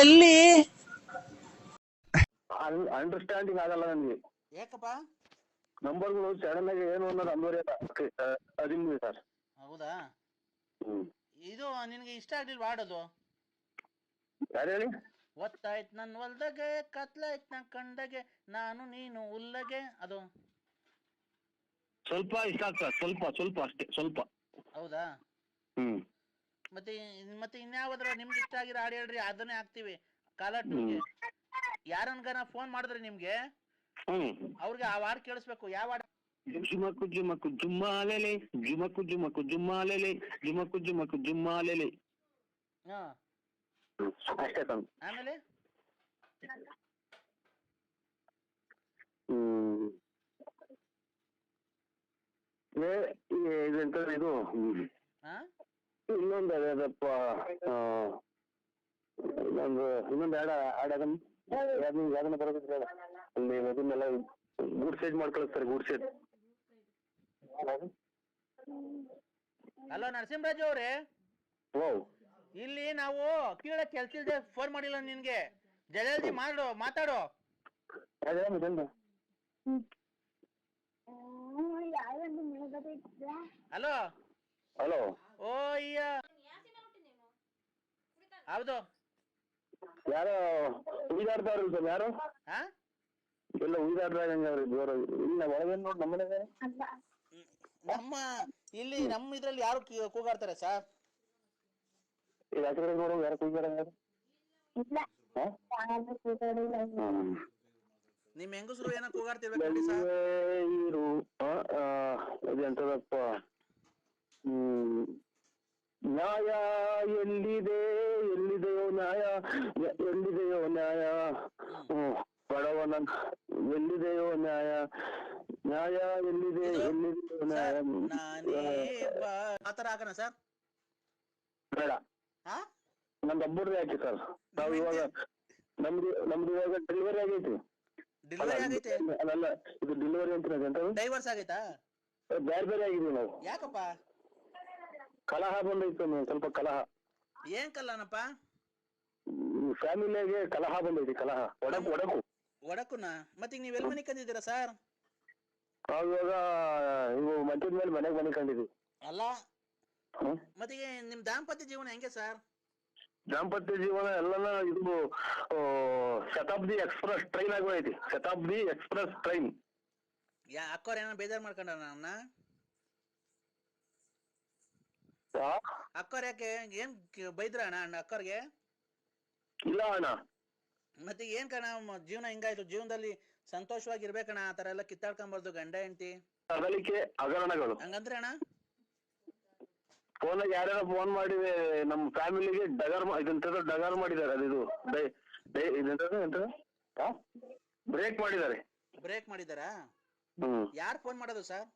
ಎಲ್ಲಿ ಅಂಡರ್ಸ್ಟ್ಯಾಂಡಿಂಗ್ ಆಗಲ್ಲ ನನಗೆ. ಯಾಕಪ್ಪ? ನಂಬರ್ಗಳು ಸಡನ್ ಆಗಿ ಏನು ಅನ್ನೋದು ಅದಿಲ್ಲ ಸರ್. ಹೌದಾ? ಇದು ನಿನಗೆ ಇಷ್ಟ ಆಗ್ಲಿಲ್ವಾ ಆಡೋದು? ಯಾರು ಹೇಳಿ? ಒತ್ತಾಯ್ತು ನನ್ ಹೊಲ್ದಾಗೆ ಕತ್ಲಾಯ್ತು ನನ್ ಕಂಡಗೆ ನಾನು ನೀನು ಉಲ್ಲಗೆ, ಅದು ಸ್ವಲ್ಪ ಇಷ್ಟ ಆಗ್ತದೆ, ಸ್ವಲ್ಪ ಸ್ವಲ್ಪ ಅಷ್ಟೇ, ಸ್ವಲ್ಪ. ಹೌದಾ? ಮತ್ತೆ ಮತ್ತೆ ಇನ್ಯಾವ್ದ್ರ ನಿಮ್ಗೆ ಇಷ್ಟ ಆಗಿರೋ ಹಾಡು ಹೇಳ್ರಿ, ಅದನ್ನೇ ಹಾಕ್ತಿವಿ. ಕಾಲರ್ ಟೂನ್ಗೆ ಯಾರನ್ಗಾನ ಫೋನ್ ಮಾಡಿದ್ರೆ ನಿಮ್ಗೆ ಅವ್ರಿಗೆ ಆ ಹಾಡು ಕೇಳಿಸ್ಬೇಕು. ಯಾವ ಹಾಡು? ಜುಮಕು ಜುಮಕು ಜುಮ್ಮಾಲೆಲೆ, ಜುಮಕು ಜುಮಕು ಜುಮ್ಮಾಲೆಲೆ, ಜುಮಕು ಜುಮಕು ಜುಮ್ಮಾಲೆಲೆ. ಅಷ್ಟೇ ತಾನು. ಆಮೇಲೆ ಇದೆಂತ ಇದು ಇನ್ನೊಂದು ಅದಪ್ಪ, ಇನ್ನೊಂದು ಯಾವ್ದನ್ನ ಬರೋದಿಲ್ಲ ಅಲ್ಲಿ, ಅದನ್ನೆಲ್ಲ ಗೂಡ್ ಸೈಡ್ ಮಾಡ್ಕೊಳ್ತಾರೆ, ಗೂಡ್ ಸೈಡ್. ಹಲೋ ನರಸಿಂಹರಾಜು ಅವ್ರೆ, ಇಲ್ಲಿ ನಾವು ಕೀಳೇ ಕೆಲ್ಸ ಇಲ್ದೆ ಫೋನ್ ಮಾಡಿಲ್ಲ ನಿನ್ಗೆ. ಜಲ್ದಿ ಮಾತಾಡೋ. Hello hello. ಓ ಅಯ್ಯ, ಹೌದು. ಯಾರೋ ಉಳಿದಾಡ್ತಾವ್ರಿ ಸರ್, ಯಾರು ಎಲ್ಲ ಉಳಿದಾಡ್ದಂಗ ಜೋರಾಗಿ. ಇಲ್ಲ ಒಳಗೇನು ನೋಡಿ ನಮ್ಮನೆ ಇಲ್ಲಿ ನಮ್ಮ ಇದ್ರಲ್ಲಿ ಯಾರು ಕೂಗಾಡ್ತಾರೆ ಸರ್? ನೋಡೋ ಯಾರು ಕೂಗಾಡಂಗ? ನಿಮ್ ಹೆಂಗಸರು ಏನೋ ಕೂಗಾಡ್ತಿರ್ಬೇಕು ಸರ್. ಎಂತದಪ್ಪ, ನ್ಯಾಯ ಎಲ್ಲಿದೆ, ಎಲ್ಲಿದೆಯೋ ನ್ಯಾಯ, ಎಲ್ಲಿದೆಯೋ ನ್ಯಾಯ, ಬಡವನ ಎಲ್ಲಿದೆಯೋ ನ್ಯಾಯ, ನ್ಯಾಯ ಎಲ್ಲಿದೆ, ಎಲ್ಲಿದೆಯೋ ನ್ಯಾಯ. ಆತರ ಹಾಕೋಣ ಸರ್? ಬೇಡ, ನಮ್ದು ಒಬ್ಬರದೇ ಹಾಕಿ ಸರ್. ನಾವು ಇವಾಗ ನಮ್ದು ಇವಾಗ ಡೆಲಿವರಿ ಆಗೈತಿ. ಅಲ್ಲ, ಇದು ಡೆಲಿವರಿ ಅಂತ ಡೈವರ್ಸ್ ಆಗೈತಾ? ಬೇರೆ ಬೇರೆ ಆಗಿದೀವಿ ನಾವು. ಯಾಕಪ್ಪ? ಕಲಹ ಬಂದೈತೆ, ಸ್ವಲ್ಪ ಕಲಹ. ಏನ್ ಕಲಹನಪ್ಪ? ಫ್ಯಾಮಿಲಿಯಾಗೆ ಕಲಹ ಬಂದೈತಿ, ಕಲಹ, ಒಡಕುನ. ಮತ್ತೆ ನೀವ್ ಎಲ್ ಮನೆ ಕಂದಿದ್ದೀರಾ ಸರ್? ನಾವ್ ಇವಾಗ ಇವು ಮಂಚದ ಮೇಲೆ ಮನೆಗೆ ಮನೆ ಕಂಡಿದ್ವಿ. ಅಲ್ಲ, ಮತ್ತೆ ನಿಮ್ ದಾಂಪತ್ಯ ಜೀವನ ಹೆಂಗೆ ಸರ್? ದಾಂಪತ್ಯ ಜೀವನ ಎಲ್ಲನ ಇದು ಶತಾಬ್ದಿ ಎಕ್ಸ್ಪ್ರೆಸ್ ಟ್ರೈನ್ ಆಗೋಯ್ತಿ. Shatabdi express train. ಅಕ್ಕೋರ್ ಏನೋ ಬೇಜಾರ್ ಮಾಡ್ಕೊಂಡ ನನ್ನ? ಅಕ್ಕೋರ್ ಯಾಕೆ, ಏನ್ ಬೈದ್ರ ಅಣ್ಣ ಅಕ್ಕೋರ್ಗೆ? ಇಲ್ಲ ಅಣ್ಣ. ಮತ್ತೆ ಏನ್ ಕಣ ಜೀವನ ಹಿಂಗಾಯ್ತು? ಜೀವನದಲ್ಲಿ ಸಂತೋಷವಾಗಿರ್ಬೇಕಣ್ಣ, ಆ ತರ ಎಲ್ಲ ಕಿತ್ತಾಡ್ಕೊಂಬಾರ್ದು ಗಂಡ ಹೆಂಡತಿ. ಅಗಲಿಕೆ ಹಗರಣಗಳು ಹಂಗಂದ್ರೆ ಅಣ್ಣ? ಫೋನ್ ಯಾರ್ಯಾರ ಫೋನ್ ಮಾಡಿವೆ ನಮ್ಮ ಫ್ಯಾಮಿಲಿಗೆ ಡಗರ್ ಮಾಡಿದ್ದಾರೆ. ಅದು ಬ್ರೇಕ್ ಮಾಡಿದ್ದಾರೆ. ಬ್ರೇಕ್ ಮಾಡಿದಾರಾ? ಯಾರು ಫೋನ್ ಮಾಡೋದು ಸರ್?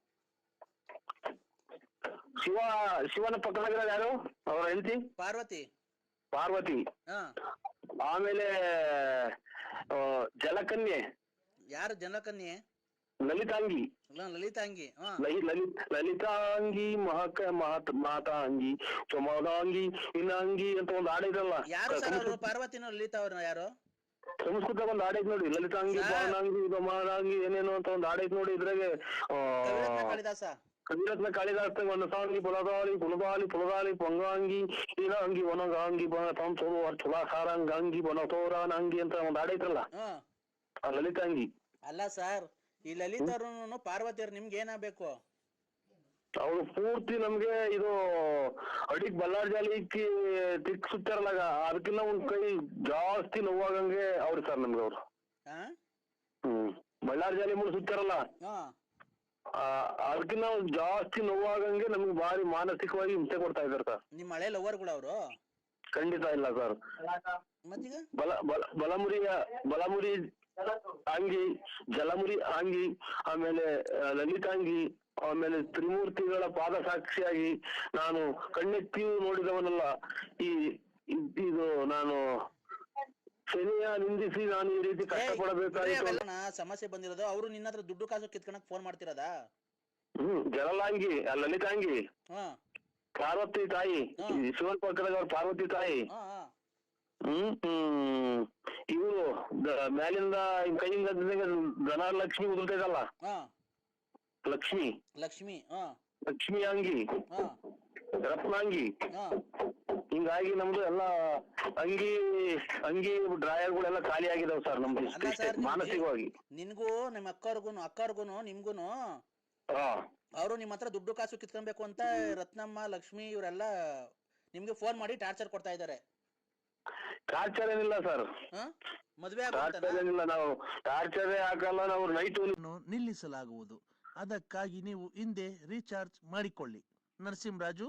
ಶಿವನ ಪಕ್ಕದಾಗ ಯಾರು ಅವ್ರ ಹೆಂಡತಿ? ಪಾರ್ವತಿ. ಆಮೇಲೆ ಜಲಕನ್ಯೆ. ಯಾರು ಜಲಕನ್ಯೆ? ಲಲಿತಾಂಗಿ. ಲಲಿತಾಂಗಿ ಮಾತಾಂಗಿ ಚೊಮಲಾಂಗಿ ಇನಾಂಗಿ ಅಂತ ಒಂದು ಹಾಡಿದ್ರಲ್ಲ. ಯಾರು ಸರ್ ಅವರು? ಪಾರ್ವತಿನೋ ಲಲಿತಾ ಅವ್ರನ್ನ? ಯಾರು? ಸಂಸ್ಕೃತ ಒಂದು ಹಾಡೈತ್ ನೋಡಿ, ಲಲಿತಾಂಗಿ ಬಾಣಾಂಗಿ ಗಮಾನಾಂಗಿ ಏನೇನೋ ಅಂತ ಒಂದು ಹಾಡೈತ್ ನೋಡಿ. ಇದ್ರಾಗೆ ಕವಿರತ್ನ ಕಾಳಿದಾಸ ಒಂದು ಸಾಂಗಿ ಪುಲದಾಲಿ ಪೊಂಗಾಂಗಿ ಇನಾಂಗಿ ಒನಗಾಂಗಿ ತುಲಾಸಾರಂಗಾಂಗಿ ಬನತೋರಾನಂಗಿ ಅಂತ ಒಂದು ಹಾಡೈತ್ರಲ್ಲ, ಲಲಿತಾಂಗಿ. ಅಲ್ಲ ಸರ್, ಈ ಲಲಿತರು ಪಾರ್ವತಿಯರು ನಿಮ್ಗೆ ಏನಾಗಬೇಕು? ಅವ್ರು ಪೂರ್ತಿ ನಮ್ಗೆ ಇದು ಅಡಿಗ್ ಬಲ್ಲಾರ್ ಜಾಲಿಕ್ಕೆ ತಿಕ್ ಸುತ್ತಾರಲ್ಲ, ಅದಕ್ಕಿಂತ ಒಂದ್ ಕೈ ಜಾಸ್ತಿ ನೋವಾಗಂಗೆ ಅವ್ರು ಸರ್ ನಮ್ಗೆ. ಅವ್ರು ಬಳ್ಳಾರ್ ಜಾಲಿ ಮುಳು ಸುತ್ತಾರಲ್ಲ, ಅದಕ್ಕಿಂತ ಜಾಸ್ತಿ ನೋವಾಗಂಗೆ ನಮ್ಗೆ ಭಾರಿ ಮಾನಸಿಕವಾಗಿ ಹಿಂಸೆ ಕೊಡ್ತಾ ಇದಾರೆ ಸರ್. ನಿಮ್ ಹಳೆ ಲವರ್ಗಳು ಅವರು? ಖಂಡಿತ ಇಲ್ಲ ಸರ್. ಬಲಮುರಿ ಆಂಗಿ, ಜಲಮುರಿ ಆಂಗಿ, ಆಮೇಲೆ ಲಲಿತಾಂಗಿ, ಆಮೇಲೆ ತ್ರಿಮೂರ್ತಿಗಳ ಪಾದ ಸಾಕ್ಷಿಯಾಗಿ ನಾನು ಕಣ್ಣೆತ್ತಿಯೂ ನೋಡಿದವನಲ್ಲ. ಇದು ನಾನು ಶನಿಯ ನಿಂದಿಸಿ ನಾನು ಈ ರೀತಿ ಕಷ್ಟಪಡಬೇಕಾಗಿತ್ತು. ಸಮಸ್ಯೆ ಬಂದಿರೋದು ಅವರು ನಿನ್ನ ಹತ್ರ ದುಡ್ಡು ಕಾಸು ಕಿತ್ಕೊಳಕ್ ಫೋನ್ ಮಾಡ್ತಿರೋದಾ? ಜಲಲಾಂಗಿ, ಲಲಿತಾಂಗಿ, ಪಾರ್ವತಿ ತಾಯಿ, ಶಿವನ್ ಪಕ್ಕದಾಗ ಅವ್ರ ಪಾರ್ವತಿ ತಾಯಿ. ಇವರು ಮ್ಯಾಲಿಂದ ಕೈಯಿಂದ ಧನ ಲಕ್ಷ್ಮಿ ಉದುರ್ತೈತಲ್ಲ, ಹಾ ಲಕ್ಷ್ಮಿ ಲಕ್ಷ್ಮಿ, ಹಾ ಲಕ್ಷ್ಮಿ ಅಂಗಿ, ಹಾ ರತ್ನಾಂಗಿ, ಹಾ ಹಿಂಗಾಗಿ ನಮ್ದು ಎಲ್ಲಾ ಅಂಗಿ ಡ್ರಾಯರ್ಗಳೆಲ್ಲ ಖಾಲಿ ಆಗಿದಾವ್ ಸರ್ ನಮ್ದು. ಅಲ್ಲ ಸರ್, ಮಾನಸಿಕವಾಗಿ ನಿನ್ಗೂ ನಿಮ್ಮ ಅಕ್ಕವ್ರಿಗೂ ನಿಮ್ಗೂನು ಹಾ ಅವರು ನಿಮ್ಮ ಹತ್ರ ದುಡ್ಡು ಕಾಸು ಕಿತ್ಕೊಬೇಕು ಅಂತ ರತ್ನಮ್ಮ ಲಕ್ಷ್ಮಿ ಇವರೆಲ್ಲ ನಿಮ್ಗೆ ಫೋನ್ ಮಾಡಿ ಟಾರ್ಚರ್ ಕೊಡ್ತಾ ಇದ್ದಾರೆ. ಟಾರ್ಚರ್ ಏನಿಲ್ಲ ಸರ್, ಮದ್ವೆ ಟಾರ್ಚರ್ ಏನಿಲ್ಲ, ನಾವು ಟಾರ್ಚರ್ ಹಾಕಲ್ಲ, ನಾವು ನೈಟ್ ನಿಲ್ಲಿಸಲಾಗುವುದು. ಅದಕ್ಕಾಗಿ ನೀವು ಹಿಂದೆ ರೀಚಾರ್ಜ್ ಮಾಡಿಕೊಳ್ಳಿ. ನರಸಿಂಹರಾಜು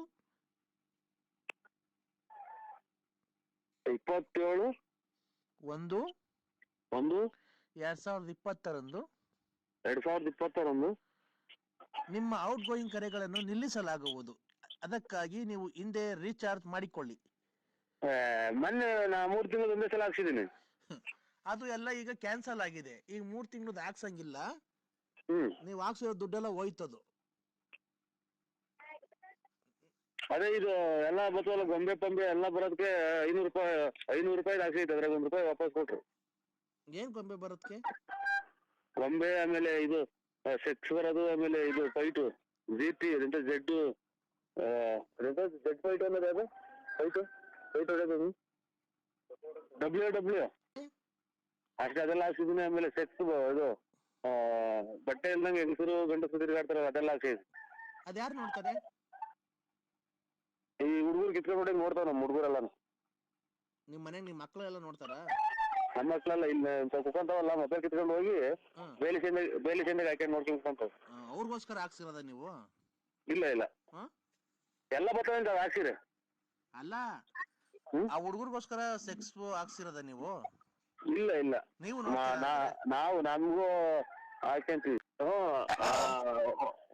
27/1/2020 ನಿಮ್ಮ ಔಟ್ ಗೋಯಿಂಗ್ ಕರೆಗಳನ್ನು ನಿಲ್ಲಿಸಲಾಗುವುದು. ಅದಕ್ಕಾಗಿ ನೀವು ಹಿಂದೆ ರೀಚಾರ್ಜ್ ಮಾಡಿಕೊಳ್ಳಿ. ಮೊನ್ನೆ ನಾ 3 ತಿಂಗಳು ಒಂದೇ ಸಲ ಹಾಕ್ಸಿದ್ದೀನಿ. ಅದು ಎಲ್ಲ ಈಗ ಕ್ಯಾನ್ಸಲ್ ಆಗಿದೆ. ಈಗ 3 ತಿಂಗಳದ್ದು ಹಾಕ್ಸಂಗಿಲ್ಲ. ನೀವು ಹಾಕ್ಸಿರೋ ದುಡ್ಡೆಲ್ಲ ಹೋಯ್ತದು. ಅದೇ ಇದು ಎಲ್ಲ ಬತ್ತವಲ್ಲ, ಗೊಂಬೆ ಪಂಬೆ ಎಲ್ಲ ಬರೋದಕ್ಕೆ 500 ರೂಪಾಯಿ ಹಾಕ್ಸೈತೆ. ಅದ್ರಾಗ ₹1 ವಾಪಸ್ ಕೊಟ್ರು. ಏನ್ ಗೊಂಬೆ ಬರೋದಕ್ಕೆ? ಗೊಂಬೆ, ಆಮೇಲೆ ಇದು ಸೆಕ್ಸ್ ಬರೋದು, ಆಮೇಲೆ ಇದು ಫೈಟು GT ಜೆಡ್ ಫೈಟ್ ಅನ್ನೋದು, ಅದು ಫೈಟ್ ಹೊಡೆಯೋದು WW ಅಷ್ಟೇ, ಅದೆಲ್ಲ ಹಾಕ್ಸಿದ್ದೀನಿ. ಆಮೇಲೆ ಸೆಕ್ಸ್ ಇದು ಬಟ್ಟೆ ಇಲ್ದಂಗೆ ಹೆಂಗಸರು ಗಂಡಸರು ತಿರುಗಾಡ್ತಾರ, ಅದೆಲ್ಲ ಹಾಕ್ಸಿದ್ವಿ. ಅದ್ಯಾರು ನೋಡ್ತಾರೆ? ಈ ಹುಡುಗರು ಕಿತ್ಕೊಂಡ್ಬಿಟ್ಟು ನೋಡ್ತಾವ ನಮ್ಮ ಹುಡುಗರೆಲ್ಲ. ನಿಮ್ ಮನೆಗ್ ನಿಮ್ ಮಕ್ಳು ಎಲ್ಲ ನೋಡ್ತಾರ? ನಮ್ಮ ಮಕ್ಳೆಲ್ಲ ಇಲ್ಲಿ ಕುತ್ಕೊಂತಾವಲ್ಲ, ಮೊಬೈಲ್ ಕಿತ್ಕೊಂಡು ಹೋಗಿ ಬೇಲಿ ಚೆಂದಾಗ ಹಾಕಿ ನೋಡ್ಕೊಂಡು ಕುತ್ಕೊಂತಾವ. ಅವ್ರಿಗೋಸ್ಕರ ಹಾಕ್ಸಿರೋದ ನೀವು? ಇಲ್ಲ ಎಲ್ಲ ಬರ್ತಾವ ಹಾಕ್ಸಿರಿ. ಅಲ್ಲ, ಆ ಹುಡುಗರಿಗೋಸ್ಕರ ಸೆಕ್ಸ್ ಹಾಕ್ಸಿರೋದ ನೀವು? ಇಲ್ಲ ನೀವು ನಾವು ನಮಗೂ ಹಾಕ್ಯಂತೀವಿ.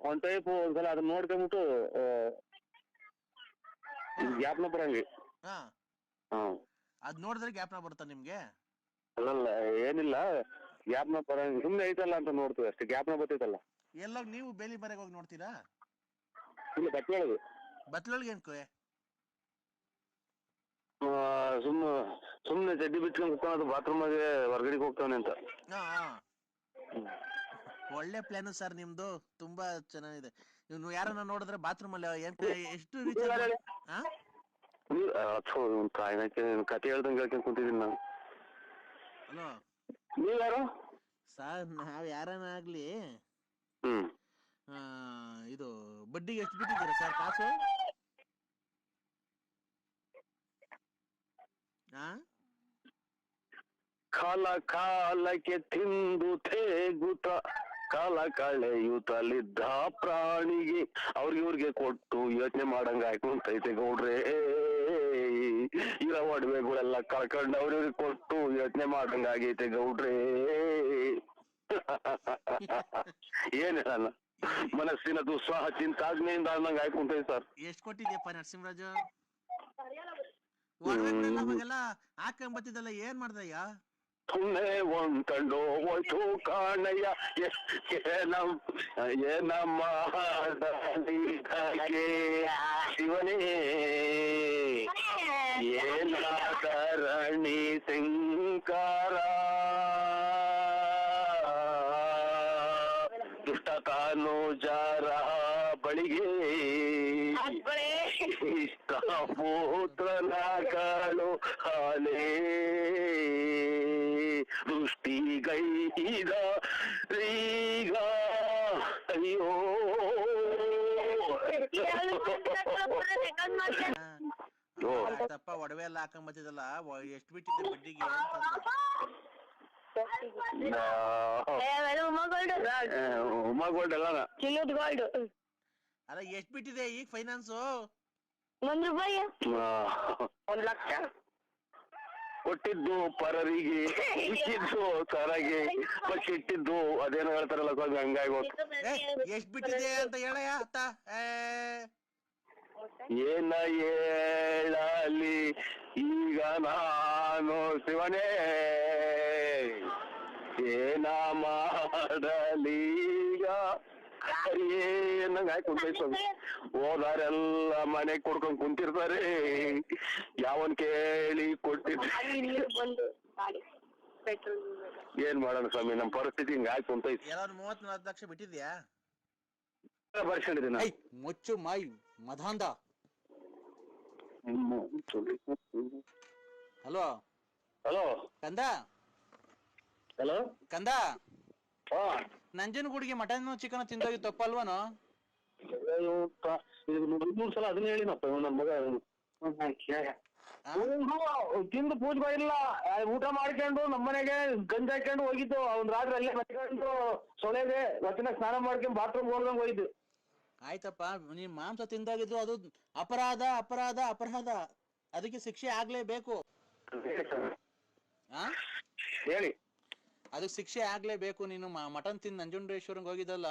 ಒಂದ್ ಟೈಪ್ ಒಂದ್ಸಲ ಅದನ್ನ ನೋಡ್ಕೊಂಡ್ಬಿಟ್ಟು ಗ್ಯಾಪ್ನ ಬರಂಗಿ. ಅದ್ ನೋಡಿದ್ರೆ ಗ್ಯಾಪ್ನ ಬರುತ್ತಾ ನಿಮ್ಗೆ? ಅಲ್ಲಲ್ಲ, ಏನಿಲ್ಲ, ಗ್ಯಾಪ್ನ ಬರಂಗಿ ಸುಮ್ನೆ ಐತಲ್ಲ ಅಂತ ನೋಡ್ತೀವಿ ಅಷ್ಟೇ. ಗ್ಯಾಪ್ನ ಬರ್ತೈತಲ್ಲ. ಎಲ್ಲ ನೀವು ಬೇಲಿ ಮರೆಗೆ ಹೋಗಿ ನೋಡ್ತೀರಾ? ಇಲ್ಲ, ಬತ್ಲೊಳಗೆ ಏನ್ ಸುಮ್ನೆ ಚಡ್ಡಿ ಬಿಚ್ಕೊಂಡ್ ಕುತ್ಕೊಳ್ಳೋದು, ಬಾತ್ರೂಮ್ಗೆ ಹೊರಗಡೆಗೆ ಹೋಗ್ತಾವನೆ ಅಂತ. ಒಳ್ಳೆ ಪ್ಲಾನ್ ಸರ್ ನಿಮ್ದು, ತುಂಬಾ ಚೆನ್ನಾಗಿದೆ. ಇವ್ನು ಯಾರನ್ನ ನೋಡಿದ್ರೆ ಬಾತ್ರೂಮ್ ಅಲ್ಲಿ ಎಷ್ಟು ಕತೆ ಹೇಳ್ದಂಗೆ ಹೇಳ್ಕೊಂಡ್ ಕುಂತಿದ್ದೀನಿ ನಾನು. ಹಲೋ, ನೀವ್ ಯಾರು ಸರ್? ನಾವ್ ಯಾರನ್ನ ಆಗ್ಲಿ, ಇದು ಬಡ್ಡಿಗೆ ಎಷ್ಟು ಬಿಟ್ಟಿದ್ದೀರಾ ಸರ್ ಕಾಸು? ಕಾಲಕ್ಕೆ ತಿಂದು ತೇಗುತ್ತ ಕಾಲ ಕಳೆಯುತ್ತಲಿದ್ದ ಪ್ರಾಣಿಗೆ ಇವ್ರಿಗೆ ಕೊಟ್ಟು ಯೋಚನೆ ಮಾಡಂಗ ಆಯ್ಕೊಂತೈತೆ ಗೌಡ್ರೆ. ಇರೋ ಒಡವೆಗಳೆಲ್ಲ ಕಳ್ಕೊಂಡು ಅವ್ರಿಗೆ ಕೊಟ್ಟು ಯೋಚನೆ ಮಾಡಂಗ ಆಗೈತೆ ಗೌಡ್ರೆ. ಏನ್ ಹೇಳಲ್ಲ, ಮನಸ್ಸಿನ ದುಸ್ಸಾಹ ಚಿಂತಾಗ್ನೆಯಿಂದ ಅನ್ನಂಗ ಆಯ್ಕೊಂತೈತೆ ಸರ್. ಎಷ್ಟ್ ಕೊಟ್ಟಿದ್ಯಪ್ಪ ನರಸಿಂಹರಾಜು? ಒಡವೆಗಳೆಲ್ಲ ಹಾಕೊಂಬತ್ತಿದ್ದಲ್ಲ, ಏನ್ ಮಾಡ್ದಯ್ಯ? ಸುಮ್ಮನೆ ಒಂದ್ಕಂಡು ಹೋಯ್ತು ಕಾಣಯ್ಯ, ಏನಮ್ಮ ಶಿವನೇ, ಏನಾದರಣಿ ಶಂಕರ, ದುಷ್ಟ ಕಾನುಜರ ಬಳಿಗೆ ಇಷ್ಟ ಪುತ್ರನ ಕಾಳು ಹಾಲೇ, ದೃಷ್ಟಿಗೈದ ರೀಗ ಅಯ್ಯೋ. ತಪ್ಪ, ಒಡವೆ ಎಲ್ಲ ಹಾಕೊಂಬತ್ತಿದಲ್ಲ, ಎಷ್ಟು ಬಿಟ್ಟಿದ್ದೆ ಬಡ್ಡಿಗೆ? ಉಮಾಗೋಲ್ಡ್ ಎಲ್ಲ ಅಲ್ಲ, ಎಷ್ಟ್ ಬಿಟ್ಟಿದೆ ಈಗ ಫೈನಾನ್ಸು? ₹1. 1,00,000 ಕೊಟ್ಟಿದ್ದು ಪರರಿಗೆ, ಇಟ್ಟಿದ್ದು ತರಗೆ, ಇಟ್ಟಿದ್ದು ಅದೇನೋ ಹೇಳ್ತಾರಲ್ಲ ಸ್ವಾಮಿ, ಹಂಗಾಗಿ ಎಷ್ಟ್ ಬಿಟ್ಟಿದೆ ಅಂತ ಹೇಳಯ್ಯ ಅತ್ತ. ಏನ ಹೇಳಲಿ ಈಗ ನಾನು ಶಿವನೇ, ಏನ ಮಾಡಲೀಗ ಅನ್ನಂಗ ಆಯ್ತು ಕುಂತೈತ್ ಸ್ವಾಮಿ. ಹೋದಾರೆಲ್ಲ ಮನೆಗ್ ಕೊಡ್ಕೊಂಡ್ ಕುಂತಿರ್ತಾರೆ, ಯಾವನ್ ಕೇಳಿ ಕೊಟ್ಟಿರ್ತಾರೆ. ಏನ್ ಮಾಡೋಣ ಸ್ವಾಮಿ, ನಮ್ ಪರಿಸ್ಥಿತಿ ಹಿಂಗ ಆಯ್ತು ಕುಂತೈತಿ. ಎಲ್ಲಾರು 30-40 ಲಕ್ಷ ಬಿಟ್ಟಿದ್ಯಾ? ಬರ್ಸ್ಕೊಂಡಿದ್ದೀನಿ. ಮುಚ್ಚು ಮಾಯಿ ಮಧಾಂಧ. ಹಲೋ ಹಲೋ ಕಂದ, ಹಲೋ ಕಂದ, ನಂಜನಗೂಡಿಗೆ ಮಟನ್ ಚಿಕನ್ ತಿಂದೋಗಿ ತಪ್ಪಲ್ವನು? 3 ಸಲ ಅದನ್ನ ಹೇಳಿನಪ್ಪ ನನ್ ಮಗ. ತಿಂದು ಪೂಜೆ ಇಲ್ಲ, ಊಟ ಮಾಡ್ಕೊಂಡು ನಮ್ಮನೆಗೆ ಗಂಜ ಹಾಕೊಂಡು ಹೋಗಿದ್ದು. ಅವ್ನ್ ರಾತ್ರಿ ಅಲ್ಲೇ ಮತ್ಕೊಂಡು ಸೊಳೆಗೆ ವಚನ ಸ್ನಾನ ಮಾಡ್ಕೊಂಡು ಬಾತ್ರೂಮ್ ಹೋದಂಗ್ ಹೋಗಿದ್ದು. ಆಯ್ತಪ್ಪ, ನೀನ್ ಮಾಂಸ ತಿಂದಾಗಿದ್ದು ಅದು ಅಪರಾಧ ಅಪರಾಧ ಅಪರಾಧ, ಅದಕ್ಕೆ ಶಿಕ್ಷೆ ಆಗ್ಲೇಬೇಕು. ಹೇಳಿ. ಅದಕ್ಕೆ ಶಿಕ್ಷೆ ಆಗ್ಲೇಬೇಕು. ನೀನು ಮಟನ್ ತಿಂದು ನಂಜುಂಡೇಶ್ವರಂಗ್ ಹೋಗಿದ್ದಲ್ಲ,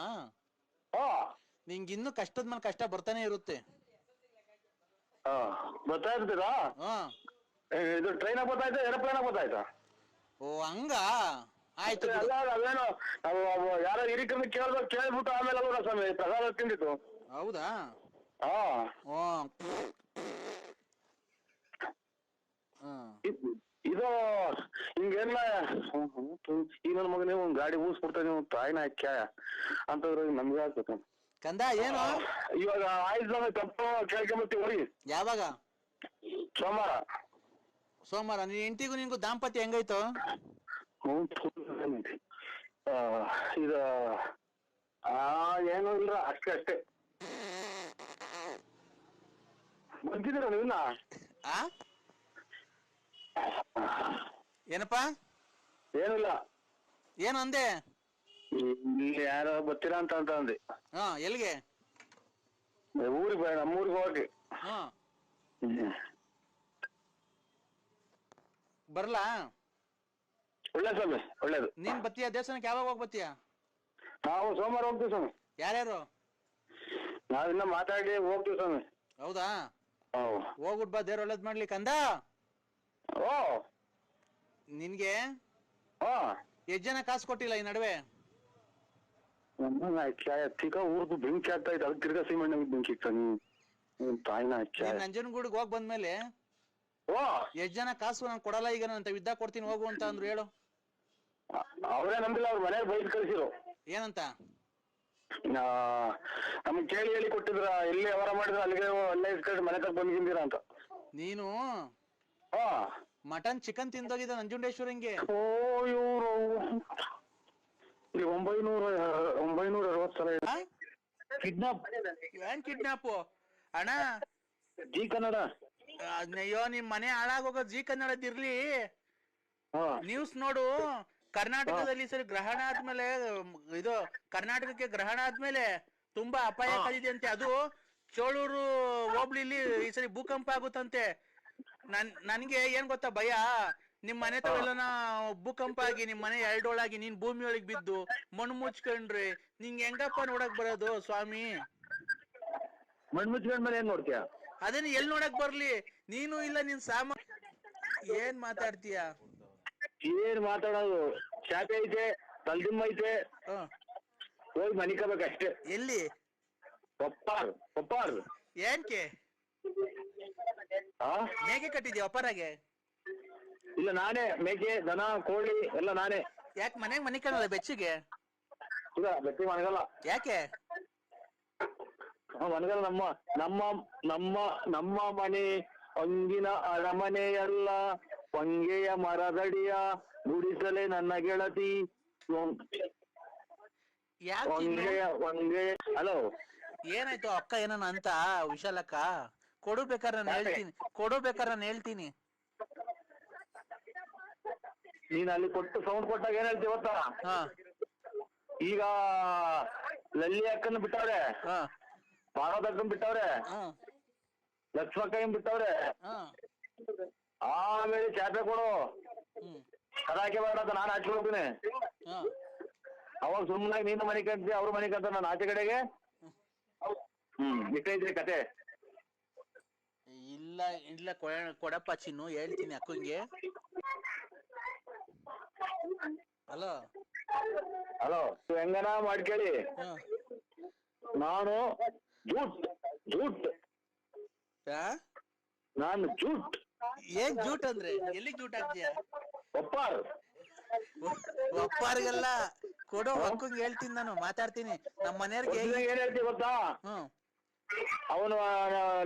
ನಿಂಗೆ ಇನ್ನು ಕಷ್ಟದ ಮೇಲೆ ಕಷ್ಟ ಬರ್ತಾನೆ ಇರುತ್ತೆ. ಬರ್ತಾ ಇರ್ತೀರಾ? ಇದು ಟ್ರೈನಾಗ ಬರ್ತಾಯ್ತಾ ಏರೋಪ್ಲೇನಾಗ ಬರ್ತಾಯ್ತಾ? ಓ ಹಂಗ, ಆಯ್ತು. ಅದೇನೋ ಯಾರೋ ಹಿರಿಕರನ್ನ ಕೇಳ್ಬಿಟ್ಟು ಆಮೇಲೆ ಅಲ್ವ ಸ್ವಾಮಿ ಪ್ರಸಾದ ತಿಂದಿತ್ತು. ಹೌದಾ? ಇದು ಹಿಂಗೆಲ್ಲ ಈಗ ನನ್ನ ಮಗನೇ ಒಂದ್ ಗಾಡಿ ಊಸ್ಬಿಡ್ತಾನೆ, ತಾಯಿನ ಹಾಕ್ಯ ಅಂತಂದ್ರೆ ನಮ್ಗೆ ಆಗ್ಬೇಕು. ಕಂದ ಏನು ಇವಾಗ ಆಯ್ತು ತಪ್ಪು ಕೇಳ್ಕೊಂಬತ್ತೀವಿ ಹೋಗಿ. ಯಾವಾಗ? ಸೋಮವಾರ. ಸೋಮವಾರ. ನೀನ್ ಹೆಂಡತಿಗೂ ನಿನ್ಗೂ ದಾಂಪತ್ಯ ಹೆಂಗಾಯ್ತು? ಇದು ಏನೂ ಇಲ್ಲ, ಅಷ್ಟೇ. ಬಂದಿದ್ದೀರ ನೀವನ್ನ? ಏನಪ್ಪ? ಏನಿಲ್ಲ. ಏನು ಅಂದೆ? ಇಲ್ಲಿ ಯಾರೋ ಬರ್ತೀರಾ ಅಂತ ಅಂದೆ. ಎಲ್ಲಿಗೆ? ಊರಿಗೆ, ನಮ್ಮೂರಿಗೆ ಹೋಗಿ. ಬರ್ಲಾ? ಒಳ್ಳೆ ಸ್ವಾಮಿ, ಒಳ್ಳೇದು. ನೀನ್ ಬತ್ತೀಯ ದೇವಸ್ಥಾನಕ್ಕೆ? ಯಾವಾಗ ಹೋಗಿ ಬತ್ತೀಯ? ನಾವು ಸೋಮವಾರ ಹೋಗ್ತೀವಿ ಸ್ವಾಮಿ. ಯಾರ್ಯಾರು? ನಾವಿನ್ನ ಮಾತಾಡಿ ಹೋಗ್ತೀವಿ ಸ್ವಾಮಿ. ಹೌದಾ? ಹೋಗ್ಬಿಟ್ ಬಾ, ದೇವ್ರ ಒಳ್ಳೇದ್ ಮಾಡ್ಲಿ ಕಂದ. ನಿನ್ಗೆ ಎಷ್ಟ್ ಜನ ಕಾಸು ಕೊಟ್ಟಿಲ್ಲ ಈ ನಡುವೆ? ಊರ್ದು ಬೆಂಕಿ ಆಗ್ತಾ ಇತ್ತು, ಅದಕ್ಕೆ ತಿರ್ಗಾ ಸೀಮೆಣ್ಣೆ ಬೆಂಕಿ ಇಕ್ತಾನೆ ತಾಯಿನ. ನಂಜನಗೂಡಿಗೆ ಹೋಗ್ ಬಂದ್ಮೇಲೆ ಎಷ್ಟ್ ಜನ ಕಾಸು ನಾನು ಕೊಡಲ್ಲ ಈಗ ಅಂತ ವಿದ್ದ ಕೊಡ್ತೀನಿ ಹೋಗು ಅಂತ ಅಂದ್ರು, ಹೇಳು. ಅವರೇ ನಂಬಿಲ್ಲ, ಅವ್ರ ಮನೆಯಾಗ ಬೈದ್ ಕಳ್ಸಿರು. ಏನಂತ? ನಮ್ಗೆ ಹೇಳಿ ಕೊಟ್ಟಿದ್ರ, ಎಲ್ಲಿ ವ್ಯವಹಾರ ಮಾಡಿದ್ರ ಅಲ್ಲಿಗೆ ಅಲ್ಲೇ ಇಸ್ಕೊಂಡು ಮನೆ ತಗ ಬಂದಿದ್ದೀರ ಅಂತ. ನೀನು ಮಟನ್ ಚಿಕನ್ ತಿಂದೋಗಿದ್ದ ನಂಜುಂಡೇಶ್ವರಂಗೆ. ಇವ್ರು 960 ಸಲ ಕಿಡ್ನಾಪ್. ಏನ್ ಕಿಡ್ನಾಪು ಅಣ್ಣ? ಜಿ ಕನ್ನಡ. ಅಯ್ಯೋ, ನಿಮ್ ಮನೆ ಹಾಳಾಗೋಗ ಜಿ ಕನ್ನಡದಿರ್ಲಿ. ನ್ಯೂಸ್ ನೋಡು. ಕರ್ನಾಟಕದಲ್ಲಿ ಸರಿ ಗ್ರಹಣ ಆದ್ಮೇಲೆ, ಇದು ಕರ್ನಾಟಕಕ್ಕೆ ಗ್ರಹಣ ಆದ್ಮೇಲೆ ತುಂಬಾ ಅಪಾಯ ಕಾದಿದೆ ಅಂತೆ. ಅದು ಚೋಳೂರು ಹೋಬ್ಳಿಲಿ ಈ ಸರಿ ಭೂಕಂಪ ಆಗುತ್ತಂತೆ. ನನ್ಗೆ ಏನ್ ಗೊತ್ತಾ ಭಯ, ನಿಮ್ ಮನೆ ತವೆಲ್ಲನ ಭೂಕಂಪ ಆಗಿ ನಿಮ್ ಮನೆ ಎರಡೋಳಾಗಿ ನೀನ್ ಭೂಮಿ ಒಳಗ್ ಬಿದ್ದು ಮಣ್ಣು ಮುಚ್ಕೊಂಡ್ರಿ ನಿಂಗೆ ಹೆಂಗಪ್ಪ ನೋಡಕ್ ಬರೋದು ಸ್ವಾಮಿ? ಮಣ್ಣು ಮುಚ್ಕೊಂಡ್ಮೇಲೆ ಏನ್ ನೋಡ್ತೀಯ? ಅದೇನು ಎಲ್ ನೋಡಕ್ ಬರ್ಲಿ? ನೀನು ಇಲ್ಲ ನಿನ್ ಏನ್ ಮಾತಾಡ್ತೀಯ? ಏನ್ ಮಾತಾಡೋದು? ಚಾಪೆ ಐತೆ, ತಲ್ದಿಮ್ಮ ಐತೆ, ಹೋಗಿ ಮನಿಕಬೇಕಷ್ಟೇ. ಎಲ್ಲಿ? ಪಪ್ಪಾರ್. ಏನ್ಕೆ ಮೇಕೆ ಕಟ್ಟಿದ್ಯಾ ಒಪ್ಪರಾಗೆ? ಇಲ್ಲ, ನಾನೇ ಮೇಕೆ, ದನ, ಕೋಳಿ ಎಲ್ಲ ನಾನೇ. ಯಾಕೆ ಮನೆಗ್ ಮನಿ ಕಾಣಲ್ಲ ಬೆಚ್ಚಿಗೆ? ಇಲ್ಲ, ಬೆಚ್ಚಿ ಮನಗಲ್ಲ. ಯಾಕೆ ಮನಗಲ್ಲ? ನಮ್ಮ ಮನೆ ಅಂಗಿನ ಅರಮನೆಯಲ್ಲ, ಪಂಗೆಯ ಮರದಡಿಯ ಗುಡಿಸಲೇ ನನ್ನ ಗೆಳತಿ. ಹಲೋ, ಏನಾಯ್ತು? ಅಕ್ಕ ಏನನ ಅಂತ ವಿಶಾಲಕ್ಕ? ಕೊಡಬೇಕಾದ್ರೆ ನಾನು ಹೇಳ್ತೀನಿ. ನೀನ್ ಅಲ್ಲಿ ಕೊಟ್ಟು ಸೌಂಡ್ ಕೊಟ್ಟಾಗ ಏನ್ ಹೇಳ್ತೀವಿ ಗೊತ್ತಾ? ಈಗ ಲಲ್ಲಿ ಅಕ್ಕನ ಬಿಟ್ಟವ್ರೆ, ಪಾರ್ವತ ಅಕ್ಕನ್ ಬಿಟ್ಟವ್ರೆ, ಲಕ್ಷ್ಮಕ್ಕನ್ ಬಿಟ್ಟವ್ರೆ, ಆಮೇಲೆ ಚಾಪೆ ಕೊಡು ಕದಾಕೆ ಬೇಡ ಅಂತ ನಾನು ಹಾಕಿ ಹೋಗ್ತೀನಿ. ಅವಾಗ ಸುಮ್ಮನಾಗಿ ನೀನು ಮನೆ ಕಂತೀಯ, ಅವ್ರ ಮನೆ ಕಂತ ನಾನು ಆಚೆ ಕಡೆಗೆ. ಇಷ್ಟೈತ್ರಿ ಕತೆ. ಇಲ್ಲ ಕೊಡಪ್ಪ ಚಿನ್ನು, ಹೇಳ್ತೀನಿ ಅಕ್ಕಂಗೆ. ಹಲೋ, ಹೆಂಗನ ಮಾಡ್ಕೇಳಿ. ನಾನು ಜೂಟ್ ಜೂಟ್ ಆ? ನಾನು ಜೂಟ್ ಏನ್ ಜೂಟ್ ಅಂದ್ರೆ ಎಲ್ಲಿ ಜೂಟ್ ಆಗ್ತೀಯ? ಒಪ್ಪಾರ್ ಒಪ್ಪಾರಿಗೆಲ್ಲ ಕೊಡೋ ಒಕ್ಕಂಗ್ ಹೇಳ್ತೀನಿ, ನಾನು ಮಾತಾಡ್ತೀನಿ ನಮ್ಮ ಮನೆಯವ್ರಿಗೆ. ಏನ್ ಹೇಳ್ತೀವಿ ಗೊತ್ತಾ, ಹ್ಮ್ ಅವನು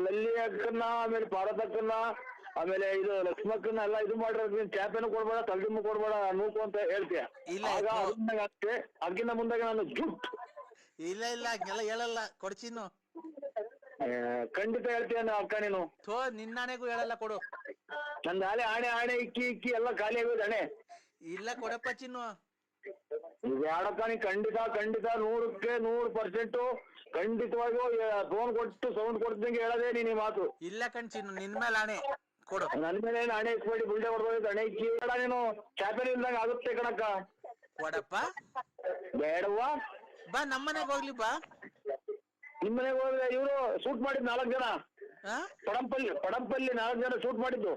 ಲಲ್ಲಿ ಅಕ್ಕನ್ನ ಆಮೇಲೆ ಪಾರ್ವತಕ್ಕನ್ನ ಆಮೇಲೆ ಇದು ಲಕ್ಷ್ಮಕ್ಕನ್ನ ಎಲ್ಲ ಇದು ಮಾಡಿರೋದು, ಚಾಪೆನೂ ಕೊಡ್ಬೇಡ ತಲೆದಿಮ್ಮು ಕೊಡ್ಬೇಡ ನೂಕು ಅಂತ ಹೇಳ್ತೀಯ. ಇಲ್ಲ, ಆಗ ಆಗ್ತೆ ಅದಕ್ಕಿಂತ ಮುಂದಾಗ ನಾನು ಜುಟ್ ಇಲ್ಲ ಇಲ್ಲ ಹಂಗೆಲ್ಲ ಹೇಳಲ್ಲ, ಕೊಡ್ಚಿನ್ನು. ಖಂಡಿತ ಹೇಳ್ತೀಯ ಅಕ್ಕ ನೀನು. ಥೋ ನಿನ್ನಾಣೆಗೂ ಹೇಳಲ್ಲ, ಕೊಡು. ನಂದು ಆಳೆ ಆಣೆ ಆಣೆ ಇಕ್ಕಿ ಇಕ್ಕಿ ಎಲ್ಲ ಖಾಲಿ ಆಗೋದು ಹಣೆ. ಇಲ್ಲ ಕೊಡಪ್ಪ ಚಿನ್ನು. ಯಾಡಕ್ಕ ನೀ ಖಂಡಿತ ಖಂಡಿತ 100% ಖಂಡಿತವಾಗಿಯೂ ಫೋನ್ ಕೊಟ್ಟು ಸೌಂಡ್ ಕೊಡ್ದಂಗೆ ಹೇಳದೆ ನೀನ್ ಈ ಮಾತು. ಇಲ್ಲ ಕಣ್ ಚಿನ್ನು, ನಿನ್ ಮೇಲೆ ಆಣೆ ಕೊಡು. ನನ್ ಮೇಲೆ ಏನು ಹಣೆ ಇಕ್ಬೇಡಿ, ಬುಲ್ಡೆ ಹೊಡೆದೋಯ್ತು ಹಣೆ ಇಕ್ಕಿ ಬೇಡ ನೀನು. ಚಾಪೆಲ್ ಇಲ್ದಂಗ ಆಗುತ್ತೆ ಕಣಕ್ಕ. ಕೊಡಪ್ಪ. ಬೇಡವ್ವ, ಬಾ ನಮ್ಮನೆಗೆ ಹೋಗ್ಲಿ ಬಾ. ನಿಮ್ಮನೆಗೆ ಹೋದ್ರೆ ಇವ್ರು ಶೂಟ್ ಮಾಡಿದ್ 4 ಜನ, ಆ? ಪಡಂಪಲ್ಲಿ 4 ಜನ ಶೂಟ್ ಮಾಡಿದ್ದು.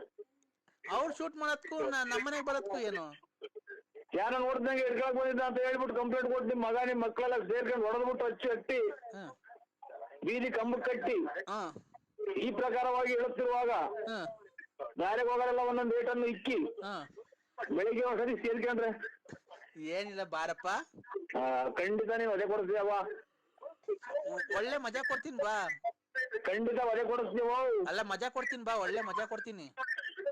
ಅವ್ರು ಶೂಟ್ ಮಾಡೋದ್ಕು ನಮ್ಮನೆಗೆ ಬರೋದ್ಕು ಏನು? ಯಾರ ನೋಡ್ದಂಗೆ ಇಟ್ಕೊಳಕ್ ಬಂದಿದ್ದ ಅಂತ ಹೇಳ್ಬಿಟ್ಟು ಕಂಪ್ಲೇಂಟ್ ಕೊಟ್ಟು ನಿಮ್ ಮಗ ನಿಮ್ ಮಕ್ಕಳೆಲ್ಲ ಸೇರ್ಕೊಂಡು ಹೊಡೆದ್ಬಿಟ್ಟು ಹಟ್ಟಿ ಹ್ಮ್ ಬೀದಿ ಕಂಬ ಕಟ್ಟಿ ಹ್ಮ್ ಈ ಪ್ರಕಾರವಾಗಿ ಹೇಳುತ್ತಿರುವಾಗ ಹ್ಮ್ ದಾರಿಗೆ ಹೋಗೋರೆಲ್ಲ ಒಂದೊಂದು ಏಟನ್ನು ಇಕ್ಕಿ ಹ್ಮ್ ಬೆಳಿಗ್ಗೆ ಒಂದ್ಸರಿ ಸೇರ್ಕೊಂಡ್ರೆ ಏನಿಲ್ಲ ಬಾರಪ್ಪ. ಖಂಡಿತ ನೀವು ಅದೇ ಕೊಡಿಸ್ತೀಯವ್ವ. ಒಳ್ಳೆ ಮಜಾ ಕೊಡ್ತೀನಿ ಬಾ. ಖಂಡಿತ ಅದೇ ಕೊಡಿಸ್ತೀವ. ಅಲ್ಲ ಮಜಾ ಕೊಡ್ತೀನಿ ಬಾ, ಒಳ್ಳೆ ಮಜಾ ಕೊಡ್ತೀನಿ.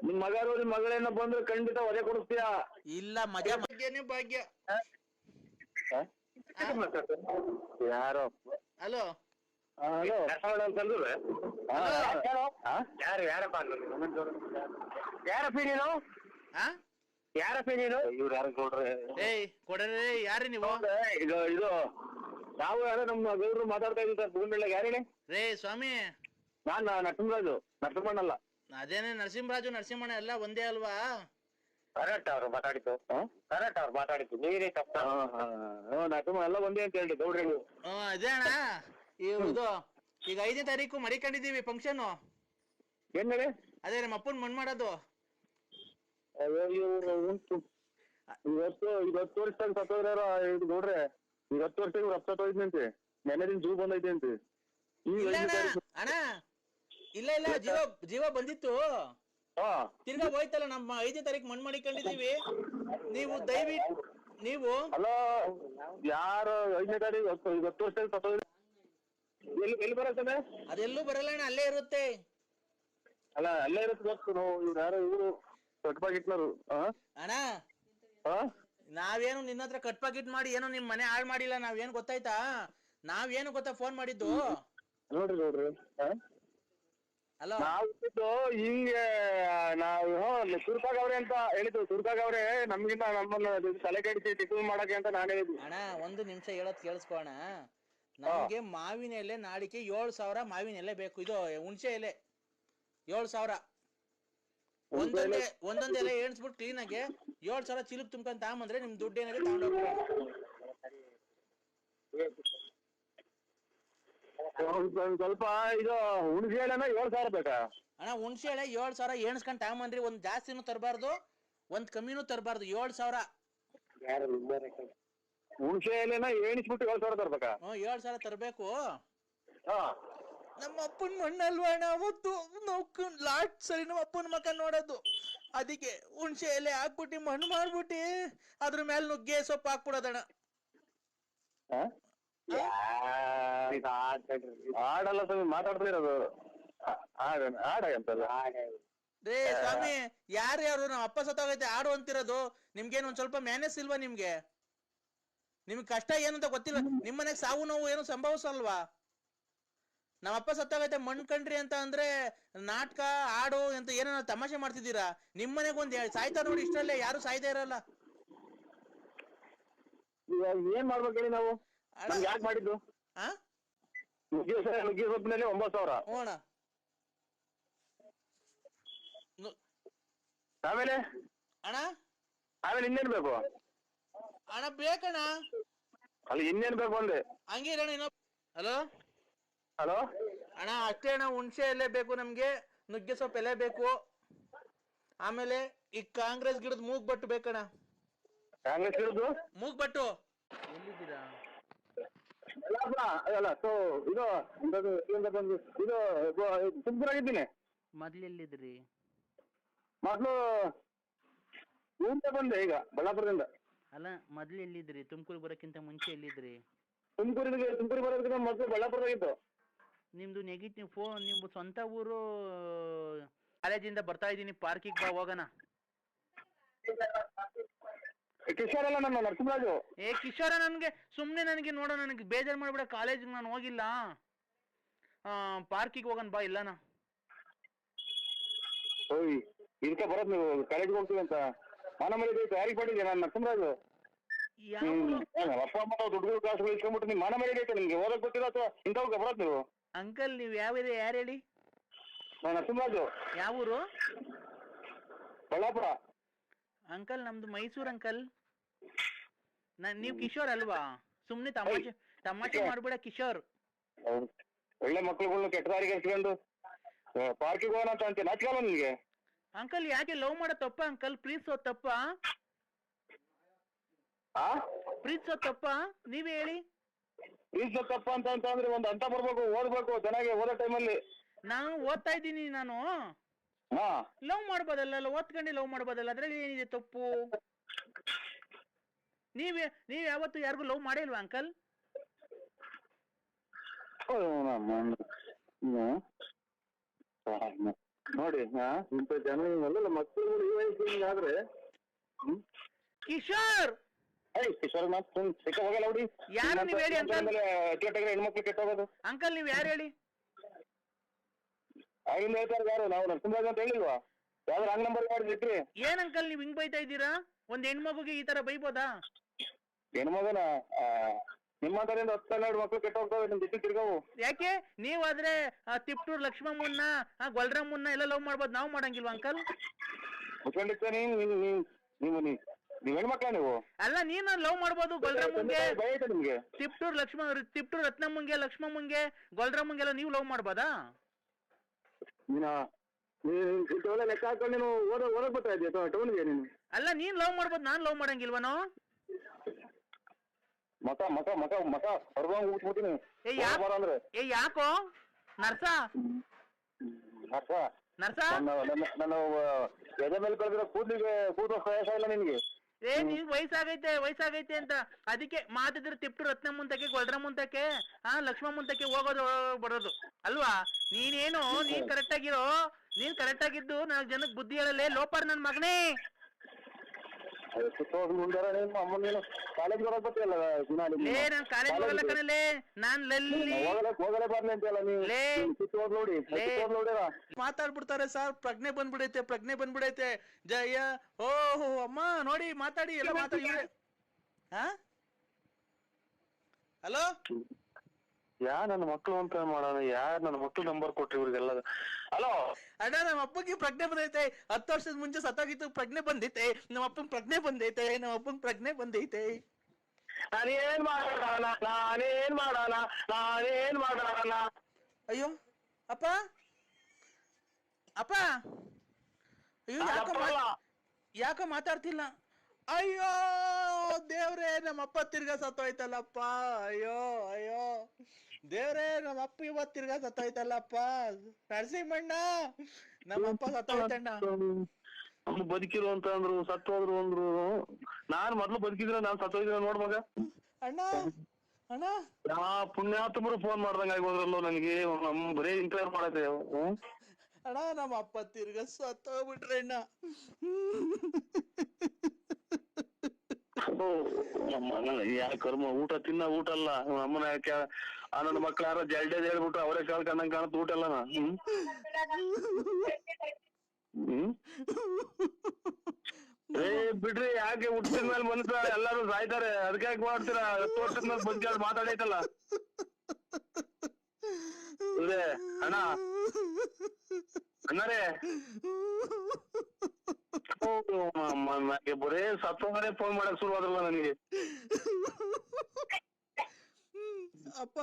ನಿಮ್ ಮಗರು ನಿಮ್ ಮಗಳೇನ ಬಂದ್ರೆ ಖಂಡಿತ ಅದೇ ಕೊಡಿಸ್ತೀಯ. ಇಲ್ಲ ಮಜಾ ಭಾಗ್ಯನೇ ಭಾಗ್ಯ. ಯಾರೋ ಹಲೋ ಹಲೋ ಯಾರಪ್ಪ ನೀನು? ಯಾರಪ್ಪ ನೀನು? ಇವ್ರು ಯಾರು ಕೊಡ್ರೆ? ಏಯ್ ಕೊಡ್ರಿ, ಯಾರು ನೀವು? ಇದು ನಾವು ಯಾರೋ ನಮ್ಮ ಗೌಡ್ರು ಮಾತಾಡ್ತಾ ಇದ್ದೀವಿ ಸರ್ ಭೂಮಿಳ್ಳ. ಯಾರು ಹೇಳಿ? ರೇ ಸ್ವಾಮಿ, ನಾನ್ ನರಸಿಂಹರಾಜು, ನರಸಿಂಹಣ್ಣಲ್ಲ. ಅದೇನೆ ನರಸಿಂಹರಾಜು ನರಸಿಂಹಣ್ಣ ಎಲ್ಲ ಒಂದೇ ಅಲ್ವಾ? ಕರೆಕ್ಟ್ ಅವ್ರು ಮಾತಾಡಿದ್ದು, ಕರೆಕ್ಟ್ ಅವ್ರು ಮಾತಾಡಿದ್ದು, ನೀವೇ ತಪ್ಪ. ನರಸಿಂಹ ಎಲ್ಲ ಒಂದೇ ಅಂತ ಹೇಳಿ ಗೌಡ್ರಿ. ಅದೇ ಅಣ್ಣ, ಇದು ಈಗ 5ನೇ ತಾರೀಕು ಮಡಿಕೊಂಡಿದೀವಿ ಫಂಕ್ಷನ್. ಏನ್ ಹೇಳಿ? ಅದೇ ನಮ್ಮ ಅಪ್ಪನ್ ಮಣ್ ಮಾಡೋದು. ಉಂಟು ಇವತ್ತು 10 ವರ್ಷದಾಗ ಸತ್ತೋದ್ರ ಇದು ನೋಡ್ರೆ, 10 ವರ್ಷ ಇವ್ರು ಸತ್ತೋಯ್ತಂತೆ. ನೆನ್ನೆ ದಿನ ಜೂ ಬಂದೈತೆ ಅಂತೆ. ಇಲ್ಲ ಅಣ್ಣ, ಇಲ್ಲ ಇಲ್ಲ ಜೀವ ಬಂದಿತ್ತು, ತಿರ್ಗಾ ಹೋಯ್ತಲ್ಲ. ನಮ್ಮ 5ನೇ ತಾರೀಕು ಮಣ್ ಮಾಡಿಕೊಂಡಿದೀವಿ. ನೀವು ದಯವಿಟ್ಟು ನೀವು ಅಲ್ಲ ಯಾರು 5ನೇ ತಾರೀಕು 10 ವರ್ಷದಾಗ ಸತ್ತೋಯ್ತು. ಎಲ್ಲಿ ಬರತ್ತನೆ? ಅದೆಲ್ಲೂ ಬರಲ್ಲ ಅಣ್ಣ, ಅಲ್ಲೇ ಇರುತ್ತೆ. ಅಲ್ಲ ಅಲ್ಲೇ ಇರುತ್ತೆ ಗೊತ್ತು. ಇವ್ರು ಯಾರೋ ಇವ್ರು ಕಟ್ಪಾಗಿಟ್ನರು. ಅಣ್ಣ ನಾವೇನು ನಿನ್ನ ಹತ್ರ ಕಟ್ ಪಾಕಿಟ್ ಮಾಡಿ ಏನೋ ನಿಮ್ ಮನೆ ಹಾಳು ಮಾಡಿಲ್ಲ. ನಾವೇನು ಗೊತ್ತಾಯ್ತಾ, ನಾವೇನು ಗೊತ್ತಾ ಫೋನ್ ಮಾಡಿದ್ದು? ನೋಡ್ರಿ ಹಲೋ, ನಾವು ಹಿಂಗೆ ನಾವು ಸುರ್ಕಾಗವ್ರೆ ಅಂತ ಹೇಳಿದ್ದು. ಸುರ್ಕಾಗವ್ರೆ ನಮ್ಗಿಂತ ನಮ್ಮನ್ನ ತಲೆ ಕೆಡಿಸಿ ಟಿಫಿನ್ ಮಾಡಕ್ಕೆ ಅಂತ ನಾನು ಹೇಳಿದ್ವಿ. ಅಣ್ಣ 1 ನಿಮಿಷ ಹೇಳೋದ್ ಕೇಳಿಸ್ಕೋಣ. ನಮ್ಗೆ ಮಾವಿನ ಎಲೆ ನಾಳಿಕೆ 7,000 ಮಾವಿನ ಎಲೆ ಬೇಕು. ಇದು ಹುಣಸೆ ಎಲೆ 7,000. ಒಂದೊಂದ್ ಎಲೆ ಎಣಿಸ್ಬಿಟ್ಟು ಕ್ಲೀನ್ ಆಗಿ 7,000 ಚೀಲಕ್ ತುಂಬ್ಕೊಂಡ್ ತಗೊಂಬಂದ್ರೆ ನಿಮ್ ದುಡ್ಡು ಏನಾಗೆ ತಗೊಂಡೋಗ್ಬಿಡ. ಸ್ವಲ್ಪ ಇದು ಹುಣಸೆ ಎಲೆನ 7,000 ಬೇಕಾ? ಅಣ್ಣ ಹುಣಸೆ ಎಲೆ 7,000 ಎಣಿಸ್ಕೊಂಡ್ ತಗೊಂಬಂದ್ರಿ. ಒಂದ್ ಜಾಸ್ತಿನೂ ತರಬಾರ್ದು, ಒಂದ್ ಕಮ್ಮಿನೂ ತರಬಾರ್ದು. 7,000. ಹುಣಸೆ ಎಲೆನ ಎಣಿಸ್ಬಿಟ್ಟು 7,000 ತರ್ಬೇಕಾ? 7,000 ತರಬೇಕು. ನಮ್ಮ ಅಪ್ಪನ ಮಣ್ಣಲ್ವಾ ಅಣ್ಣ, ಅವತ್ತು ನಾವು ಲಾಸ್ಟ್ ಸರಿ ನಮ್ಮ ಅಪ್ಪನ ಮಕ್ಕ ನೋಡೋದು. ಅದಕ್ಕೆ ಹುಣಸೆ ಎಲೆ ಹಾಕ್ಬಿಟ್ಟು ಮಣ್ಣು ಮಾಡ್ಬಿಟ್ಟು ಅದ್ರ ಮೇಲೆ ನುಗ್ಗೆ ಸೊಪ್ಪು ಹಾಕ್ಬಿಡೋದಣ್ಣ. ಆಡಲ್ಲ ಸ್ವಾಮಿ, ಮಾತಾಡ್ತಾ ಇರೋದು ಆಡಂತಲ್ಲ. ರೇ ಸ್ವಾಮಿ, ಯಾರ್ಯಾರು ನಮ್ಮ ಅಪ್ಪ ಸತ್ತೋಗೈತೆ ಆಡು ಅಂತಿರೋದು. ನಿಮ್ಗೇನು ಒಂದ್ ಸ್ವಲ್ಪ ಮ್ಯಾನೇಜ್ ಇಲ್ವಾ? ನಿಮ್ಗೆ ಕಷ್ಟ ಏನಂತ ಗೊತ್ತಿಲ್ಲ? ನಿಮ್ಮನೆಗೆ ಸಾವು ನೋವು ಏನು ಸಂಭವಿಸಲ್ವಾ? ನಮ್ಮ ಅಪ್ಪ ಸತ್ತಾಗೈತೆ ಮಣ್ ಕಂಡ್ರಿ ಅಂತ ಅಂದ್ರೆ ನಾಟಕ ಆಡು ಅಂತ ಏನೋ ತಮಾಷೆ ಮಾಡ್ತಿದ್ದೀರಾ? ನಿಮ್ಮನೆಗೆ ಒಂದ್ ಸಾಯ್ತಾ ನೋಡಿ, ಇಷ್ಟರಲ್ಲೇ ಯಾರು ಸಾಯ್ತಾ ಇರಲ್ಲ. ಏನ್ ಮಾಡ್ಬೇಕು ಹೇಳಿ ನಾವು? ಯಾಕೆ ಮಾಡಿದ್ದು? ನುಗ್ಗೆ ಸೊಪ್ಪಿನಲ್ಲಿ 9,000. ಅಣ್ಣ ಆಮೇಲೆ ಅಣ್ಣ ಆಮೇಲೆ ಇನ್ನೇನ್ ಬೇಕು? ಅಣ್ಣ ಬೇಕಣ್ಣ. ಅಲ್ಲಿ ಇನ್ನೇನ್ ಬೇಕು ಅಂದೆ? ಹಂಗೆ ಇರೋಣ ಇನ್ನೊ. ಹಲೋ ಹಲೋ ಅಣ್ಣ, ಅಷ್ಟೇ ಅಣ್ಣ. ಹುಣಸೆ ಎಲೆ ಬೇಕು ನಮ್ಗೆ, ನುಗ್ಗೆ ಸೊಪ್ಪು ಎಲೆ ಬೇಕು. ಆಮೇಲೆ ಈ ಕಾಂಗ್ರೆಸ್ ಗಿಡದ ಮೂಗ್ಬಟ್ಟು ಬೇಕಣ್ಣ. ಕಾಂಗ್ರೆಸ್ ಗಿಡದ್ದು ಮೂಗ್ಬಟ್ಟು ಎಲ್ಲಿದ್ದೀರಾ? ಅಲ್ಲ ಸೊ ಇದು ಇಲ್ಲಿಂದ ಬಂದು ಇದು ತುಮಕೂರಾಗಿದ್ದೀನಿ. ಮೊದ್ಲೆಲ್ಲಿದ್ರಿ? ಮೊದಲು ಊರಿಂದ ಬಂದೆ, ಈಗ ಬಳ್ಳಾಪುರದಿಂದ. ಅಲ್ಲ ಮೊದ್ಲು ಎಲ್ಲಿದ್ರಿ? ತುಮಕೂರು ಬರೋಕ್ಕಿಂತ ಮುಂಚೆ ಎಲ್ಲಿದ್ರಿ? ತುಮಕೂರಿಗೆ ಬರೋದಕ್ಕಿಂತ ಮೊದಲು ಬಳ್ಳಾಪುರದಾಗಿತ್ತು. ನಿಮ್ದು ನೆಗೆಟಿವ್ ಫೋನ್, ನಿಮ್ದು ಸ್ವಂತ ಊರು. ಕಾಲೇಜಿಂದ ಬರ್ತಾ ಇದ್ದೀನಿ, ಪಾರ್ಕಿಗೆ ಬಾ ಹೋಗೋಣ. ಕಿಶೋರ್ ಅಲ್ಲ, ನನ್ನ ನರಸಿಂಹರಾಜು. ಏ ಕಿಶೋರ, ನನಗೆ ಸುಮ್ಮನೆ ನನಗೆ ನೋಡೋ, ನನಗೆ ಬೇಜಾರು ಮಾಡ್ಬಿಡ. ಕಾಲೇಜಿಗೆ ನಾನು ಹೋಗಿಲ್ಲ, ಪಾರ್ಕಿಗೆ ಹೋಗೋಣ ಬಾ. ಇಲ್ಲನಾ ಓಯ್ ಇದಕ್ಕೆ ಬರೋದು ನೀವು ಕಾಲೇಜ್ಗೆ ಹೋಗ್ತೀವಿ ಅಂತ ಮಾನ ಮರ್ಯಾದೆ ಐತೆ ಯಾರಿಗೆ ಮಾಡಿದ್ಯಾ? ನಾನು ನರಸಿಂಹರಾಜು. ಅಪ್ಪ ಅಮ್ಮ ದುಡ್ಡು ಕಾಸು ಇಸ್ಕೊಂಡ್ಬಿಟ್ಟು ನಿಮ್ ಮಾನ ಮರ್ಯಾದೆ ಐತೆ ನಿಮ್ಗೆ? ಓದಕ್ ಗೊತ್ತಿಲ್ಲ ಅಥವಾ ಇಂಥವ್ಗೆ ಬರೋದು ನೀವು? ಅಂಕಲ್ ನೀವು ಯಾವ ಯಾರು ಹೇಳಿ? ನಾನು ನರಸಿಂಹರಾಜು. ಯಾವ ಊರು? ಬಳ್ಳಾಪುರ. ಅಂಕಲ್ ನಮ್ದು ಮೈಸೂರು ಅಂಕಲ್. ನೀವು ಕಿಶೋರ್ ಅಲ್ವಾ? ಸುಮ್ನೆ ತಮಾಷೆ ಮಾಡ್ಬೇಡ ಕಿಶೋರ್. ಒಳ್ಳೆ ಮಕ್ಳುಗಳ್ನ ಕೆಟ್ಟ ದಾರಿಗೆ ಹಚ್ಕೊಂಡು ಪಾರ್ಕಿಗೆ ಹೋಗೋಣ ಅಂತ ಅಂತೀನಿ, ನಾಚಿಕಲ್ಲ ನಿನ್ಗೆ? ಅಂಕಲ್ ಯಾಕೆ ಲವ್ ಮಾಡೋ ತಪ್ಪ ಅಂಕಲ್? ಪ್ರೀತಿಸೋದ್ ತಪ್ಪ? ಪ್ರೀತಿಸೋದ್ ತಪ್ಪ? ನೀವೇ ಹೇಳಿ. ಪ್ರೀತಿಸೋದ್ ತಪ್ಪ ಅಂತಂದ್ರೆ ಒಂದು ಹಂತ ಬರ್ಬೇಕು, ಓದ್ಬೇಕು ಚೆನ್ನಾಗಿ. ಓದೋ ಟೈಮಲ್ಲಿ ನಾನು ಓದ್ತಾ ಇದ್ದೀನಿ. ನಾನು ಲವ್ ಮಾಡ್ಬೋದಲ್ಲ, ಓದ್ಕೊಂಡೆ ಲವ್ ಮಾಡ್ಬೋದಲ್ಲ, ಅದ್ರಲ್ಲಿ ಏನಿದೆ ತಪ್ಪು? ನೀವ್ ಯಾವತ್ತು ಯಾರಿಗೂ ಲವ್ ಮಾಡಿಲ್ವಾ ಅಂಕಲ್? ನೋಡಿ ಇಂಥ ಜನ ಎಲ್ಲ ಮಕ್ಕಳು ಈ ವಯಸ್ಸಿನಾದ್ರೆ ಕಿಶೋರ್ ಕಿಶೋರ್ ಹೋಗಲ್ಲ ನೋಡಿ. ಯಾರು ನೀವ್ ಹೇಳಿ ಅಂಕಲ್? ಹೆಣ್ಮಕ್ಳು ಕೆಟ್ಟೋಗೋದು. ಅಂಕಲ್ ನೀವ್ ಯಾರು ಹೇಳಿ? ಆಗಿಂದ ಹೇಳ್ತಾರೆ ಯಾರು? ನಾವು ನರಸಿಂಹರಾಜ್ ಅಂತ ಹೇಳಿಲ್ವಾ? ಯಾವ್ದು ರಾಂಗ್ ನಂಬರ್ ಮಾಡಿದ್ರಿ? ಏನ್ ಅಂಕಲ್ ನೀವ್ ಹಿಂಗ್ ಬೈತಾ ಇದ್ದೀರಾ? ಒಂದ್ ಹೆಣ್ಮಗುಗೆ ಈ ತರ ಬೈಬೋದಾ? ಹೆಣ್ಮಗನ ನಿಮ್ಮಂತರಿಂದ 10-12 ಮಕ್ಳು ಕೆಟ್ಟ ಹೋಗ್ತಾವೆ ನಿಮ್ ಜೊತೆ ತಿರ್ಗಾವು. ಯಾಕೆ? ನೀವಾದ್ರೆ ತಿಪ್ಟೂರ್ ಲಕ್ಷ್ಮಮ್ಮನ್ನ, ಗೊಲ್ರಮ್ಮನ್ನ ಎಲ್ಲ ಲವ್ ಮಾಡ್ಬೋದು, ನಾವ್ ಮಾಡಂಗಿಲ್ವಾ ಅಂಕಲ್? ಮುಚ್ಕೊಂಡಿರ್ತ ನೀವ್ ಹೆಣ್ಮಕ್ಳ ನೀವು? ಅಲ್ಲ ನೀನು ಲವ್ ಮಾಡ್ಬೋದು ಗೊಲ್ರಮ್ಮಂಗೆ, ನಿಮ್ಗೆ ತಿಪ್ಟೂರ್ ರತ್ನಮ್ಮಂಗೆ, ಲಕ್ಷ್ಮಮ್ಮಂಗೆ, ಗೊಲ್ರಮ್ಮಂಗೆಲ್ಲ ನೀವು ಲವ್ ಮಾಡ್ಬೋದಾ? ಲೆಕ್ಕ ಹಾಕೊಂಡು ನೀನು ಓದಕ್ ಬರ್ತಾ ಇದೆಯಾ ಟೌನ್ಗೆ ನೀನು? ಅಲ್ಲ ನೀನ್ ಲವ್ ಮಾಡ್ಬೋದು, ನಾನ್ ಲವ್ ಮಾಡಂಗಿಲ್ವನೋ? ಮಕ ಹೊರಬಂಗ್ ಊಟ್ಬಿಟ್ಟಿನಿ. ಏ ಯಾಕೋ ನರ್ಸ ನನ್ನ ಎದೆ ಮೇಲೆ ಕಳೆದಿರೋ ಕೂದಲು ಪ್ರಯಾಸ ಇಲ್ಲ ನಿನ್ಗೆ? ನೀವ್ ವಯಸ್ಸಾಗೈತೆ ಅಂತ ಅದಕ್ಕೆ ಮಾತಿದ್ರೆ ತಿಪ್ಟು ರತ್ನ ಮುಂತಕ್ಕೆ, ಗೊಲ್ರ ಮುಂತಕ್ಕೆ, ಲಕ್ಷ್ಮ ಮುಂತಕ್ಕೆ ಹೋಗೋದು ಬರೋದು ಅಲ್ವಾ? ನೀನೇನು ನೀನ್ ಕರೆಕ್ಟ್ ಆಗಿದ್ದು ನಾಲ್ಕು ಜನಕ್ಕೆ ಬುದ್ಧಿ ಹೇಳಲೇ ಲೋಪರ್ ನನ್ ಮಗನೇ. ಕಾಲೇಜ್ ಬರಕ್ ಬರ್ತೀಯಲ್ಲ ನಾನ್ ಕಾಲೇಜ್ ಹೋಗಲ್ಲ ಕಣಲೇ, ನಾನ್ ಹೋಗಲೇ ಬರ್ಲಿ ಅಂತೆಲ್ಲ ನೋಡಿ ಮಾತಾಡ್ಬಿಡ್ತಾರೆ ಸರ್. ಪ್ರಜ್ಞೆ ಬಂದ್ಬಿಡೈತೆ. ಜಯ ಓಹೋ ಅಮ್ಮ ನೋಡಿ ಮಾತಾಡಿ ಎಲ್ಲ ಮಾತಾಡಿ. ಹಲೋ ನನ್ನ ಮಕ್ಳು ಅಂತ ಮಾಡೋಣ? ಯಾರು ನನ್ನ ಮಕ್ಳು ನಂಬರ್ ಕೊಟ್ರಿ ಇವ್ರಿಗೆಲ್ಲ? ಹಲೋ ಅಣ್ಣ, ನಮ್ಮ ಅಪ್ಪಗೆ ಪ್ರಜ್ಞೆ ಬಂದೈತೆ. 10 ವರ್ಷದ ಮುಂಚೆ ಸತ್ತಾಗಿತ್ತು, ಪ್ರಜ್ಞೆ ಬಂದೈತೆ. ನಮ್ಮ ಅಪ್ಪನ್ ಪ್ರಜ್ಞೆ ಬಂದೈತೆ. ನಾನೇನ್ ಮಾಡೋಣ? ಅಯ್ಯೋ ಅಪ್ಪ ಅಯ್ಯೋ ಯಾಕೋ ಮಾತಾಡ್ತಿಲ್ಲ? ಅಯ್ಯೋ ದೇವ್ರೇ, ನಮ್ಮಪ್ಪ ತಿರ್ಗಾ ಸತ್ತೋಯ್ತಲ್ಲಪ್ಪ. ಅಯ್ಯೋ ದೇವ್ರೇ, ನಮ್ಮಪ್ಪ ಇವತ್ತು ತಿರ್ಗಾ ಸತ್ತೋಯ್ತಲ್ಲಪ್ಪ. ನರಸಿಂಹಣ್ಣ, ನಮ್ಮಪ್ಪ ಸತ್ತೋಯ್ತಣ್ಣ. ಬದುಕಿರು ಅಂತ ಅಂದ್ರು, ಸತ್ತೋದ್ರು ಅಂದ್ರು. ನಾನ್ ಮೊದ್ಲು ಬದುಕಿದ್ರೆ ನಾನ್ ಸತ್ತೋಯ್ತಿದ್ರೆ ನೋಡ್ ಮಗ. ಅಣ್ಣ ಪುಣ್ಯಾತ್ಮರು ಫೋನ್ ಮಾಡ್ದಂಗ ಆಗೋದ್ರಲ್ಲೋ ನನಗೆ. ಬರೀ ಇಂಟರ್ವ್ಯೂ ಮಾಡತ್ತೆ. ಅಣ್ಣ ನಮ್ಮಪ್ಪ ತಿರ್ಗಾ ಸತ್ತೋಗ್ಬಿಟ್ರೆ ಅಣ್ಣ. ಯಾ ಕರ್ಮ, ಊಟ ಅಲ್ಲ ಅಮ್ಮನ ನನ್ನ ಮಕ್ಳು ಯಾರೋ ಜಲ್ಡೇದ್ ಹೇಳ್ಬಿಟ್ಟು ಅವರೇ ಕಂಡಂಗ್ ಕಾಣುತ್ತೆ. ಊಟ ಅಲ್ಲನ? ಬಿಡ್ರಿ, ಯಾಕೆ ಹುಟ್ಟಿದ ಮೇಲೆ ಮನುಷ್ಯ ಎಲ್ಲಾರು ಸಾಯ್ತಾರೆ, ಅದಕ್ಕೆ ಯಾಕೆ ಮಾಡ್ತೀರಾ? 10 ವರ್ಷದ ಮೇಲೆ ಬಂದ್ ಮಾತಾಡೈತಲ್ಲ ಅಣ್ಣರೇ. ಬರೇ ಸತ್ತೋದ್ರೆ ಫೋನ್ ಮಾಡಕ್ ಶುರು ಆದ್ರಲ್ಲ ನನಗೆ. ಅಪ್ಪ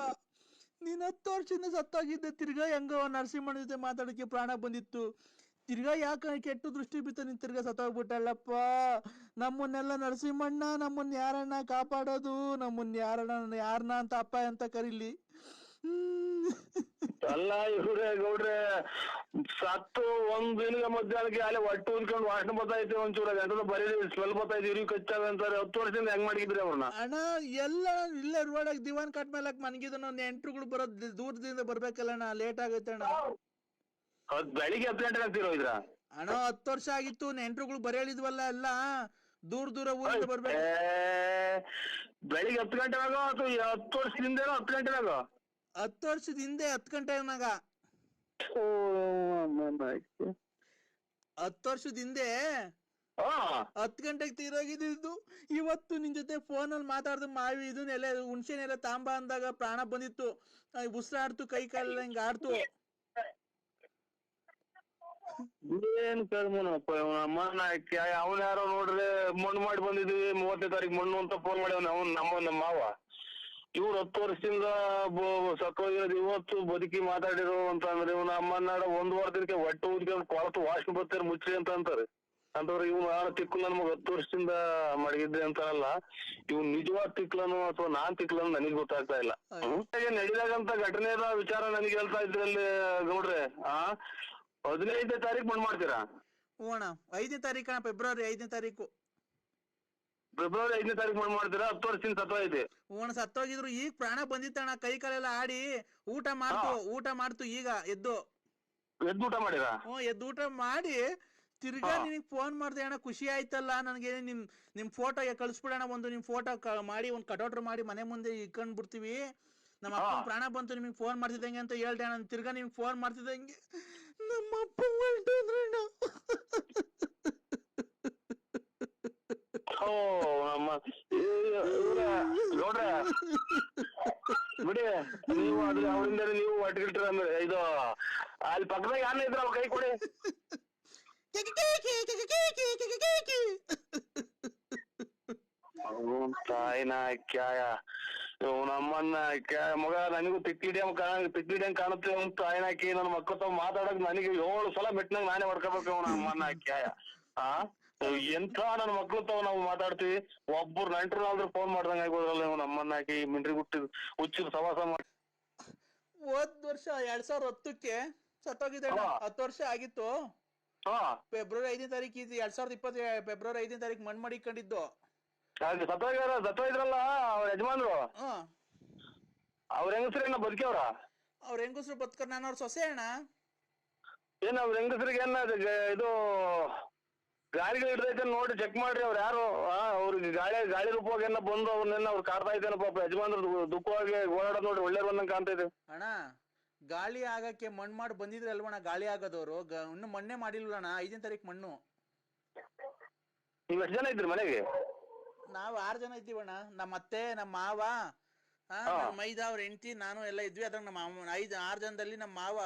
ನೀನ್ 10 ವರ್ಷದಿಂದ ಸತ್ತೋಗಿದ್ದೆ, ತಿರ್ಗಾ ಹೆಂಗೋ ನರಸಿಂಹಣ್ಣ ಜೊತೆ ಮಾತಾಡಕ್ಕೆ ಪ್ರಾಣ ಬಂದಿತ್ತು. ತಿರ್ಗಾ ಯಾಕೆ ಕೆಟ್ಟು ದೃಷ್ಟಿ ಬಿತ್ತು ನಿನ್ ತಿರ್ಗಾ ಸತ್ತೋಗ್ಬಿಟ್ಟಲ್ಲಪ್ಪ. ನಮ್ಮನ್ನೆಲ್ಲ ನರಸಿಂಹಣ್ಣ ನಮ್ಮನ್ನ ಯಾರಣ್ಣ ಕಾಪಾಡೋದು, ನಮ್ಮನ್ನ ಯಾರನ್ನ ಅಂತ ಅಪ್ಪ ಅಂತ ಕರೀಲಿ. ಅಲ್ಲ ಇವ್ರೆ ಗೌಡ್ರೆ, ಸತ್ತು ಒಂದ್ ದಿನದ ಮಧ್ಯಾಹ್ನಕ್ಕೆ ಅಲ್ಲಿ ಹೊಟ್ಟೆ ಉದ್ಕೊಂಡು ವಾಸನೆ ಬರ್ತೈತೆ, ಒಂಚೂರ ಎಂತದ ಬರೀ ಸ್ಮೆಲ್ ಬರ್ತೈತೆ, ಇವ್ರಿಗೆ ಕಚ್ಚಾವೆ ಅಂತಾರೆ. 10 ವರ್ಷದಿಂದ ಹೆಂಗ್ ಮಾಡಿದ್ರಿ ಅವ್ರನ್ನ? ಅಣ್ಣ ಎಲ್ಲ ಇಲ್ಲೇ ರೋಡಾಗ ದಿವಾನ್ ಕಟ್ ಮೇಲಕ್ ಮನ್ಗಿದನು. ನೆಂಟ್ರುಗಳು ಬರೋದ್ ದೂರದಿಂದ ಬರ್ಬೇಕಲ್ಲಣ್ಣ, ಲೇಟ್ ಆಗೈತೆ ಅಣ್ಣ. ಬೆಳಿಗ್ಗೆ 10 ಗಂಟೆಗೆ ಆಗ್ತಿರೋ ಇದ್ರ? ಅಣ್ಣ 10 ವರ್ಷ ಆಗಿತ್ತು, ನೆಂಟ್ರುಗಳು ಬರೇಳಿದ್ವಲ್ಲ ಎಲ್ಲ ದೂರ ಊರಿಂದ ಬರ್ಬೇಕು. ಬೆಳಿಗ್ಗೆ 10 ಗಂಟೆನಾಗ ಅಥವಾ 10 ವರ್ಷದಿಂದೇನೋ 10 ಗಂಟೆನಾಗ? 10 ವರ್ಷದ ಹಿಂದೆ 10 ಗಂಟೆನಾಗ. 10 ವರ್ಷದ ಹಿಂದೆ 10 ಗಂಟೆಗೆ ತೀರೋಗಿದ್ದು. ಇವತ್ತು ನಿನ್ ಜೊತೆ ಫೋನಲ್ಲಿ ಮಾತಾಡ್ದು ಮಾವಿ ಇದನ್ನೆಲ್ಲ ಹುಣ್ಸೆನೆಲ್ಲ ತಾಂಬ ಅಂದಾಗ ಪ್ರಾಣ ಬಂದಿತ್ತು. ಉಸಿರಾಡ್ತು, ಕೈ ಕಾಲೆಲ್ಲ ಹಿಂಗ ಆಡ್ತು. ಏನ್ ಕರ್ಮನಪ್ಪ ಅಮ್ಮನ, ಅವನ ಯಾರೋ ನೋಡ್ರೆ ಮಣ್ಣು ಮಾಡಿ ಬಂದಿದ್ವಿ 30ನೇ ತಾರೀಕು ಮಣ್ಣು ಅಂತ ಫೋನ್ ಮಾಡ್ಯವನ ಅವ್ನು, ನಮ್ಮ ಮಾವ. ಇವ್ರು 10 ವರ್ಷದಿಂದ ಸತ್ತೋಗಿರೋದು, ಇವತ್ತು ಬದುಕಿ ಮಾತಾಡಿರೋ ಅಂತ ಅಂದ್ರೆ ಇವ್ನ ಅಮ್ಮನಾಡ 1 ವಾರದಕ್ಕೆ ಹೊಟ್ಟೆ ಊದ್ಕೊಂಡು ಕೊಳತು ವಾಸನೆ ಬರ್ತಾರೆ ಮುಚ್ಚಿ ಅಂತ ಅಂತಾರೆ. ಅಂತವ್ರು ಇವ್ನು ತಿಕ್ಕು ನಮ್ಗೆ 10 ವರ್ಷದಿಂದ ಮಡಗಿದ್ದೆ ಅಂತಾರಲ್ಲ, ಇವ್ನು ನಿಜವಾದ ತಿಕ್ಲನು ಅಥವಾ ನಾನ್ ತಿಕ್ಲನು ನನಗೆ ಗೊತ್ತಾಗ್ತಾ ಇಲ್ಲ. ನಡಿದಾಗಂತ ಘಟನೆದ ವಿಚಾರ ನನಗೆ ಹೇಳ್ತಾ ಇದ್ರಲ್ಲಿ ಗೌಡ್ರೆ. 15ನೇ ತಾರೀಕು ಮಣ್ಣು ಮಾಡ್ತೀರಾ? ಅಣ್ಣ 5ನೇ ತಾರೀಕು, ಫೆಬ್ರವರಿ 5ನೇ ತಾರೀಕು. ಫೆಬ್ರವರಿ 5ನೇ ತಾರೀಕು ಮಣ್ಣು ಮಾಡ್ತೀರಾ? 10 ವರ್ಷದಿಂದ ಸತ್ತೋಯ್ತು. ಅಣ್ಣ ಸತ್ತೋಗಿದ್ರು, ಈಗ ಪ್ರಾಣ ಬಂದಿತ್ತಣ್ಣ. ಕೈ ಕಾಲೆಲ್ಲ ಆಡಿ ಊಟ ಮಾಡ್ತು ಈಗ ಎದ್ದು ಊಟ ಮಾಡಿರಾ? ಎದ್ದು ಊಟ ಮಾಡಿ ತಿರ್ಗಾ ನಿನಗ್ ಫೋನ್ ಮಾಡ್ದೆ ಅಣ್ಣ. ಖುಷಿ ಆಯ್ತಲ್ಲ ನನಗೆ. ನಿಮ್ ಫೋಟೋ ಕಳಿಸ್ಬಿಡೋಣ, ಒಂದು ನಿಮ್ ಫೋಟೋ ಮಾಡಿ ಒಂದು ಕಟೌಟ್ರ್ ಮಾಡಿ ಮನೆ ಮುಂದೆ ಇಟ್ಕೊಂಡ್ ಬಿಡ್ತೀವಿ. ನಮ್ಮ ಅಪ್ಪ ಪ್ರಾಣ ಬಂತು, ನಿಮಗೆ ಫೋನ್ ಮಾಡ್ತಿದ್ದಂಗೆ ಅಂತ ಹೇಳ್ದೆ ಅಣ್ಣ. ತಿರ್ಗಾ ನಿಮ್ಗೆ ಫೋನ್ ಮಾಡ್ತಿದ್ದಂಗೆ ನಮ್ಮ ಅಪ್ಪ ಹೊರಟೋದ್ರಣ್ಣ. ನಮ್ಮ ಗೌಡ್ರೆ ಬಿಡಿ, ನೀವು ಅದ್ರ ಅವರಿಂದ ನೀವು ಒಟ್ಟಿಗಿಟ್ರ ಅಂದ್ರೆ ಇದು ಅಲ್ಲಿ ಪಕ್ಕದಾಗ ಯಾರನ್ನ ಇದ್ರ ಕೈ ಕೊಡಿ. ತಾಯಿನ ಕ್ಯಾಯ ನಮ್ಮನ್ನ ಮಗ, ನನಗೂ ತಿಕ್ಕಿಡಿಯಂಗ್ ಕಾಣುತ್ತೆ. ಅವ್ನು ತಾಯಿನ ಹಾಕಿ ನನ್ನ ಮಕ್ಕಳ ತಾವ್ ಮಾತಾಡಕ್ ನನಗೆ 7 ಸಲ ಮೆಟ್ನಾಗ ನಾನೇ ಹೊಡ್ಕೋಬೇಕು ಅವ್ನ ಅಮ್ಮನ್ನ ಕ್ಯಾಯ. ಎಂತ ನನ್ನ ಮಕ್ಳು ತಾವ್ ನಾವು ಮಾತಾಡ್ತೀವಿ, ಒಬ್ಬರು ನೆಂಟ್ರು ಆದ್ರೂ ಫೋನ್ ಮಾಡ್ದಂಗ ಆಗೋದ್ರಲ್ಲ ಇವ್ ನಮ್ಮನ್ನ ಹಾಕಿ ಮಿಂಡ್ರಿ ಹುಚ್ಚಿದ ಸವಾಸ ಮಾಡಿ. ಹೋದ್ ವರ್ಷ 2010ಕ್ಕೆ ಸತ್ತೋಗಿದ್ದೆ. 10 ವರ್ಷ ಆಗಿತ್ತು. ಫೆಬ್ರವರಿ 5ನೇ ತಾರೀಕು 2020 ಫೆಬ್ರವರಿ 5ನೇ ತಾರೀಕು ಮಣ್ಣು ಮಾಡಿಕೊಂಡಿದ್ದು. ಸತ್ತೋಗಿದ್ರಲ್ಲ ಅವ್ರ ಯಜಮಾನ್ರು, ಅವ್ರ ಹೆಂಗಸ್ರೇನ ಬದುಕ್ಯವ್ರ? ಅವ್ರ ಹೆಂಗಸ್ರು ಬದುಕರ್, ನಾನು ಅವ್ರ ಸೊಸೆ ಅಣ್ಣ. ಏನ್ ಅವ್ರ ಹೆಂಗಸ್ರಿಗೆ ಏನ ಇದು ಗಾಳಿಗಳು ಹಿಡ್ದೈತೆ ನೋಡಿ ಚೆಕ್ ಮಾಡ್ರಿ. ಅವ್ರು ಯಾರು ಅವ್ರಿಗೆ ಗಾಳಿ ರೂಪವಾಗಿ ಏನ ಬಂದು ಅವ್ರನ್ನೆಲ್ಲ ಅವ್ರು ಕಾಡ್ತಾ ಇದ್ದೇನೆ ಪಾಪ. ಯಜಮಾನ್ರು ದುಃಖವಾಗಿ ಓಡಾಡೋದ್ ನೋಡಿ ಒಳ್ಳೆ ಬಂದಂಗ ಕಾಣ್ತೈತೆ ಅಣ್ಣ. ಗಾಳಿ ಆಗಕ್ಕೆ ಮಣ್ಣು ಮಾಡಿ ಬಂದಿದ್ರೆ ಅಲ್ವಣ್ಣ ಗಾಳಿ ಆಗೋದವ್ರು. ಇನ್ನು ಮಣ್ಣೆ ಮಾಡಿಲ್ವಣ್ಣ. 5ನೇ ತಾರೀಕು ಮಣ್ಣು. ನೀವ್ ಎಷ್ಟು ಜನ ಇದ್ರಿ ಮನೆಗೆ? ನಾವು 6 ಜನ ಇದ್ದೀವಣ್ಣ. ನಮ್ಮ ಅತ್ತೆ, ನಮ್ಮ ಮಾವ, ಮೈದ ಅವ್ರ ಹೆಂಡತಿ, ನಾನು ಎಲ್ಲ ಇದ್ವಿ. ಅದ್ರಾಗ ನಮ್ಮ 6 ಜನದಲ್ಲಿ ನಮ್ಮ ಮಾವ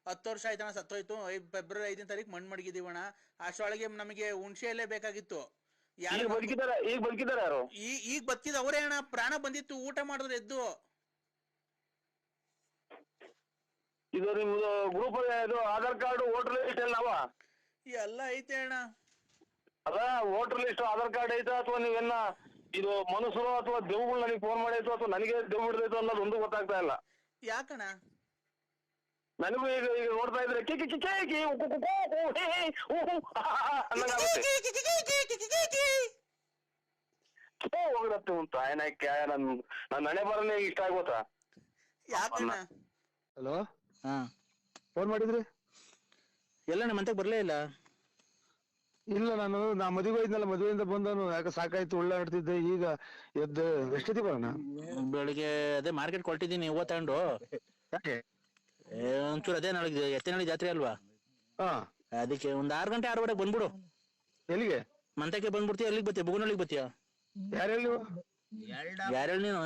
10 ವರ್ಷ ಆಯ್ತಣ್ಣ ಸತ್ತೋಯ್ತು. ಫೆಬ್ರವರಿ 5ನೇ ತಾರೀಕು ಮಣ್ಣು ಮಡಗಿದೀವಣ್ಣ. ಅಷ್ಟೊಳಗೆ ನಮಗೆ ಹುಣ್ಸೆ ಎಲೆ ಬೇಕಾಗಿತ್ತು. ಈಗ ಬದುಕಿದಾರ ಯಾರು? ಈಗ ಬದುಕಿದ ಅವರೇ ಅಣ್ಣ. ಪ್ರಾಣ ಬಂದಿತ್ತು, ಊಟ ಮಾಡಿದ್ರು ಎದ್ದು. ಇದು ನಿಮ್ದು ಗ್ರೂಪ್ ಇದು ಆಧಾರ್ ಕಾರ್ಡ್ ವೋಟರ್ ಲಿಸ್ಟ್ ನಾವ ಎಲ್ಲ ಐತೆ ಅಣ್ಣ. ಅದ ವೋಟರ್ ಲಿಸ್ಟ್ ಆಧಾರ್ ಕಾರ್ಡ್ ಐತಾ ಅಥವಾ ನೀವೆಲ್ಲ ಇದು ಮನುಷ್ಯರು ಅಥವಾ ದೇವುಗಳು ನನಗೆ ಫೋನ್ ಮಾಡೈತು ಅಥವಾ ನನಗೆ ದೇವ್ ಹಿಡ್ದೈತು ಅನ್ನೋದು ಒಂದು ಗೊತ್ತಾಗ್ತಾ ಇಲ್ಲ. ಯಾಕಣ್ಣ? ನನಗೂ ಈಗ ನೋಡ್ತಾ ಇದ್ರೆ ಹೋಗ್ರತ್ತೆ ಉಂಟು ಆಯ್ನಾಯ್ಕೆ ನನ್ನ ಹಣೆ ಬರನೇ ಇಷ್ಟ ಆಗೋತಾ. ಯಾಕಣ್ಣ? ಹಲೋ, ಫೋನ್ ಮಾಡಿದ್ರಿ? ಎಲ್ಲ ನಮ್ಮ ಮಂತೆಗೆ ಬರ್ಲೇ ಇಲ್ಲ. ಇಲ್ಲ, ನಾ ಮದುವೆ ಇದ್ನಲ್ಲ, ಮದುವೆಯಿಂದ ಬಂದನು. ಯಾಕೆ ಸಾಕಾಯ್ತು, ಉಳ್ಳಾಡ್ತಿದ್ದೆ. ಈಗ ಎದ್ದು ಎಷ್ಟೊತ್ತಿ ಬರೋಣ? ಬೆಳಿಗ್ಗೆ ಅದೇ ಮಾರ್ಕೆಟ್ ಕೊಟ್ಟಿದ್ದೀನಿ, ಹೂವ ತಗೊಂಡು. ಯಾಕೆ? ಒಂಚೂರು ಅದೇ ನಾಳೆ ಎತ್ತಿನಹಳ್ಳಿ ಜಾತ್ರೆ ಅಲ್ವಾ, ಅದಕ್ಕೆ ಒಂದ್ 6 ಗಂಟೆ 6:15 ಬಂದ್ಬಿಡು. ಎಲ್ಲಿಗೆ? ಮಂತಕ್ಕೆ ಬಂದ್ಬಿಡ್ತೀಯ? ಎಲ್ಲಿಗೆ ಬತ್ತೀಯ? ಬುಗುನಳ್ಳಿಗೆ ಬತ್ತೀಯ? ಯಾರು ನೀನು?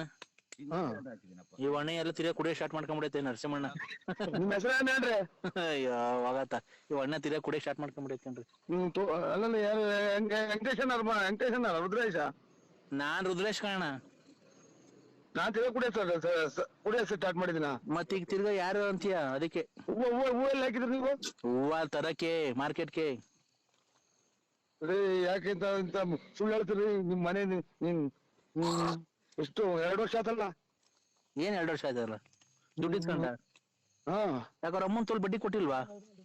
ಈ ಅಣ್ಣ ಎಲ್ಲ ತಿರ್ಗಾ ಕುಡಿಯೋ ಸ್ಟಾರ್ಟ್ ಮಾಡ್ಕೊಂಡ್ಬಿಡೈತೆ ನರಸಿಂಹಣ್ಣ. ನಿಮ್ ಹೆಸರೇನ್ರಿ? ಅಯ್ಯೋ ಹೋಗತ್ತ. ಈ ಅಣ್ಣ ತಿರ್ಗಾ ಕುಡಿಯೋ ಸ್ಟಾರ್ಟ್ ಮಾಡ್ಕೊಂಡ್ಬಿಡೈತೇನ್ರಿ. ಅಲ್ಲ, ಯಾರು? ವೆಂಕಟೇಶನ್ ರುದ್ರೇಶ? ನಾನ್ ರುದ್ರೇಶ್ ಕಾಣ. ನಾನ್ ತಿರ್ಗಾ ಕುಡಿಯೋ ಸ್ಟಾರ್ಟ್ ಮಾಡಿದಿನ. ಮತ್ ಈಗ ತಿರ್ಗಾ ಯಾರು ಅಂತೀಯ ಅದಕ್ಕೆ. ಹೂವು ಎಲ್ಲ ಹಾಕಿದ್ರಿ ನೀವು? ಹೂವ ತರಕ್ಕೆ ಮಾರ್ಕೆಟ್ಗೆ. ರೀ ಯಾಕೆ ಇಂತ ಸುಳ್ಳು ಹೇಳ್ತೀರಿ? ನಿಮ್ ಮನೆ ನೀನ್ ಎಷ್ಟು 2 ವರ್ಷ ಆತಲ್ಲ? ಏನ್ 2 ವರ್ಷ ಆಯ್ತಲ್ಲ ದುಡ್ಡು ಇಸ್ಕೊಂಡ? ಹಾ, ಯಾಕಂದ್ರೆ ಅಮ್ಮನ್ ತೋಲ್ ಬಡ್ಡಿ ಕೊಟ್ಟಿಲ್ವಾ?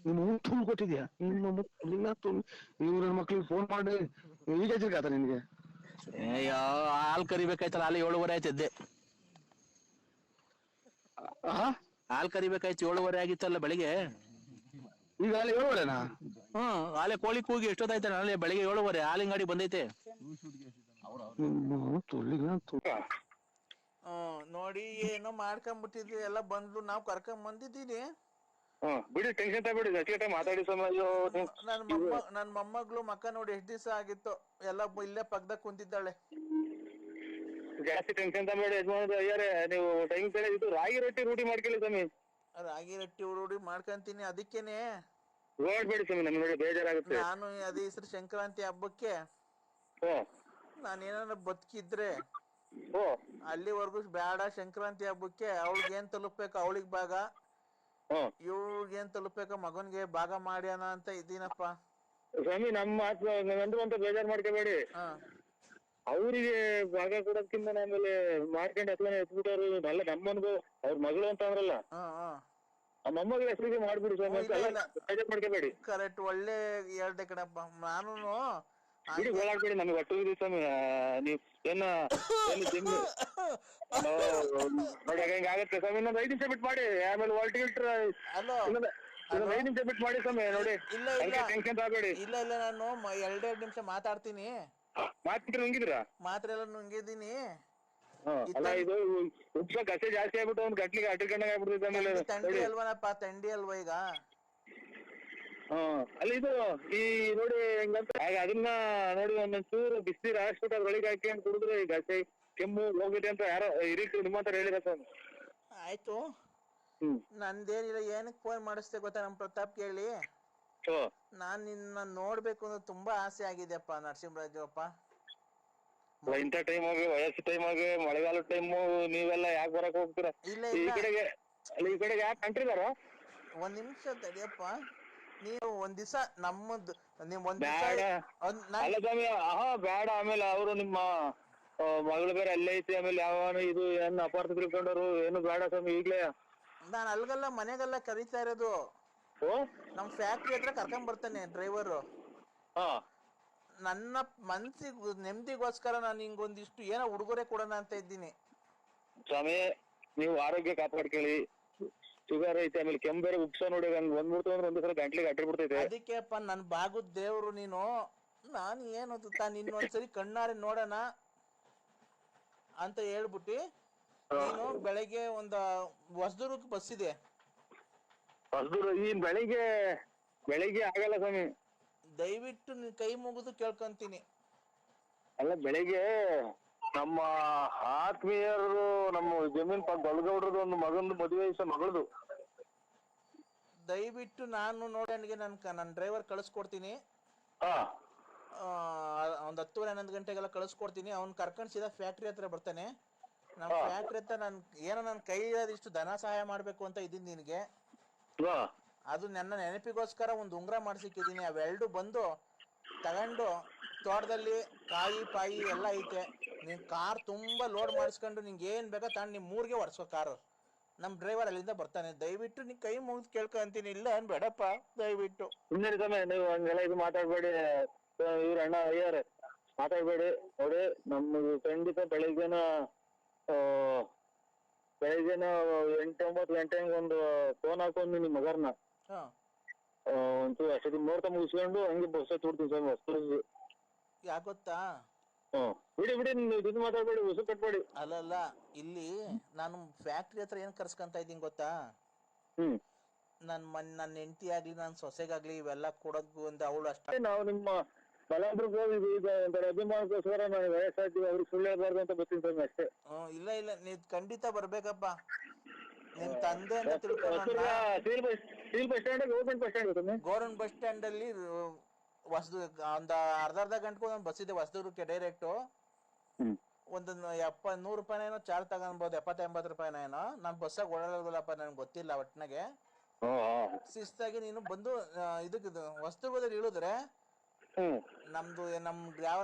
ನಿಮ್ ತುಳು ಕೊಟ್ಟಿದ್ಯಾ? ಇವ್ರ ಮಕ್ಳಿಗೆ ಫೋನ್ ಮಾಡಿ ಈಗ ತಿರ್ಗಾತ ನಿನ್ಗೆ. ಅಯ್ಯೋ ಹಾಲ್ ಕರಿಬೇಕಾಯ್ತಲ್ಲ, ಹಾಲು 7:30 ಆಯ್ತಿದ್ದೆ. ಹಾಲ್ ಕರಿಬೇಕಾಯ್ತು 7:30 ಆಗಿತ್ತಲ್ಲ ಬೆಳಿಗ್ಗೆ. ಈಗ ಅಲ್ಲಿ 7:30ನಾ? ಹಾಲೆ ಕೋಳಿ ಕೂಗಿ ಎಷ್ಟೊತ್ತಾಯ್ತ? ನಾಳೆ ಬೆಳಿಗ್ಗೆ 7:30 ಹಾಲಿನ ಗಾಡಿ ಬಂದೈತೆ. ನೋಡಿ ಏನೋ ಮಾಡ್ಕೊಂಡ್ಬಿಟ್ಟಿದ್ವಿ, ಎಲ್ಲ ಬಂದು ನಾವ್ ಕರ್ಕೊಂಡ್ ಬಂದಿದ್ದೀನಿ. ಬಿಡಿ, ಟೆನ್ಷನ್ ತಗೊಬೇಡಿ, ಅಷ್ಟೇ ಮಾತಾಡಿ ನನ್ ಮೊಮ್ಮಗಳು ಮಕ್ಕ ನೋಡಿ ಎಷ್ಟ್ ದಿವಸ ಆಗಿತ್ತು, ಎಲ್ಲ ಇಲ್ಲೇ ಪಕ್ಕದಾಗ ಕುಂತಿದ್ದಾಳೆ. ಜಾಸ್ತಿ ಟೆನ್ಷನ್ ತಗೊಬೇಡಿ ಯಜಮಾನ್ರೆ. ಅಯ್ಯಾರೆ ನೀವು ಟೈಮ್ ಸರಿ ಇದು ರಾಗಿ ರೊಟ್ಟಿ ರೂಢಿ ಮಾಡ್ಕೊಳ್ಳಿ ಸ್ವಾಮಿ. ರಾಗಿ ರೊಟ್ಟಿ ರೂಢಿ ಮಾಡ್ಕೊಂತೀನಿ, ಅದಕ್ಕೇನೆ ನೋಡ್ಬೇಡಿ ಸ್ವಾಮಿ, ನಮ್ಗೆ ನೋಡಿ ಬೇಜಾರಾಗುತ್ತೆ. ನಾನು ಅದೇ ಹೆಸರು ಸಂಕ್ರಾಂತಿ ಹಬ್ಬಕ್ಕೆ ನಾನೇನಾರ ಬದುಕಿದ್ರೆ ಅಲ್ಲಿವರೆಗೂ ಬೇಡ, ಸಂಕ್ರಾಂತಿ ಹಬ್ಬಕ್ಕೆ ಅವಳಿಗೆ ಏನ್ ತಲುಪ್ಬೇಕು ಅವಳಿಗೆ ಭಾಗ, ಇವ್ಳಿಗೆ ಏನ್ ತಲುಪ್ಬೇಕು ಮಗನ್ಗೆ ಭಾಗ ಮಾಡ್ಯಾನ ಅಂತ ಇದ್ದೀನಪ್ಪ ಸ್ವಾಮಿ. ನಮ್ಮ ಮಾತು ನಂದು ಅಂತ ಬೇಜಾರ್ ಮಾಡ್ಕೋಬೇಡಿ. ಅವ್ರಿಗೆ ಭಾಗ ಕೊಡೋದ್ಕಿಂತ ಆಮೇಲೆ ಮಾಡ್ಕೊಂಡು ಹತ್ಲನೆ ಎತ್ಬಿಟ್ಟವ್ರು ಅಲ್ಲ, ನಮ್ಮನ್ಗು ಅವ್ರ ಮಗಳು ಅಂತ ಅಂದ್ರಲ್ಲ, ಆ ಮೊಮ್ಮಗಳ ಹೆಸರಿಗೆ ಮಾಡ್ಬಿಡಿ ಸ್ವಾಮಿ ಅಂತ ಬೇಜಾರ್ ಮಾಡ್ಕೋಬೇಡಿ. ಕರೆಕ್ಟ್, ಒಳ್ಳೆ ಹೇಳ್ದೆ ಕಣಪ್ಪ. ನಾನು ಬಿಡಿ, ಓಡಾಡ್ಬೇಡಿ, ನಮ್ಗೆ ಒಟ್ಟು ಇದೆ ಸ್ವಾಮಿ. ನೀವ್ ನೋಡಿ ಹೆಂಗ ಆಗತ್ತೆ ಸ್ವಾಮಿ. ಇನ್ನೊಂದು 5 ನಿಮಿಷ ಬಿಟ್ಟು ಮಾಡಿ, ಆಮೇಲೆ ಹೊರಟಿಟ್ರ 5 ನಿಮಿಷ ಬಿಟ್ಟು ಮಾಡಿ ಸ್ವಾಮಿ. ನೋಡಿ ಟೆನ್ಷನ್ ತಗೋಬೇಡಿ. ಇಲ್ಲ ನಾನು 2 ನಿಮಿಷ ಮಾತಾಡ್ತೀನಿ. ಮಾತ್ರ ನುಂಗಿದ್ರ? ಮಾತ್ರ ಎಲ್ಲ ನುಂಗಿದ್ದೀನಿ. ಅಲ್ಲ, ಇದು ಉಪ್ಸ ಕಸೆ ಜಾಸ್ತಿ ಆಗ್ಬಿಟ್ಟು ಒಂದ್ ಗಟ್ಲಿಗೆ ಅಟಿಕೊಂಡಾಗ ಆಗ್ಬಿಡ್ತೈತೆ. ಆಮೇಲೆ ತಂಡಿ ಅಲ್ವನಪ್ಪ, ತಂಡಿ ಅಲ್ವಾ ಈಗ? ಅಲ್ಲ ಇದು ಈ ನೋಡಿ ಹೆಂಗಂತ ಅದನ್ನ ನೋಡಿ ಒಂದೊಂಚೂರು ಬಿಸಿನೀರು ಹಾಕ್ಬಿಟ್ಟು ಅದ್ರೊಳಗೆ ಹಾಕಿ ಅಂತ ಕುಡಿದ್ರೆ ಈಗ ಕೆಮ್ಮು ಹೋಗಿದೆ ಅಂತ ಯಾರೋ ಹಿರಿಕರು ನಿಮ್ಮ ಹತ್ರ ಹೇಳಿದ ಸರ್. ಆಯ್ತು, ನಂದೇನಿಲ್ಲ. ಏನಕ್ಕೆ ಫೋನ್ ಮಾಡಿಸ್ತೆ ಗೊತ್ತಾ ನಮ್ ಪ್ರತಾಪ್ ಕೇಳಿ? ನಾನ್ ನಿನ್ನ ನೋಡ್ಬೇಕು ಅಂದ್ರೆ ತುಂಬಾ ಆಸೆ ಆಗಿದೆಪ್ಪ ನರಸಿಂಹರಾಜಪ್ಪ. ಇಂಥ ಟೈಮ್ ಆಗಿ, ವಯಸ್ಸು ಟೈಮ್ ಆಗಿ, ಮಳೆಗಾಲ ಟೈಮು, ನೀವೆಲ್ಲ ಯಾಕೆ ಬರಕ್ ಹೋಗ್ತೀರಾ ಈ ಕಡೆಗೆ? ಅಲ್ಲ, ಈ ಕಡೆಗೆ ಯಾಕೆ ಕಂಟ್ರಿದಾರ? 1 ನಿಮಿಷ ತಡಿಯಪ್ಪ. ನೀವು ಒಂದ್ ದಿವಸ ನಮ್ಮದ್ ಅಲ್ಲ ಸ್ವಾಮಿ, ಬೇಡ. ಆಮೇಲೆ ಅವರು ನಿಮ್ಮ ಮಗಳು ಬೇರೆ ಅಲ್ಲೇ ಐತಿ, ಆಮೇಲೆ ಯಾವನು ಇದು ಏನ್ ಅಪಾರ್ಥ ತಿಳ್ಕೊಂಡವ್ರು, ಏನು ಬೇಡ ಸ್ವಾಮಿ ಈಗ್ಲೇ. ನಾನ್ ಅಲ್ಗಲ್ಲ, ಮನೆಗೆಲ್ಲ ಕರೀತಾ ಇರೋದು. ನಮ್ ಫ್ಯಾಕ್ಟ್ರಿ ಹತ್ರ ಕರ್ಕೊಂಡ್ ಬರ್ತಾನೆ ಡ್ರೈವರು. ನನ್ನ ಮನ್ಸಿಗೆ ನೆಮ್ಮದಿಗೋಸ್ಕರ ನಾನು ಹಿಂಗೊಂದಿಷ್ಟು ಏನೋ ಉಡುಗೊರೆ ಕೊಡೋಣ ಅಂತ ಇದ್ದೀನಿ ಸ್ವಾಮಿ. ನೀವು ಆರೋಗ್ಯ ಕಾಪಾಡ್ಕೊಳ್ಳಿ. ಶುಗರ್ ಐತೆ, ಆಮೇಲೆ ಕೆಮ್ಮು ಬೇರೆ ಉಪ್ಸ ನೋಡಿ ಹಂಗ್ ಬಂದ್ಬಿಡ್ತು ಅಂದ್ರೆ ಒಂದ್ಸಲ ಗಂಟ್ಲಿಗೆ ಅಟ್ಟಿ ಬಿಡ್ತೈತೆ. ಅದಕ್ಕೆಪ್ಪ ನನ್ ಬಾಗುದ್ ದೇವ್ರು ನೀನು. ನಾನು ಏನದು ಇನ್ನೊಂದ್ಸರಿ ಕಣ್ಣಾರೆ ನೋಡೋಣ ಅಂತ ಹೇಳ್ಬಿಟ್ಟು ನೀನು ಬೆಳಗ್ಗೆ ಒಂದು ಹೊಸದುರ್ಗಕ್ಕೆ ಬಸ್ ಇದೆ. ಹೊಸದುರ್ಗ ಈ ಬೆಳಿಗ್ಗೆ ಆಗಲ್ಲ ಸ್ವಾಮಿ. ದಯವಿಟ್ಟು ನೀನ್ ಕೈ ಮುಗಿದು ಕೇಳ್ಕೊಂತೀನಿ. ಅಲ್ಲ, ಬೆಳಿಗ್ಗೆ ನಮ್ಮ ಆತ್ಮೀಯರು ನಮ್ಮ ಜಮೀನ್ ಗೊಲ್ಗೌಡ್ರದ್ದು ಒಂದು ಮಗಂದು ಮದುವೆ ಮಗಳದು. ದಯವಿಟ್ಟು ನಾನು ನೋಡಿ ನನ್ ಡ್ರೈವರ್ ಕಳಿಸ್ಕೊಡ್ತೀನಿ. ಒಂದ್ 10-11 ಗಂಟೆಗೆಲ್ಲ ಕಳಿಸ್ಕೊಡ್ತೀನಿ. ಅವ್ನ್ ಕರ್ಕೊಂಡ್ ಸೀದಾ ಫ್ಯಾಕ್ಟ್ರಿ ಹತ್ರ ಬರ್ತಾನೆ. ನಮ್ ಫ್ಯಾಕ್ಟ್ರಿ ಹತ್ರ ನನ್ ಕೈ ಇಷ್ಟು ಧನ ಸಹಾಯ ಮಾಡ್ಬೇಕು ಅಂತ ಇದ್ದೀನಿ ನಿನ್ಗೆ. ಅದು ನನ್ನ ನೆನಪಿಗೋಸ್ಕರ ಒಂದು ಉಂಗ್ರ ಮಾಡ್ಸಿಕ್ಕಿದೀನಿ. ಅವೆರಡು ಬಂದು ತಗೊಂಡು ತೋಟದಲ್ಲಿ ಕಾಯಿ ಪಾಯಿ ಎಲ್ಲ ಐತೆ. ನೀನ್ ಕಾರ್ ತುಂಬಾ ಲೋಡ್ ಮಾಡಿಸ್ಕೊಂಡು ನಿಂಗೆ ಏನ್ ಬೇಕಾ ತಗೊಂಡು ನಿಮ್ ಊರಿಗೆ ಹೊಡ್ಸೋ ಕಾರು. ನಮ್ ಡ್ರೈವರ್ ಅಲ್ಲಿಂದ ಬರ್ತಾನೆ. ದಯವಿಟ್ಟು ನೀ ಕೈ ಮುಗಿದು ಕೇಳ್ಕೊಂತೀನಿ. ಇಲ್ಲ ಅನ್ಬೇಡಪ್ಪ ದಯವಿಟ್ಟು. ನೀವು ಹಂಗೆಲ್ಲ ಇದು ಮಾತಾಡ್ಬೇಡಿ. ಇವ್ರ ಅಣ್ಣ ಅಯ್ಯಾರೆ ಮಾತಾಡ್ಬೇಡಿ. ನೋಡಿ, ನಮ್ಗೆ ಖಂಡಿತ ಬೆಳಿಗ್ಗೆನ 8-9 ಗಂಟೆಗೆ ಒಂದು ಫೋನ್ ಹಾಕೊಂಡು ನಿಮ್ ಮಗರ್ನ ಒಂಚೂರು ಅಷ್ಟೊತ್ತಿಗೆ ನೋಡ್ತಾ ಮುಗಿಸ್ಕೊಂಡು ಹಂಗೆ ಬಸ್ ಹತ್ಬಿಡ್ತೀನಿ ಸ್ವಾಮಿ ಹೊಸದುರ್ಗ. ಯಾಕೆ ಗೊತ್ತಾ? ಬಿಡಿ ಇದು ಮಾತಾಡ್ಬೇಡಿ, ಉಸು ಕಟ್ಬೇಡಿ. ಅಲ್ಲಲ್ಲ, ಇಲ್ಲಿ ನಾನು ಫ್ಯಾಕ್ಟ್ರಿ ಹತ್ರ ಏನ್ ಕರ್ಸ್ಕೊಂತ ಇದ್ದೀನಿ ಗೊತ್ತಾ? ನನ್ನ ಹೆಂಡತಿ ಆಗ್ಲಿ ನನ್ನ ಸೊಸೆಗಾಗ್ಲಿ ಇವೆಲ್ಲ ಕೊಡೋದು ಅಂತ ಅವಳು ಅಷ್ಟೇ. ನಾವು ನಿಮ್ಮ ಬಲಾದ್ರಿಗೆ ಹೋಗಿ ಈಗ ಒಂಥರ ಅಭಿಮಾನಕ್ಕೋಸ್ಕರ ನಾವು ವಯಸ್ಸಾಗ್ತೀವಿ, ಅವ್ರಿಗೆ ಸುಳ್ಳು ಹೇಳ್ಬಾರ್ದು ಅಂತ ಬರ್ತೀನಿ ಸ್ವಾಮಿ ಅಷ್ಟೇ. ಇಲ್ಲ ನೀವ್ ಖಂಡಿತ ಬರ್ಬೇಕಪ್ಪ. ನಿಮ್ ತಂದೆ ಅಂತ ತಿಳ್ಕೊಂಡು ಗೌರ್ಮೆಂಟ್ ಬಸ್ ಸ್ಟ್ಯಾಂಡ್ ಅಲ್ಲಿ ಒಂದು ಅರ್ಧ ಗಂಟೆಗೂ ಒಂದು ಬಸ್ ಇದೆ ಹೊಸದುರ್ಗಕ್ಕೆ ಡೈರೆಕ್ಟ್. ಒಂದು 100 ರೂಪಾಯಿನೇನೋ ಚಾರ್ಜ್ ತಗೊಂಡ್ಬೋದು, 70-80 ರೂಪಾಯಿನೇನೋ. ನಾನು ಬಸ್ಸಾಗ ಓಡಾಡೋದಿಲ್ಲಪ್ಪ, ನನ್ಗೆ ಗೊತ್ತಿಲ್ಲ ಒಟ್ಟಿನಾಗೆ. ಶಿಸ್ತಾಗಿ ನೀನು ಬಂದು ಇದಕ್ಕೆ ವಸ್ತು ಬದಲು ಇಳಿದ್ರೆ ನಮ್ ಯಾವ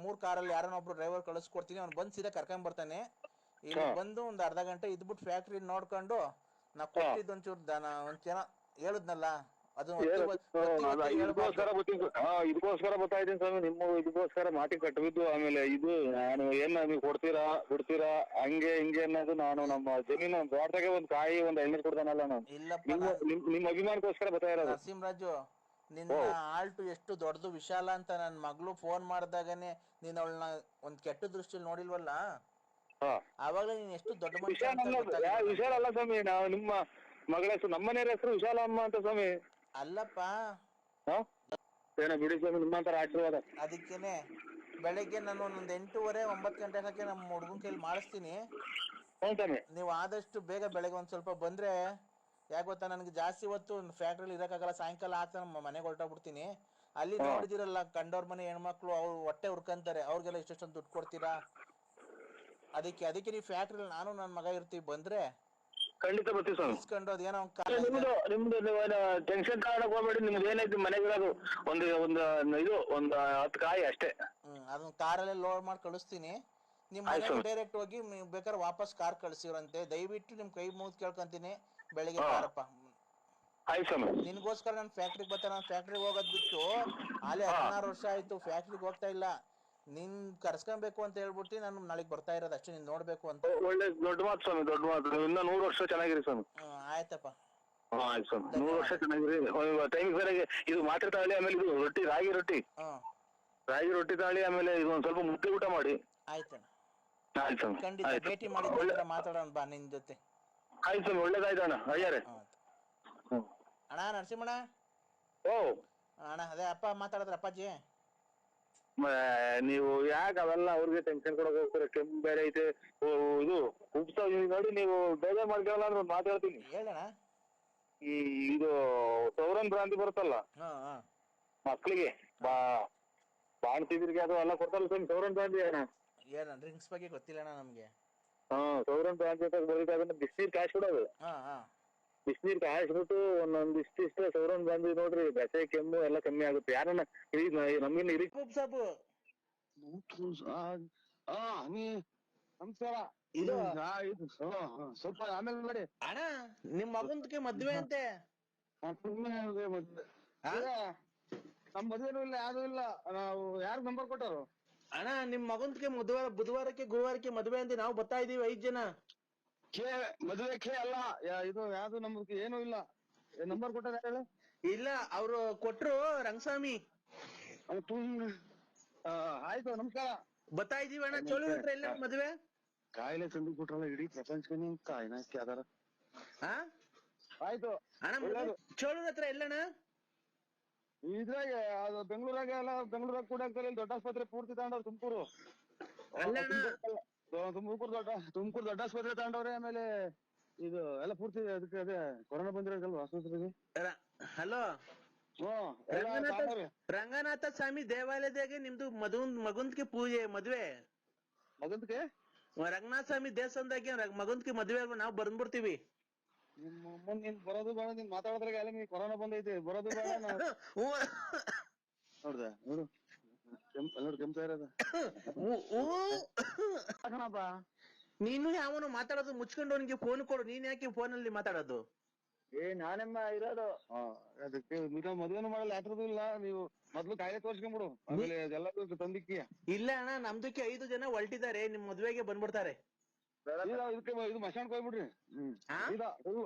3 ಕಾರಲ್ಲಿ ಯಾರನ್ನ ಒಬ್ರು ಡ್ರೈವರ್ ಕಳಿಸ್ಕೊಡ್ತೀನಿ, ಅವ್ನು ಬಂದು ಸೀದಾ ಕರ್ಕೊಂಡ್ ಬರ್ತಾನೆ. ಇಲ್ಲಿ ಬಂದು ಒಂದು ಅರ್ಧ ಗಂಟೆ ಇದ್ಬಿಟ್ಟು ಫ್ಯಾಕ್ಟ್ರಿ ನೋಡ್ಕೊಂಡು ನಾ ಕೊಟ್ಟಿದ್ದು ಒಂಚೂರು ಒಂದ್ ಜನ ಹೇಳುದ್ನಲ್ಲ ಅದು ಇದಕ್ಕೋಸ್ಕರ ಗೊತ್ತಾಯ್ತೀನಿ ಸ್ವಾಮಿ, ನಿಮ್ಮ ಇದಕ್ಕೋಸ್ಕರ ಮಾತಿ ಕಟ್ಟಬಿದ್ದು. ಆಮೇಲೆ ಇದು ನಾನು ಏನ್ ನೀವು ಕೊಡ್ತೀರಾ ಬಿಡ್ತೀರಾ ಹಂಗೆ ಹಿಂಗೆ ಅನ್ನೋದು, ನಾನು ನಮ್ಮ ಜಮೀನು ತೋಟದಾಗೆ ಒಂದ್ ಕಾಯಿ ಒಂದ್ ಎಣ್ಣೆ ಕೊಡ್ತಾನಲ್ಲ ನಾನು, ನಿಮ್ಮ ಅಭಿಮಾನಕ್ಕೋಸ್ಕರ ಬರ್ತಾ ಇರೋದು. ನರಸಿಂಹರಾಜು, ನಿನ್ನ ಆಲ್ಟು ಎಷ್ಟು ದೊಡ್ಡದು ವಿಶಾಲ ಅಂತ ನನ್ ಮಗಳು ಫೋನ್ ಮಾಡಿದಾಗನೆ ನೀನ್ ಅವಳನ್ನ ಒಂದ್ ಕೆಟ್ಟ ದೃಷ್ಟಿಲಿ ನೋಡಿಲ್ವಲ್ಲ, ಆವಾಗಲೇ ನೀನ್ ಎಷ್ಟು ದೊಡ್ಡ ವಿಶಾಲ ಅಲ್ಲ ಸ್ವಾಮಿ, ನಾವು ನಿಮ್ಮ ಮಗಳ ಹೆಸರು, ನಮ್ಮನೆಯವ್ರ ಹೆಸರು ವಿಶಾಲ ಅಮ್ಮ ಅಂತ ಸ್ವಾಮಿ. ಅಲ್ಲಪ್ಪ ಏನ ಬಿಡಿ ಸ್ವಾಮಿ, ನಿಮ್ಮಂತರ ಆಶೀರ್ವಾದ. ಅದಕ್ಕೇನೆ ಬೆಳಗ್ಗೆ ನಾನು ಒಂದೊಂದು 8:30-9 ಗಂಟೆ ನಮ್ಮ ಹುಡುಗನ ಕೈಲಿ ಮಾಡಿಸ್ತೀನಿ. ನೀವು ಆದಷ್ಟು ಬೇಗ ಬೆಳಗ್ಗೆ ಒಂದ್ ಸ್ವಲ್ಪ ಬಂದ್ರೆ, ಯಾಕೆ ಗೊತ್ತಾ, ನನಗೆ ಜಾಸ್ತಿ ಹೊತ್ತು ಫ್ಯಾಕ್ಟ್ರಿಲಿ ಇರಕ್ಕಾಗಲ್ಲ. ಸಾಯಂಕಾಲ ಆಗ್ತಾ ನಮ್ಮ ಮನೆಗೆ ಹೊರಟೋಗ್ಬಿಡ್ತೀನಿ. ಅಲ್ಲಿ ನೋಡಿದಿರಲ್ಲ ಕಂಡವ್ರ ಮನೆ ಹೆಣ್ಮಕ್ಳು, ಅವ್ರು ಹೊಟ್ಟೆ ಹುರ್ಕಂತಾರೆ, ಅವ್ರಿಗೆಲ್ಲ ಇಷ್ಟೊಂದು ದುಡ್ಡು ಕೊಡ್ತೀರಾ? ಅದಕ್ಕೆ ನೀವು ಫ್ಯಾಕ್ಟ್ರಿ ನಾನು ನನ್ನ ಮಗ ಇರ್ತೀವಿ, ಬಂದ್ರೆ ಖಂಡಿತ ಬರ್ತೀವಿ ಸ್ವಾಮಿ. ಅದೇನೋ ನಿಮ್ದು ಟೆನ್ಷನ್ ತಗೊಳಕ್ ಹೋಗ್ಬೇಡಿ. ನಿಮ್ದು ಏನೈತಿ ಮನೆಗಿರೋದು ಒಂದು 10 ಕಾಯಿ ಅಷ್ಟೇ. ಅದನ್ನ ಕಾರಲ್ಲೇ ಲೋಡ್ ಮಾಡಿ ಕಳಿಸ್ತೀನಿ. ನಿಮ್ ಮನೆಗೆ ಡೈರೆಕ್ಟ್ ಹೋಗಿ ಬೇಕಾದ್ರೆ ವಾಪಸ್ ಕಾರ್ ಕಳ್ಸಿವ್ರಂತೆ. ದಯವಿಟ್ಟು ನಿಮ್ ಕೈ ಮುಗಿದು ಕೇಳ್ಕೊಂತೀನಿ, ಬೆಳಿಗ್ಗೆ ಬಾರಪ್ಪ. ನಿನ್ಗೋಸ್ಕರ ನಾನು ಫ್ಯಾಕ್ಟ್ರಿಗೆ ಬರ್ತಾನೆ. ನಾನು ಫ್ಯಾಕ್ಟ್ರಿಗೆ ಹೋಗೋದ್ ಬಿಟ್ಟು ಅಲ್ಲಿ 16 ವರ್ಷ ಆಯ್ತು ಫ್ಯಾಕ್ಟ್ರಿಗೆ ಹೋಗ್ತಾ ಇಲ್ಲ. ನಿನ್ ಕರ್ಸ್ಕೊಬೇಕು ಅಂತ ಹೇಳ್ಬಿಟ್ಟು ನಾನು ನಾಳೆಗೆ ಬರ್ತಾ ಇರೋದು ಅಷ್ಟೇ, ನೀನ್ ನೋಡ್ಬೇಕು ಅಂತ. ಒಳ್ಳೆ ದೊಡ್ಡ ಮಾತು ಸ್ವಾಮಿ, ದೊಡ್ಡ ಮಾತು. ಇನ್ನ 100 ವರ್ಷ ಚೆನ್ನಾಗಿರಿ ಸ್ವಾಮಿ. ಆಯ್ತಪ್ಪ, ಆಯ್ತು ಸ್ವಾಮಿ, 100 ವರ್ಷ ಚೆನ್ನಾಗಿರಿ. ಟೈಮಿಗೆ ಸರಿಯಾಗಿ ಇದು ಮಾತ್ರೆ ತಾಳಿ, ಆಮೇಲೆ ಇದು ರೊಟ್ಟಿ, ರಾಗಿ ರೊಟ್ಟಿ ತಾಳಿ, ಆಮೇಲೆ ಇದು ಒಂದ್ ಸ್ವಲ್ಪ ಮುದ್ದೆ ಊಟ ಮಾಡಿ. ಆಯ್ತಣ್ಣ, ಆಯ್ತು ಸ್ವಾಮಿ, ಖಂಡಿತ ಭೇಟಿ ಮಾಡಿ ಮಾತಾಡೋಣ ಬಾ ನಿನ್ ಜೊತೆ. ಆಯ್ತು ಸ್ವಾಮಿ, ಒಳ್ಳೇದಾಯ್ತಣ್ಣ. ಅಯ್ಯಾರೆ ಅಣ್ಣ, ನರಸಿಂಹಣ್ಣ. ಅಣ್ಣ ಅದೇ ಅಪ್ಪ ಮಾತಾಡಿದ್ರ ಅಪ್ಪಾಜಿ. ನೀವು ಯಾಕೆ ಅವೆಲ್ಲ ಅವ್ರಿಗೆ ಟೆನ್ಷನ್ ಕೊಡಕ್ ಹೋಗ್ತೀರ? ಕೆಮ್ಮು ಬೇರೆ ಐತೆ, ಇದು ಉಪ್ಸ ನೋಡಿ, ನೀವು ಬೇಜಾರ್ ಮಾಡ್ಕೊಳ್ಳಲ್ಲ ಅಂದ್ರೆ ಒಂದು ಮಾತಾಡ್ತೀನಿ. ಹೇಳಣ್ಣ. ಇದು ಸೌರನ್ ಭ್ರಾಂತಿ ಬರುತ್ತಲ್ಲ ಮಕ್ಳಿಗೆ, ಬಾಣ್ತಿದ್ರಿಗೆ ಅದು ಎಲ್ಲ ಕೊಡ್ತಾರಲ್ಲ ಸ್ವಾಮಿ, ಸೌರನ್ ಭ್ರಾಂತಿ ಅಣ್ಣ. ಏನ ಡ್ರಿಂಕ್ಸ್ ಬಗ್ಗೆ ಗೊತ್ತಿಲ್ಲ ಅಣ್ಣ ನಮ್ಗೆ. ಸೌರನ್ ಭ್ರಾಂತಿ ಅಂತ ಬರೀತಾಗ ಬಿಸಿನೀರ್ ಕಾಯಿಸ್ಬಿಡೋದು. ಬಿಸಿನೀರ್ ಕಾಯಿಸ್ಬಿಟ್ಟು ಒಂದೊಂದಿಷ್ಟು ಸೌರನ್ ಭ್ರಾಂತಿ ನೋಡ್ರಿ, ಬೆಸೆ ಕೆಮ್ಮು ಎಲ್ಲ ಕಮ್ಮಿ ಆಗುತ್ತೆ. ಯಾರನ್ನ ನಮ್ಗಿನ್ನ ಸಾಬು ನಮಸ್ಕಾರ. ಇದು ಸ್ವಲ್ಪ ಆಮೇಲೆ ಮಾಡಿ ಅಣ್ಣ, ನಿಮ್ ಮಗನ್ಗೆ ಮದ್ವೆ ಅಂತೆ. ನಮ್ ಮದ್ವೆನೂ ಇಲ್ಲ, ಯಾವ್ದು ಇಲ್ಲ. ನಾವು ಯಾರು ನಂಬರ್ ಕೊಟ್ಟರು? ಅಣ್ಣ, ನಿಮ್ ಮಗನ್ಗೆ ಬುಧವಾರಕ್ಕೆ ಗುರುವಾರಕ್ಕೆ ಮದ್ವೆ ಅಂತೆ. ನಾವು ಬರ್ತಾ ಇದೀವಿ 5 ಜನ. ಮದುವೆ ಅಲ್ಲ, ಇದು ಯಾವ್ದು ನಮ್ಗೆ ಏನೂ ಇಲ್ಲ. ನಂಬರ್ ಕೊಟ್ಟಾರ ಹೇಳು. ಇಲ್ಲ, ಅವ್ರು ಕೊಟ್ರು ರಂಗಸ್ವಾಮಿ. ಆಯ್ತು, ನಮಸ್ಕಾರ. ಬರ್ತಾ ಇದೀವಿ ಅಣ್ಣ. ಚೋಳು ಹತ್ರ ಎಲ್ಲ ಮದ್ವೆ ಕಾಯಿಲೆ ತಂದು ಕೊಟ್ರಲ್ಲ ಇಡೀ ಪ್ರಪಂಚಕ್ಕೆ ಕಾಯಿನಾಕಿ ಅದಾರ. ಆಯ್ತು ಅಣ್ಣ, ಚೋಳು ಹತ್ರ ಎಲ್ಲಣ್ಣ? ಇದ್ರಾಗ ಅದು ಬೆಂಗಳೂರಾಗ ಎಲ್ಲ, ಬೆಂಗಳೂರಾಗ ಕೂಡ ದೊಡ್ಡ ಆಸ್ಪತ್ರೆ ಪೂರ್ತಿ ತಗೊಂಡವ್ರು. ತುಮಕೂರು ದೊಡ್ಡ ಆಸ್ಪತ್ರೆ ತಗೊಂಡವ್ರೆ. ಆಮೇಲೆ ಇದು ಎಲ್ಲ ಪೂರ್ತಿ ಅದಕ್ಕೆ ಅದೇ ಕೊರೋನಾ ಬಂದಿರೋದಲ್ವ ಆಸ್ಪತ್ರೆಗೆ. ಹಲೋ, ರಂಗನಾಥ ಸ್ವಾಮಿ ದೇವಾಲಯದಾಗೆ ನಿಮ್ದು ಮಗುಂದ್ಗೆ ಪೂಜೆ ಮದ್ವೆ. ಮಗಂದ್ಗೆ ರಂಗನಾಥ ಸ್ವಾಮಿ ದೇವಸ್ಥಾನದಾಗೆ ಮಗುಂದ್ಗೆ ಮದ್ವೆ. ನಾವು ಬಂದ್ಬಿಡ್ತೀವಿ. ನೀನ್ ಬರೋದು ಬೇಡ, ನೀನ್ ಮಾತಾಡೋದ್ರಾಗ ಎಲ್ಲ ನೀನ್ ಕೊರೋನಾ ಬಂದೈತಿ, ಬರೋದು ಬೇಡ. ನೋಡ್ದ ನೋಡು, ಕೆಂಪ ಇರೋದ. ನೀನು ಯಾವನು ಮಾತಾಡೋದು ಮುಚ್ಕೊಂಡು ಅವನಿಗೆ ಫೋನ್ ಕೊಡು. ನೀನ್ ಯಾಕೆ ಫೋನಲ್ಲಿ ಮಾತಾಡೋದು? ನಾನೆಮ್ಮ ಇರೋದು ಅದಕ್ಕೆ ಮದ್ವೆನೂ ಮಾಡಲ್ಲ, ಯಾತ್ರದೂ ಇಲ್ಲ. ನೀವು ಮೊದ್ಲು ಕಾಯಿಲೆ ತೋರ್ಸ್ಕೊಂಡ್ಬಿಡು, ಆಮೇಲೆ ಅದೆಲ್ಲ ತಂದಿಕ್ಕಿ. ಇಲ್ಲ ಅಣ್ಣ, ನಮ್ದಕ್ಕೆ 5 ಜನ ಹೊರಟಿದ್ದಾರೆ, ನಿಮ್ ಮದ್ವೆಗೆ ಬಂದ್ಬಿಡ್ತಾರೆ. ಇದು ಮಶಾಣಕ್ ಹೋಗ್ಬಿಡ್ರಿ.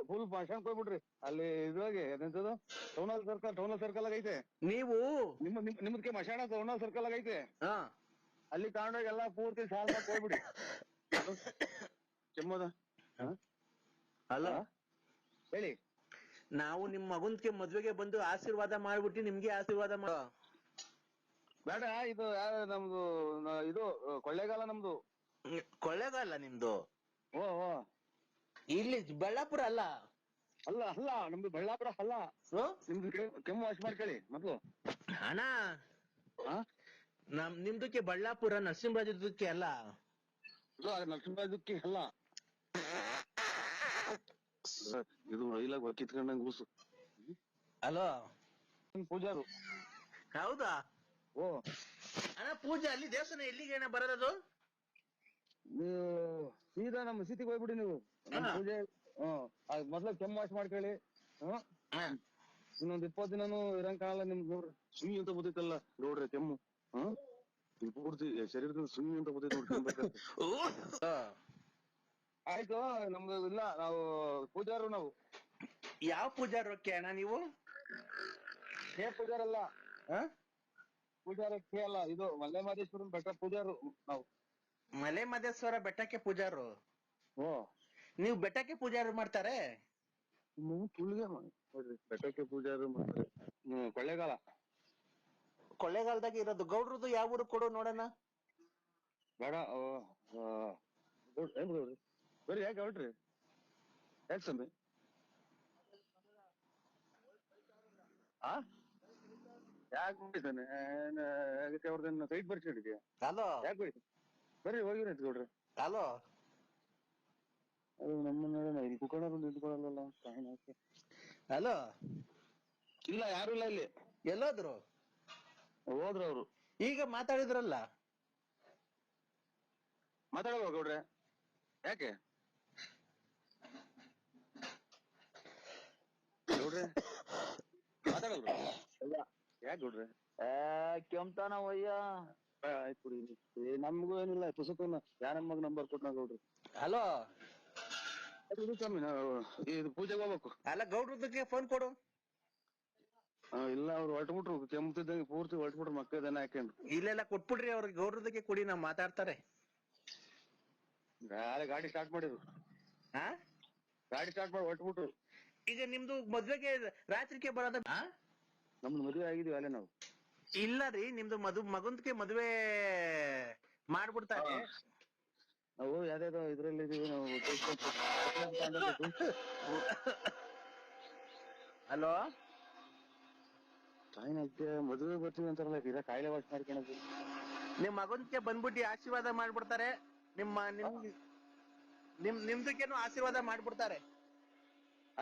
ಫುಲ್ ಮಶಾಣಕ್ ಹೋಗ್ಬಿಡ್ರಿ. ಅಲ್ಲಿ ಇದ್ರಾಗೆ ಏನಂತದು ಟೌನಲ್ ಸರ್ಕಲ್ ಆಗ ಐತೆ. ನೀವು ನಿಮ್ದಕ್ಕೆ ಮಶಾಣ ಟೌನಲ್ ಸರ್ಕಲ್ ಆಗ ಐತೆ. ಅಲ್ಲಿ ತಗೊಂಡೋಗಿ ಎಲ್ಲಾ ಪೂರ್ತಿ ಸಾಲ್ ಹೋಗ್ಬಿಡಿ. ಕೆಮ್ಮದ ಅಲ್ಲ ಹೇಳಿ. ನಾವು ನಿಮ್ ಮಗನ್ಗೆ ಮದ್ವೆಗೆ ಬಂದು ಆಶೀರ್ವಾದ ಮಾಡ್ಬಿಟ್ಟು ನಿಮ್ಗೆ ಆಶೀರ್ವಾದ ಮಾಡೋ ಬೇಡ. ಇದು ನಮ್ದು ಇದು ಕೊಳ್ಳೇಗಾಲ ನಮ್ದು. ಕೊಳ್ಳೇಗಾಲ ನಿಮ್ದು? ಓ ಇಲ್ಲಿ ಬೆಳ್ಳಾಪುರ ಅಲ್ಲ? ಅಲ್ಲ ನಮ್ದು ಬೆಳ್ಳಾಪುರ ಅಲ್ಲ. ನಿಮ್ದು ಕೆಮ್ಮು ವಾಶ್ ಮಾಡ್ಕೊಳ್ಳಿ ಮೊದ್ಲು. ಅಣ್ಣ, ನಿಮ್ದಕ್ಕೆ ಬಳ್ಳಾಪುರ ನರಸಿಂಹರಾಜದಕ್ಕೆ ಅಲ್ಲ. ನರಸಿಂಹರಾಜಕ್ಕೆ ಅಲ್ಲ ಇದು ರೈಲಾಗ ಕಿತ್ಕೊಂಡಂಗ್ ಕೂಸು. ಹಲೋ ಪೂಜಾರು. ಹೌದಾ? ಓ ಅಣ್ಣ ಪೂಜೆ ಅಲ್ಲಿ ದೇವಸ್ಥಾನ ಎಲ್ಲಿಗೆ ಅಣ್ಣ ಬರೋದದು? ನೀವು ಸೀದಾ ನಮ್ಮ ಮಸೀದಿಗೆ ಹೋಗ್ಬಿಡಿ ನೀವು. ನಮ್ಮ ಪೂಜೆ ಮೊದ್ಲ ಕೆಮ್ಮು ವಾಶ್ ಮಾಡ್ಕೊಳ್ಳಿ. ಇನ್ನೊಂದ್ 20 ದಿನನು ಇರಂಗ್ ಕಾಣಲ್ಲ ನಿಮ್ಗೆ. ನೋಡ್ರಿ ಸುಯಿ ಅಂತ ಬರ್ತೈತಲ್ಲ ನೋಡ್ರಿ ಕೆಮ್ಮು. ಪೂರ್ತಿ ಶರೀರದಿಂದ ಸುಯಿ ಅಂತ ಬರ್ತೈತಿ ನೋಡ್ರಿ. ಆಯ್ತು ನಮ್ದು ಇಲ್ಲ, ನಾವು ಪೂಜಾರು. ನಾವು ಯಾವ ಪೂಜಾರಕ್ಕೆ ಅಣ್ಣ ನೀವು? ಪೂಜಾರಲ್ಲ, ಪೂಜಾರಕ್ಕೆ ಅಲ್ಲ, ಇದು ಮಲೆ ಮಹದೇಶ್ವರನ್ ಬೆಟ್ಟ ಪೂಜಾರು ನಾವು. ಮಲೆ ಮಹದೇಶ್ವರ ಬೆಟ್ಟಕ್ಕೆ ಪೂಜಾರು? ಓ ನೀವು ಬೆಟ್ಟಕ್ಕೆ ಪೂಜಾರು ಮಾಡ್ತಾರೆ? ತುಳಿಗೆ ನೋಡ್ರಿ ಬೆಟ್ಟಕ್ಕೆ ಪೂಜಾರು ಮಾಡ್ತಾರೆ. ಕೊಳ್ಳೇಗಾಲ. ಕೊಳ್ಳೇಗಾಲದಾಗ ಇರೋದು. ಗೌಡ್ರದ್ದು ಯಾವ ಊರು ಕೊಡು ನೋಡೋಣ. ಬೇಡ ಏನ್ ಗೌಡ್ರಿ ಬರ್ರಿ. ಯಾಕೆ ಹೊಟ್ರಿ? ಯಾಕೆ ಸ್ವಾಮಿ? ಯಾಕೆ ಬಿಟ್ಟಿದ್ದಾನೆ? ಅದಕ್ಕೆ ಅವ್ರದನ್ನ ಸೈಟ್ ಬರ್ಸಿಡಿದ್ಯಾ? ಹಲೋ ಯಾಕೆ ಬಿಡಿ? ಬರ್ರಿ ಹೋಗಿರಿ ಅಂತ ಗೌಡ್ರಿ. ಹಲೋ ಅದು ನಮ್ಮನ್ನ ಇಲ್ಲಿ ಕುತ್ಕೊಂಡ್ರು ನಿಂತ್ಕೊಳ್ಳಲ್ಲ. ಹಲೋ ಇಲ್ಲ, ಯಾರು ಇಲ್ಲ ಇಲ್ಲಿ. ಎಲ್ಲೋದ್ರು? ಹೋದ್ರು ಅವ್ರು. ಈಗ ಮಾತಾಡಿದ್ರಲ್ಲ. ಮಾತಾಡಲ್ವ ಗೌಡ್ರೆ? ಯಾಕೆ ಗೌಡ್ರೆ ಮಾತಾಡಲ್ವ? ಯಾಕೆ ಗೌಡ್ರೆ? ಕೆಮ್ತಾನ ವಯ್ಯ. ಆಯ್ತು ಬಿಡಿ, ನಮ್ಗೂ ಏನಿಲ್ಲ. ಪುಸ್ತಕನ ಯಾರ ಮಗ ನಂಬರ್ ಕೊಟ್ಟ ಗೌಡ್ರಿ. ಹಲೋ ಸ್ವಾಮಿ, ನಾವು ಇದು ಪೂಜೆಗೆ ಹೋಗ್ಬೇಕು. ಅಲ್ಲ ಗೌಡ್ರದಕ್ಕೆ ಫೋನ್ ಕೊಡು. ಇಲ್ಲ, ಅವ್ರು ಹೊರಟ್ಬಿಟ್ರು. ಕೆಮ್ತಿದ್ದಂಗೆ ಪೂರ್ತಿ ಹೊರಟ್ಬಿಟ್ರು. ಮಕ್ಕಳದನ್ನ ಹಾಕೊಂಡ್ರು. ಇಲ್ಲೆಲ್ಲ ಕೊಟ್ಬಿಡ್ರಿ ಅವ್ರಿಗೆ. ಗೌಡ್ರದಕ್ಕೆ ಕೊಡಿ, ನಾವ್ ಮಾತಾಡ್ತಾರೆ. ಗಾಡಿ ಸ್ಟಾರ್ಟ್ ಮಾಡಿದ್ರು. ಗಾಡಿ ಸ್ಟಾರ್ಟ್ ಮಾಡಿ ಹೊರಟ್ಬಿಟ್ರು. ಈಗ ನಿಮ್ದು ಮದ್ವೆಗೆ ರಾತ್ರಿಗೆ ಬರೋದ? ನಮ್ದು ಮದುವೆ ಆಗಿದೀವಿ ಅಲ್ಲೇ ನಾವು. ಇಲ್ಲ ರೀ, ನಿಮ್ದು ಮಗಂದ್ಗೆ ಮದ್ವೆ ಮಾಡ್ಬಿಡ್ತಾರೆ. ನಾವು ಯಾವ್ದಾದ್ರು ಇದ್ರಲ್ಲಿ ಇದೀವಿ ನಾವು. ಹಲೋ ತಾಯಿನಕ್ಕೆ ಮದುವೆ ಬರ್ತೀವಿ ಅಂತಾರಲ್ಲ, ಇದ ಕಾಯಿಲೆ ವಾಶ್ ಮಾಡ್ಕೊಳದು. ನಿಮ್ ಮಗನ್ಗೆ ಬಂದ್ಬಿಟ್ಟು ಆಶೀರ್ವಾದ ಮಾಡ್ಬಿಡ್ತಾರೆ. ನಿಮ್ದಕ್ಕೇನು ಆಶೀರ್ವಾದ ಮಾಡ್ಬಿಡ್ತಾರೆ.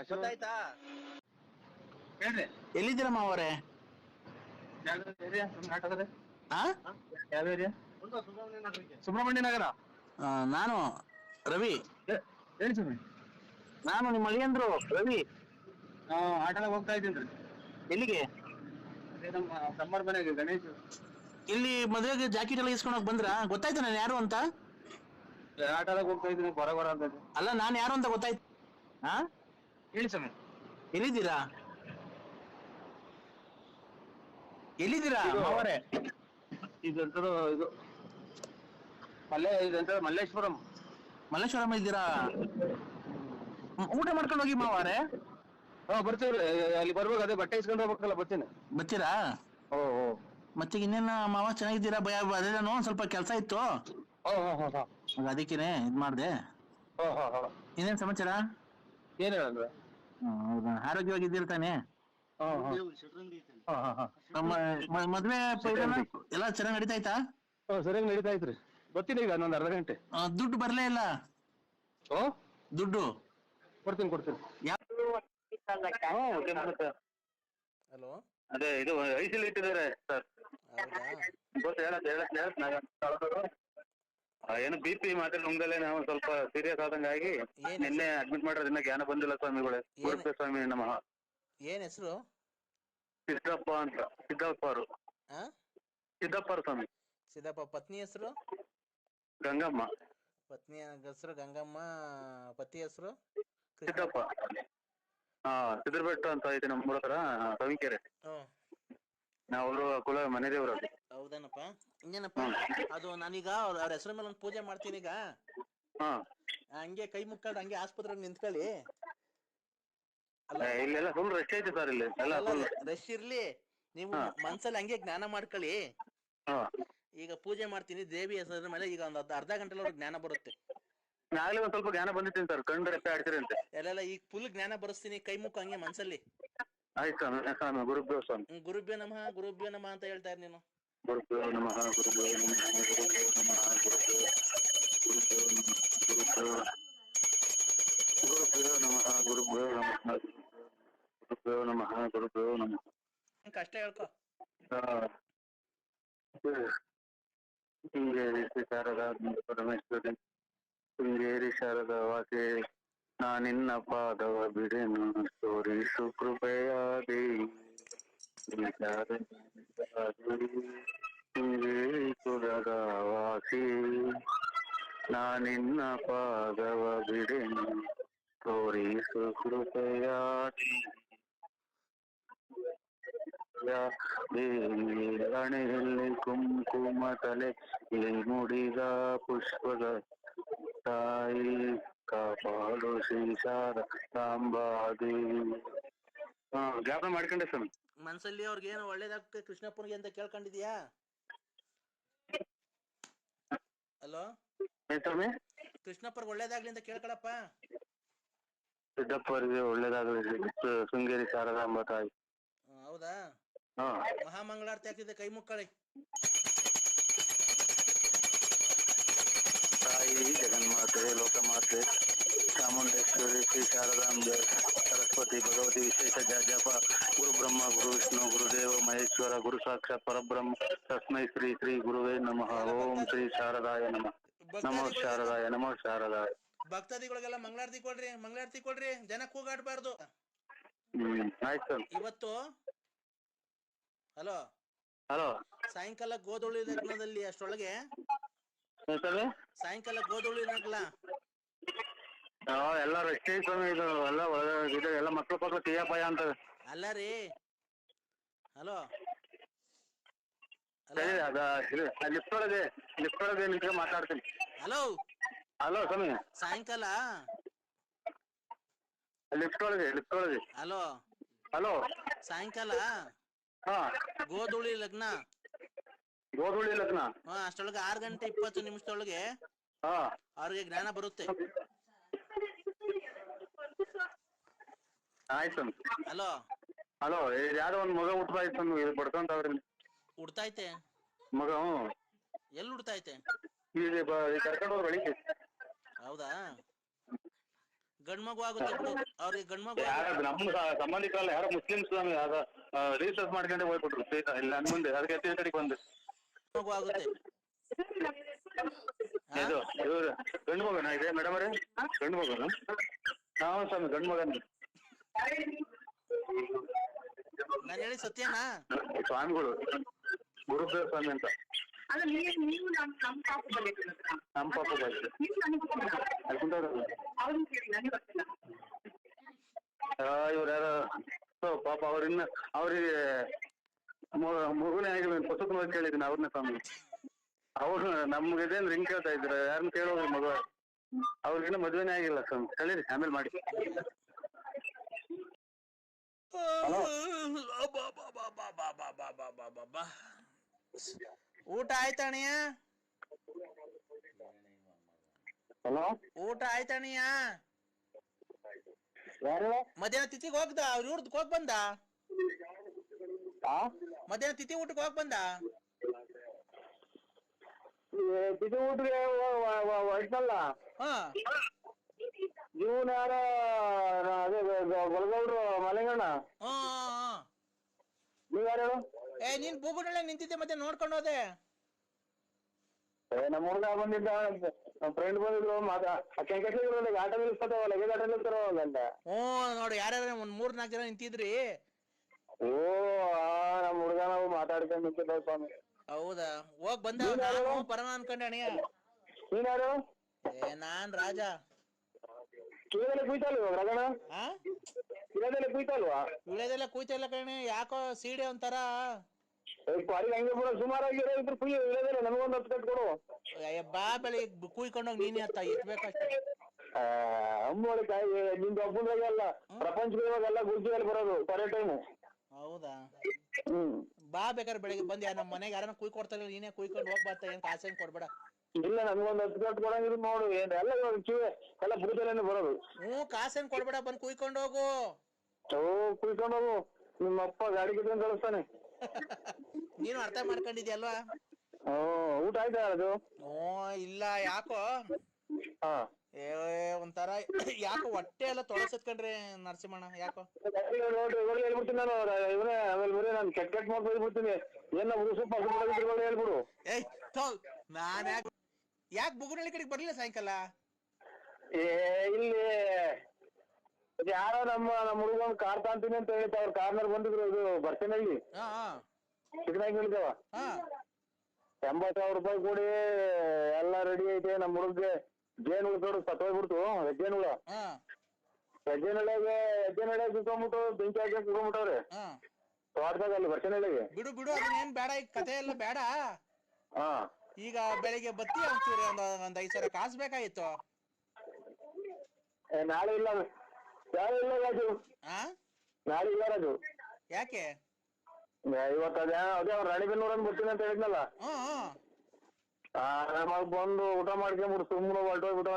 ಗೊತ್ತಾಯ್ತಾ? ಹೇಳ್ರಿ, ಎಲ್ಲಿದ್ದೀರಮ್ಮ ಅವರೇ? ಯಾವ ಏರಿಯಾ? ಸುಬ್ರಹ್ಮಣ್ಯ ನಗರ. ನಾನು ರವಿ. ಹೇಳಿ ಸ್ವಾಮಿ. ನಾನು ನಿಮ್ಮ ಅಳಿಯಂದ್ರು ರವಿ. ಆಟದಾಗ ಹೋಗ್ತಾ ಇದ್ದೀನಿ. ಎಲ್ಲಿಗೆ? ನಮ್ಮ ತಮ್ಮರ ಮನೆಗೆ ಗಣೇಶ್. ಇಲ್ಲಿ ಮದುವೆಗೆ ಜಾಕೆಟ್ ಎಲ್ಲ ಇಸ್ಕೊಂಡೋಗಿ ಬಂದ್ರ? ಗೊತ್ತಾಯ್ತು ನಾನು ಯಾರು ಅಂತ? ಆಟದಾಗ ಹೋಗ್ತಾ ಇದ್ದೀನಿ ಹೊರ ಅಂತ. ಅಲ್ಲ, ನಾನು ಯಾರು ಅಂತ ಗೊತ್ತಾಯ್ತು? ಹೇಳಿ ಸ್ವಾಮಿ. ಎಲ್ಲಿದ್ದೀರಾ? ಎಲ್ಲಿದ್ದೀರಾ ಅವರೇ? ಇದೆಂತದು ಇದು ಮಲ್ಲೇಶ್ವರಂ. ಮಲ್ಲೇಶ್ವರಂ ಇದ್ದೀರಾ? ಊಟ ಮಾಡ್ಕೊಂಡು ಹೋಗಿ ಮಾವಾರೆ. ಬರ್ತೀವ್ರಿ. ಅಲ್ಲಿ ಬರ್ಬೇಕು. ಅದೇ ಬಟ್ಟೆ ಇಸ್ಕೊಂಡು ಹೋಗ್ಬೇಕಲ್ಲ, ಬರ್ತೀನಿ. ಬರ್ತೀರಾ? ಓ ಮತ್ತೆ ಇನ್ನೇನ ಮಾವ, ಚೆನ್ನಾಗಿದ್ದೀರಾ? ಅದೇ ನಾನು ಸ್ವಲ್ಪ ಕೆಲಸ ಇತ್ತು, ಅದಕ್ಕೇನೆ ಇದ್ ಮಾಡ್ದೆ. ಇನ್ನೇನ್ ಸಮಾಚಾರ? ಏನ್ ಹೇಳಂದ್ರೆ? ಹೌದಾ, ಆರೋಗ್ಯವಾಗಿದ್ದೀರ ತಾನೆ? ಮದ್ವೆ ಎಲ್ಲ ಚೆನ್ನಾಗಿ ನಡೀತಾ ಇತ್ತಾ? ಸರಿಯಾಗಿ ನಡೀತಾ ಇತ್ರಿ. ಬರ್ತೀನಿ ಈಗ ಇನ್ನೊಂದ್ ಅರ್ಧ ಗಂಟೆ. ದುಡ್ಡು ಬರ್ಲೇ ಇಲ್ಲ. ದುಡ್ಡು ಕೊಡ್ತೀನಿ. ಹಲೋ, ಅದೇ ಇದು ಐಸಿಲ್ ಇಟ್ಟಿದ್ದಾರೆ ಸರ್. ಏನು BP ಮಾತ್ರ ನುಂಗಲೆ ನಾವು ಸ್ವಲ್ಪ ಸೀರಿಯಸ್ ಆದಂಗಾಗಿ ನಿನ್ನೆ ಅಡ್ಮಿಟ್ ಮಾಡಿರೋದ್ರಿಂದ ಜ್ಞಾನ ಬಂದಿಲ್ಲ ಸ್ವಾಮಿಗಳೇ. ಗುರುಪೇ ಸ್ವಾಮಿ ನಮಃ. ಏನ್ ಹೆಸರು? ಸಿದ್ದಪ್ಪ ಅಂತ. ಸಿದ್ದಪ್ಪ ಅವರು. ಸ್ವಾಮಿ. ಸಿದ್ದಪ್ಪ. ಪತ್ನಿ ಹೆಸರು? ಗಂಗಮ್ಮ. ಪತ್ನಿ ಹೆಸರು ಗಂಗಮ್ಮ, ಪತಿ ಹೆಸರು ಸಿದ್ದಪ್ಪ. ಸಿದ್ರಬೆಟ್ಟು ಅಂತ ಐತೆ ನಮ್ಮ ಹತ್ರ, ಸವಿಕೆರೆ. ಅವರು ಕುಲ ಮನೆ ದೇವ್ರ. ಹೌದೇನಪ್ಪ? ಇನ್ನೇನಪ್ಪ, ಅದು ನಾನೀಗ ಅವ್ರ ಹೆಸರು ಮೇಲೆ ಒಂದು ಪೂಜೆ ಮಾಡ್ತೀನಿ ಈಗ. ಹಂಗೆ ಕೈ ಮುಕ್ಕೊಂಡು ಹಂಗೆ ಆಸ್ಪತ್ರೆಗೆ ನಿಂತ್ಕೊಳ್ಳಿ. ಇಲ್ಲೆಲ್ಲ ಫುಲ್ ರಶ್ ಐತೆ ಸರ್. ಇಲ್ಲಿ ರಶ್ ಇರ್ಲಿ, ನೀವು ಮನ್ಸಲ್ಲಿ ಹಂಗೆ ಜ್ಞಾನ ಮಾಡ್ಕೊಳ್ಳಿ. ಈಗ ಪೂಜೆ ಮಾಡ್ತೀನಿ ದೇವಿ ಹೆಸರ ಮೇಲೆ. ಈಗ ಒಂದು ಅರ್ಧ ಗಂಟೆ ಜ್ಞಾನ ಬರುತ್ತೆ. ನಾಳೆ ಒಂದ್ ಸ್ವಲ್ಪ ಜ್ಞಾನ ಬಂದಿದ್ದೀನಿ ಸರ್. ಕಣ್ಣು ರೆಪ್ಪೆ ಆಡ್ತೀರಿ ಅಂತೆ ಎಲ್ಲ. ಈಗ ಫುಲ್ ಜ್ಞಾನ ಬರೆಸ್ತೀನಿ. ಕೈ ಮುಕ್ಕ ಹಂಗೆ ಮನ್ಸಲ್ಲಿ. ಆಯ್ತು ಸ್ವಾಮಿ. ಗುರುಭ್ಯೋ ಸ್ವಾಮಿ. ಗುರುಭ್ಯೋ ನಮಃ, ಗುರುಭ್ಯೋ ನಮಃ ಅಂತ ಹೇಳ್ತಾ ಇರ್ ನೀನು. ಗುರುಭ್ಯೋ ನಮಃ, ಗುರುಭ್ಯೋ ನಮಃ, ಗುರುಭ್ಯೋ ನಮಃ, ಗುರುಭ್ಯೋ ಗುರುಭ್ಯೋ ನಮಃ ಗುರುಭ್ಯೋ ನಮಃ ಗುರುಭ್ಯೋ ನಮಃ ಗುರುಭ್ಯೋ ನಮಃ. ಕಷ್ಟ ಹೇಳ್ಕೊ. ಶೃಂಗೇರಿ ಶ್ರೀ ಶಾರದಾ ಪರಮೇಶ್ವರಿ ಶೃಂಗೇರಿ ಶಾರದಾ ವಾಸಿ ನಾನಿನ್ನ ಪಾದವ ಬಿಡೆನು ತೋರಿಸು ಕೃಪೆಯ ದೇವಿ ಶೃಂಗೇರಿ ಕುಲದ ವಾಸಿ ನಾನಿನ್ನ ಪಾದವ ಬಿಡೆನು ತೋರಿಸು ಕೃಪೆಯ ದೇವಿ ಹಣೆಯಲ್ಲಿ ಕುಂಕುಮ ತಲೆ ಮುಡಿದ ಪುಷ್ಪದ ತಾಯಿ ಕಾಪಾಡು ಶ್ರೀ ಶಾರದಾಂಬಾದೇವಿ. ಜ್ಞಾಪನ ಮಾಡ್ಕೊಂಡೆ ಸ್ವಾಮಿ. ಮನ್ಸಲ್ಲಿ ಅವ್ರಿಗೆ ಏನು ಒಳ್ಳೇದಾಗ್ತದೆ ಕೃಷ್ಣಪ್ಪನಿಗೆ ಅಂತ ಕೇಳ್ಕೊಂಡಿದ್ಯಾ? ಹಲೋ ಸ್ವಾಮಿ, ಕೃಷ್ಣಪ್ಪರ್ಗೆ ಒಳ್ಳೇದಾಗ್ಲಿ ಅಂತ ಕೇಳ್ಕೊಳಪ್ಪ. ಸಿದ್ದಪ್ಪರಿಗೆ ಒಳ್ಳೇದಾಗಲಿ ಶೃಂಗೇರಿ ಶಾರದಾಂಬ ತಾಯಿ. ಹೌದಾ? ಮಹಾಮಂಗಳಾರತಿ ಆಗ್ತಿದೆ, ಕೈ ಮುಕ್ಕಳಿ. ತಾಯಿ ಜಗನ್ಮಾತೆ ಲೋಕಮಾತೆ ಚಾಮುಂಡೇಶ್ವರಿ ಶ್ರೀ ಶಾರದಾಂಬೆ ಸರಸ್ವತಿ ಭಗವತಿ ವಿಶೇಷ ಜಪ. ಗುರು ಬ್ರಹ್ಮ ಗುರು ವಿಷ್ಣು ಗುರುದೇವ ಮಹೇಶ್ವರ ಗುರು ಸಾಕ್ಷಾತ್ ಪರಬ್ರಹ್ಮ ತಸ್ಮೈ ಶ್ರೀ ಶ್ರೀ ಗುರುವೇ ನಮಃ. ಓಂ ಶ್ರೀ ಶಾರದಾಯ ನಮಃ. ನಮೋ ಶಾರದಾಯ ನಮೋ ಶಾರದಾಯ. ಭಕ್ತಾದಿಗಳಿಗೆಲ್ಲ ಮಂಗಳಾರತಿ ಕೊಡ್ರಿ, ಜನ ಕೂಗಾಡ್ಬಾರ್ದು. ಆಯ್ತು. ಇವತ್ತು ಹಲೋ ಹಲೋ ಸಾಯಂಕಾಲ ಗೋಧುಳಿ ಲಗ್ನದಲ್ಲಿ ಅಷ್ಟೊಳಗೆ ಸಾಯಂಕಾಲ ಗೋಧುಳಿ ನಗ್ಲ ಎಲ್ಲಾರು ಎಷ್ಟೇ ಸ್ವಾಮಿ, ಇದು ಎಲ್ಲ ಇದು ಎಲ್ಲ ಮಕ್ಳು ತೀಯಪಾಯ ಅಂತ. ಅಲ್ಲ ರೀ, ಹಲೋ ಸರಿ, ಲಿಫ್ಟ್ ಒಳಗೆ ನಿಂತ್ಕೊಂಡು ಮಾತಾಡ್ತೀನಿ. ಹಲೋ ಹಲೋ ಸ್ವಾಮಿ, ಸಾಯಂಕಾಲ ಲಿಫ್ಟ್ ಒಳಗೆ ಹಲೋ ಹಲೋ ಸಾಯಂಕಾಲ ಹಾ ಗೋಧುಳಿ ಲಗ್ನ. ಅಷ್ಟೊಳಗೆ 6:20 ಹಾ ಅವ್ರಿಗೆ ಜ್ಞಾನ ಬರುತ್ತೆ. ಆಯ್ತು. ಹಲೋ ಹಲೋ, ಯಾರೋ ಒಂದ್ ಮಗ ಹುಟ್ಟದಾಯ್ತು ಇದು ಬಡ್ಕೊಂತವ್ರಿ. ಹುಡ್ತೈತೆ ಮಗ? ಎಲ್ಲಿ ಹುಡ್ತೈತೆ? ಈಗ ಕರ್ಕೊಂಡು ಹೋಗಿ ಬೆಳಿಗ್ಗೆ. ಹೌದಾ? ಗಂಡ್ಮಗು ಆಗುತ್ತೆ ಬಿಡು ಅವ್ರಿಗೆ. ಗಂಡ್ಮಗು ನಮ್ಮ ಸಂಬಂಧಿಕರಲ್ಲ, ಯಾರೋ ಮುಸ್ಲಿಮ್ಸ್ ರಿಸರ್ಚ್ ಮಾಡ್ಕೊಂಡೆ ಹೋಗ್ಬಿಟ್ರು ಸೀತಾ ಇಲ್ಲ ನನ್ ಮುಂದೆ. ಅದಕ್ಕೆ ಕಡೆಗೆ ಬಂದು ಮಗು ಆಗುತ್ತೆ. ಇದು ಇವ್ರು ಗಂಡು ಮಗನ ಇದೆ ಮೇಡಮ್ ಅವರೇ? ಗಂಡು ಮಗನ? ನಾವು ಸ್ವಾಮಿ ಗಂಡು ಮಗನ. ನಾನು ಹೇಳಿ ಸತ್ಯನಾ? ಸ್ವಾಮಿಗಳು ಗುರುದೇವ ಸ್ವಾಮಿ ಅಂತ. ನಮ್ಮ ಪಾಪ ಇವ್ರ್ಯಾರ ಪಾಪ ಅವ್ರಿನ್ನ ಅವ್ರಿಗೆ ಮಗುನೇ ಆಗಿಲ್ಲ, ಪುಸ್ತಕ ಕೇಳಿದ್ದೀನಿ ಅವ್ರನ್ನೇ ಸ್ವಾಮಿ. ಅವ್ರು ನಮ್ಗೆ ಇದೇನು ರಿಂಗ್ ಕೇಳ್ತಾ ಇದ್ರ, ಯಾರನ್ನ ಕೇಳೋದು ಮಗು, ಅವ್ರಿಗಿನ್ನ ಮದುವೆನೇ ಆಗಿಲ್ಲ ಸ್ವಾಮಿ. ಕಳೀರಿ, ಆಮೇಲೆ ಮಾಡಿ. ಊಟ ಆಯ್ತಣ್ಣ? ಹಲೋ, ಊಟ ಆಯ್ತಣ್ಣ? ಯಾರು? ಮಧ್ಯಾಹ್ನ ತಿಥಿಗೆ ಹೋಗ್ದ? ಅವ್ರ ಇವ್ರದ್ದು ಹೋಗ್ ಬಂದ? ಮಧ್ಯಾಹ್ನ ತಿಥಿ ಊಟಕ್ಕೆ ಹೋಗ್ ಬಂದ? ತಿಥಿ ಊಟಿಗೆ ಹೊರಟಲ್ಲ. ಇವನ್ ಯಾರ? ಅದೇ ಗೊಲಗೌಡ್ರು ಮಲೆಗಣ್ಣ. ನೀವ್ ಯಾರು? ನೀನ್ ಬೂಗುಡಲ್ಲೇ ನಿಂತಿದ್ದೆ, ಮತ್ತೆ ನೋಡ್ಕೊಂಡು ಹೋದೆ. ನಮ್ಮ ಹುಡುಗ ಬಂದಿದ್ದ, ನಮ್ಮ ಫ್ರೆಂಡ್ ಬಂದಿದ್ರು. ಆಟ ನಿಲ್ಸ್ಕೊತಾವ, ಲಗೇಜ್ ಆಟ ನಿಲ್ತಾರಲ್ಲ ಅಂತ. ನೋಡಿ, ಯಾರ್ಯಾರ ಒಂದ್ 3-4 ಜನ ನಿಂತಿದ್ರಿ. ನಮ್ಮ ಹುಡುಗ ನಾವು ಮಾತಾಡ್ಕೊಂಡು ನಿಂತಿದ್ದ ಸ್ವಾಮಿ. ಹೌದಾ? ಹೋಗ್ ಬಂದ? ಪರಮ ಅನ್ಕೊಂಡೆ ಅಣ್ಣ. ನೀನ್ ಯಾರು? ನಾನ್ ರಾಜ. ಕಿಳದೆಲ್ಲ ಕುಯ್ತಲ್ವ ರಗಣ? ಕಿಳದೆಲ್ಲ ಕುಯ್ತಲ್ವಾ? ವಿಳೆದೆಲ್ಲ ಕುಯ್ತಿಲ್ಲ ಕಣೆ, ಯಾಕೋ ಸೀಡೆ ಒಂಥರ. ಪಾರಿಗೆ ಹಂಗೆ ಬಿಡೋ, ಸುಮಾರಾಗಿರೋ ಇದ್ರು ಕುಯ್ಯ ಇಳದೆಲ್ಲ ನಮಗೊಂದು 10 ಕಟ್ ಕೊಡು. ಬಾ ಬೆಳಿ ಕುಯ್ಕೊಂಡೋಗಿ ನೀನೇ ಅತ್ತ ಇಟ್ಬೇಕಷ್ಟೇ. ಅಮ್ಮೋಳಿ ಕಾಯಿ ನಿಂದು ಒಬ್ಬನಾಗೆ ಅಲ್ಲ, ಪ್ರಪಂಚದ ಇವಾಗೆಲ್ಲ ಗುರ್ಜಿಯಲ್ಲಿ ಬರೋದು ಕೊನೆ ಟೈಮು. ಹೌದಾ? ಬಾ ಬೇಕಾದ್ರೆ ಬೆಳಿಗ್ಗೆ ಬಂದ್ ನಮ್ಮ ಮನೆಗೆ ಯಾರನ್ನ ಕುಯ್ಕೊಡ್ತಾರೆ, ನೀನೇ ಕುಯ್ಕೊಂಡು ಹೋಗ್ಬಾರ್ತ. ಏನ್ ಕಾಸೇನ್ ಕೊಡ್ಬೇಡ. ಇಲ್ಲ, ನಮ್ಗೊಂದು 10 ಕಟ್ ಕೊಡಂಗಿದ್ರು ನೋಡು. ಏನ್ ಎಲ್ಲ ಕಿವೆ ಎಲ್ಲ ಬುಡದಲ್ಲೇನೆ ಬರೋದು. ಕಾಸೇನ್ ಕೊಡ್ಬೇಡ, ಬಂದ್ ಕುಯ್ಕೊಂಡು ಹೋಗು. ಕುಯ್ಕೊಂಡು ಹೋಗು. ನಿಮ್ಮ ಅಪ್ಪ ಗಾಡಿ ಕಿತ್ಕೊಂಡು ಕಳಿಸ್ತಾನೆ. ನೀನು ಅರ್ಥ ಮಾಡ್ಕೊಂಡಿದ್ಯಲ್ವಾ? ಊಟ ಆಯ್ತಾ ಅದು? ಓ ಇಲ್ಲ ಯಾಕೋ ಹಾ ಏ ಒಂಥರ ಯಾಕೋ ಹೊಟ್ಟೆ ಎಲ್ಲ ತೊಳಸತ್ಕಂಡ್ರಿ ನರಸಿಂಹಣ್ಣ ಯಾಕೋ ನೋಡ್ರಿ ಇವಾಗ ಹೇಳ್ಬಿಡ್ತೀನಿ ನಾನು ಇವನೇ ಆಮೇಲೆ ಬರೀ ನಾನು ಕೆಟ್ಟ ಮಾಡ್ಬಿಡ್ತೀನಿ ಏನ ಸ್ವಲ್ಪ ಹೇಳ್ಬಿಡು. ಏಯ್ ನಾನ್ ಯಾಕೆ ಬುಗುನಳ್ಳಿ ಕಡೆಗೆ ಬರ್ಲಿಲ್ಲ ಸಾಯಂಕಾಲ? ಏ ಇಲ್ಲಿ ಯಾರೋ ನಮ್ಮ ಹುಡುಗನ್ ಕಾರ್ ತಾಂತೀನಿ ಅಂತ ಹೇಳಿತ್ತು, ಅವ್ರ ಕಾರ್ನಲ್ಲಿ ಬಂದಿದ್ರು. ಇದು ಬರ್ತೀನಲ್ಲಿ ಚಿಕ್ಕನಾಗಿ ಹೇಳಿದವ 80,000 ರೂಪಾಯಿ ಕೂಡಿ ಎಲ್ಲ ರೆಡಿ ಐತೆ. ನಮ್ಮ ಹುಡುಗ್ಗೆ ಜೇನುಳ ದೊಡ್ಡ ಸತ್ತೋಗ್ಬಿಡ್ತು. ಹೆಜ್ಜೆನುಳ ಹೆಜ್ಜೆನಳ್ಳಿಗೆ ಸುತ್ತೋಗ್ಬಿಟ್ಟು ಬೆಂಕಿ ಹಾಕಿ ಕುತ್ಕೊಂಡ್ಬಿಟ್ಟವ್ರೆ ತೋಟದಾಗ ಅಲ್ಲಿ ಬರ್ತೀನಳ್ಳಿಗೆ. ಬಿಡು ಬಿಡು ಅದನ್ನೇನ್ ಬೇಡ, ಈಗ ಕತೆ ಎಲ್ಲ ಬೇಡ. ಹಾ ಈಗ ಬೆಳಿಗ್ಗೆ ಬತ್ತಿ ಒಂಚೂರು ಒಂದ್ 5,000 ಕಾಸು ಬೇಕಾಗಿತ್ತು. ನಾಳೆ ಇಲ್ಲ, ನಾಳೆ ಇಲ್ಲ ರಾಜು, ನಾಳೆ ಇಲ್ಲ ರಾಜು. ಯಾಕೆ? ಇವತ್ತು ಅದೇ ಅವ್ರು ರಾಣಿಬೆನ್ನೂರ್ ಅಂತ ಬರ್ತೀನಿ ಅಂತ ಹೇಳಿದ್ನಲ್ಲ, ನಮಗ್ ಬಂದು ಊಟ ಮಾಡ್ಕೊಂಡ್ಬಿಟ್ಟು ಸುಮ್ಮನೆ ಹೊರಟೋಗ್ಬಿಟ್ಟು